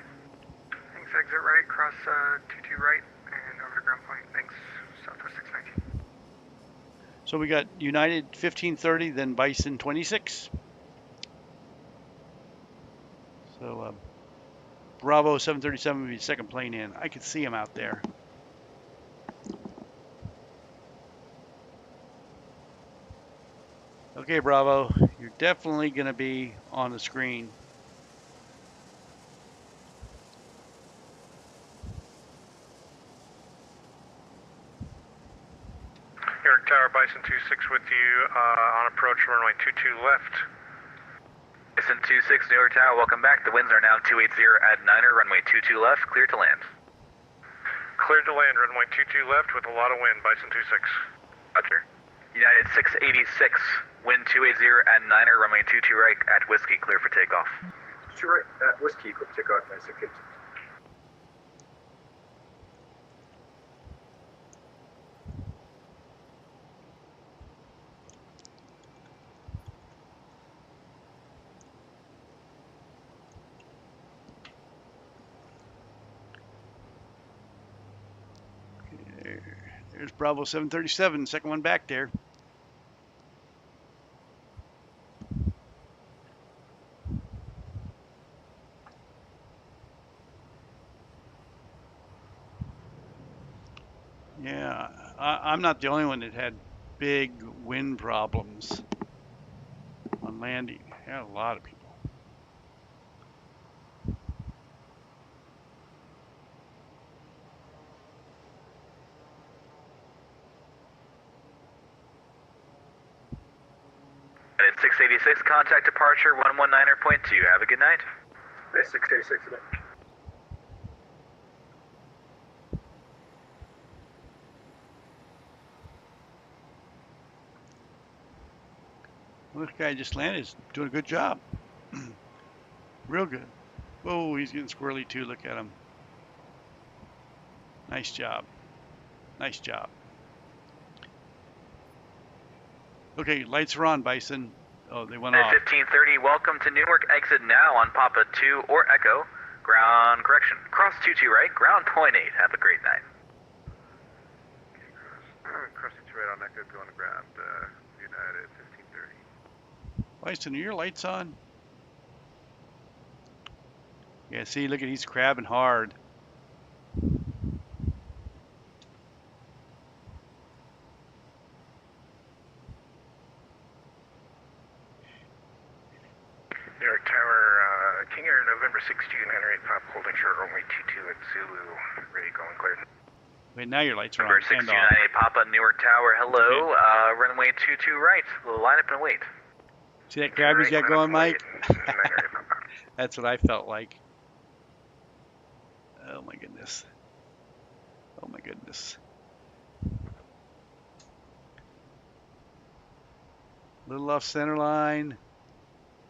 Thanks, exit right, cross 22 right, and over to ground point. Thanks, Southwest 619. So we got United 1530, then Bison 26. So Bravo 737 would be the second plane in. I could see him out there. Okay, Bravo, you're definitely going to be on the screen. Newark Tower, Bison 26 with you on approach runway 22 left. Bison 26, Newark Tower, welcome back. The winds are now 280 at 9er, runway 22 left, clear to land. Cleared to land, runway 22 left with a lot of wind, Bison 26. Roger. United 686, wind 280 at 9er, runway 22 right at Whiskey, clear for takeoff. 22 right at Whiskey, clear for takeoff, nice, okay. There's Bravo 737, second one back there. Yeah, I'm not the only one that had big wind problems on landing. I had a lot of people. At 686, contact departure 119.2. Have a good night. 686 today. Well, this guy just landed. Is doing a good job. Real good. Whoa, he's getting squirrely too. Look at him. Nice job. Nice job. Okay, lights are on, Bison. Oh, they went At off. 1530, welcome to Newark. Exit now on Papa 2 or Echo. Ground correction. Cross 22 right, ground point 8. Have a great night. Cross 22 right on Echo, going to ground. United 1530. Bison, are your lights on? Yeah, see, look at he's crabbing hard. Newark Tower, King Air, November 6 June, Henry 8 Pop, holding short runway 22 at Zulu, ready, going clear. Wait, now your lights are Number on. And off. 6298 Papa, Newark Tower, hello. Runway 22 right. We'll line up and wait. See that crab he's got going, Mike? That's what I felt like. Oh my goodness. Oh my goodness. Little off center line.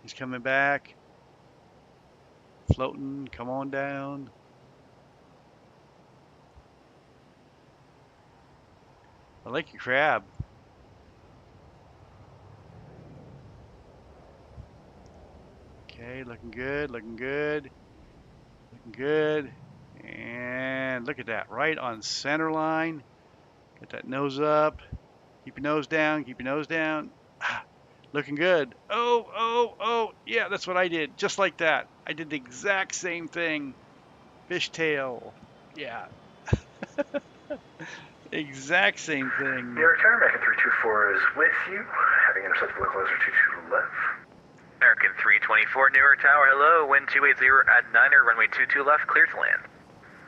He's coming back. Floating. Come on down. I like your crab. Okay, looking good, looking good. Looking good. And look at that, right on center line. Get that nose up. Keep your nose down, keep your nose down. Looking good. Oh, oh, oh. Yeah, that's what I did. Just like that. I did the exact same thing. Fishtail. Yeah. Exact same thing. Newark Tower, American 324 is with you. Having intercepted localizer 22 left. American 324, Newark Tower, hello. Wind 280 at 9er, runway 22 left, clear to land.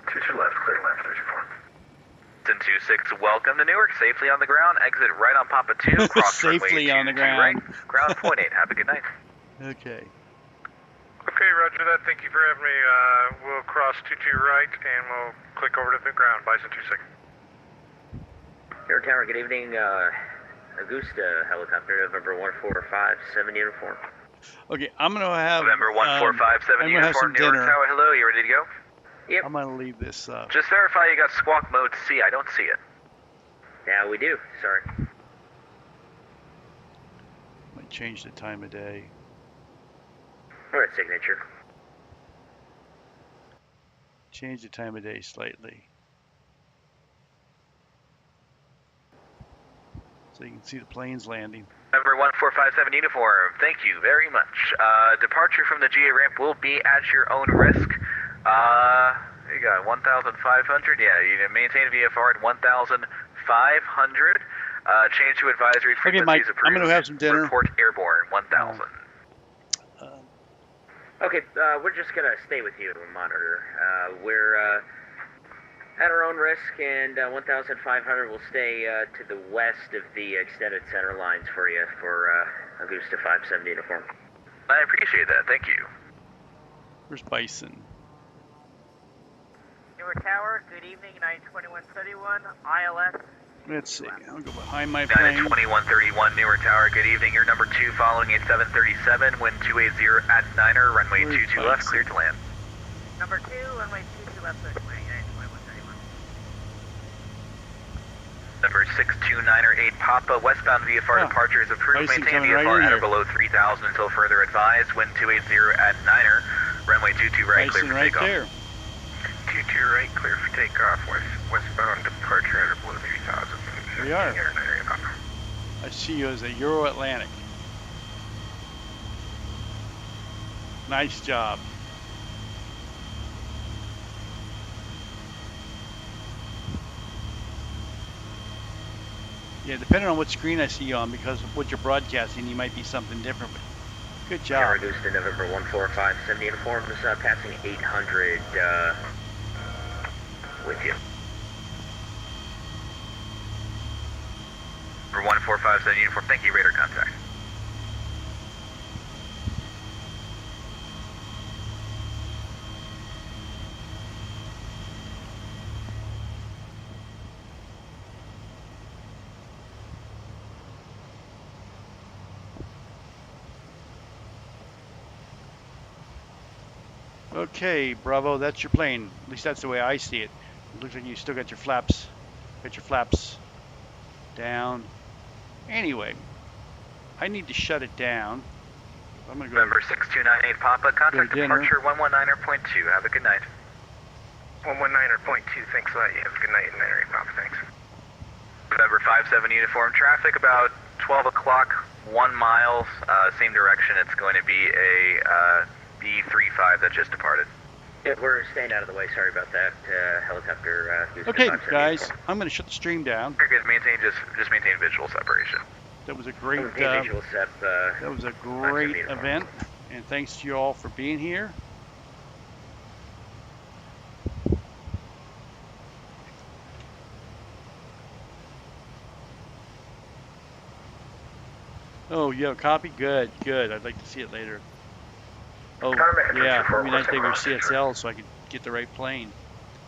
22 left, clear to land for 324. 1026, welcome to Newark. Safely on the ground. Exit right on Papa 2. Cross Safely on the ground. Right. Ground point 8. Have a good night. Okay. Okay, roger that. Thank you for having me. We'll cross 22 right and we'll click over to the ground. Bison 26. Newark Tower, good evening. Augusta helicopter, November 14570 uniform. Okay, I'm gonna have November 14570 uniform, Newark Tower, hello. You ready to go? Yep. I'm gonna leave this up. Just verify you got squawk mode C. I don't see it. Yeah, we do. Sorry. Might change the time of day. We're at signature. Change the time of day slightly. So you can see the planes landing. Number 1457 uniform, thank you very much. Departure from the GA ramp will be at your own risk. You got 1,500, yeah, you maintain VFR at 1,500. Change to advisory frequencies Mike, approved. I'm gonna have some dinner. Report airborne, 1,000. Okay, we're just gonna stay with you and monitor. We're at our own risk, and 1,500 will stay to the west of the extended center lines for you for Augusta 570 uniform. I appreciate that, thank you. Where's Bison? Newark Tower, good evening, 92131, ILS. Let's see. I'll go behind my plane. 2131 Newark Tower, good evening. You're number 2 following a 737, wind 280 at 9er, runway 22 left, clear to land. Number 2, runway 22 left, clear to land, 92131. Number 62908 Papa, westbound VFR departure is approved. Bison Maintain coming right VFR in at or here. below 3,000 until further advised. Wind 280 at 9er, runway 22 right, clear Bison for right takeoff. there. 22 right, clear for takeoff. Westbound departure at or below 3,000. We are. I see you as a Euro Atlantic. Nice job. Yeah, depending on what screen I see you on, because of what you're broadcasting, you might be something different. But good job. Reduced to November 14570 uniforms, passing 800 with you. For 1457 uniform, thank you, radar contact. Okay, Bravo, that's your plane. At least that's the way I see it. It looks like you still got your flaps. Down. Anyway, I need to shut it down. I'm gonna go. November 6298 Papa, contact departure 119.2. Have a good night. 119.2, thanks a lot. You have a good night, 98 Papa, thanks. November 57 uniform traffic about 12 o'clock, 1 mile, same direction. It's going to be a B35 that just departed. Yeah, we're staying out of the way. Sorry about that. Helicopter. Okay, guys, I'm going to shut the stream down. You're good. Just maintain visual separation. That was a great. That was a great event, and thanks to you all for being here. Oh, you have a copy? Good, good. I'd like to see it later. Oh, yeah, it'd be nice to have your CSL so I could get the right plane.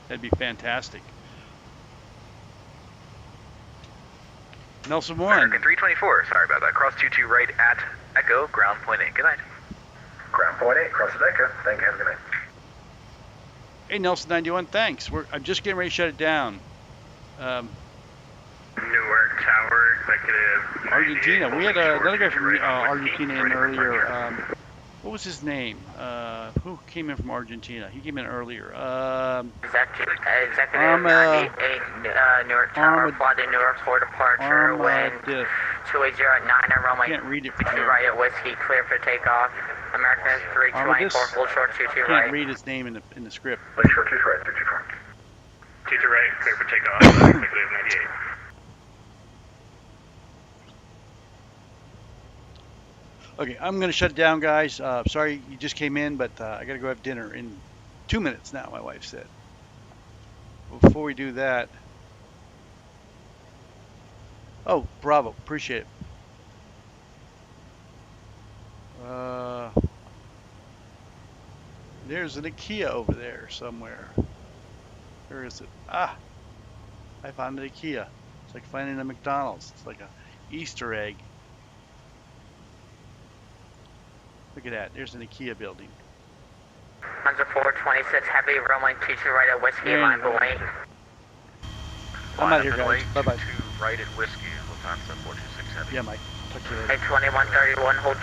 That'd be fantastic. Nelson 1. American 324, sorry about that. Cross 22 right at Echo, ground point 8. Good night. Ground point 8, cross at Echo. Thank you, have a good night. Hey, Nelson 91, thanks. I'm just getting ready to shut it down. Newark Tower, Executive. Argentina. We had another guy from Argentina in earlier. What was his name? Who came in from Argentina? He came in earlier. Executive 98, Newark Tower, fly to Newark for departure, wind 280 at 9 and runway. Can't read it. Right at Whiskey, clear for takeoff. American 324, full short 22 right. Can't read his name in the script. Full short 22 right, 324. 22 right, clear for takeoff, Executive 98. Okay, I'm going to shut it down, guys. Sorry you just came in, but I got to go have dinner in 2 minutes now, my wife said. Before we do that... Oh, bravo. Appreciate it. There's an IKEA over there somewhere. Where is it? Ah! I found an IKEA. It's like finding a McDonald's. It's like a Easter egg. Look at that. There's an IKEA building. 426, heavy runway 22 right at Whiskey, line below. I'm out of here, guys. Bye-bye. 2 right at Whiskey, Lufthansa 426 heavy. Yeah, Mike. Talk to you later. 2131, hold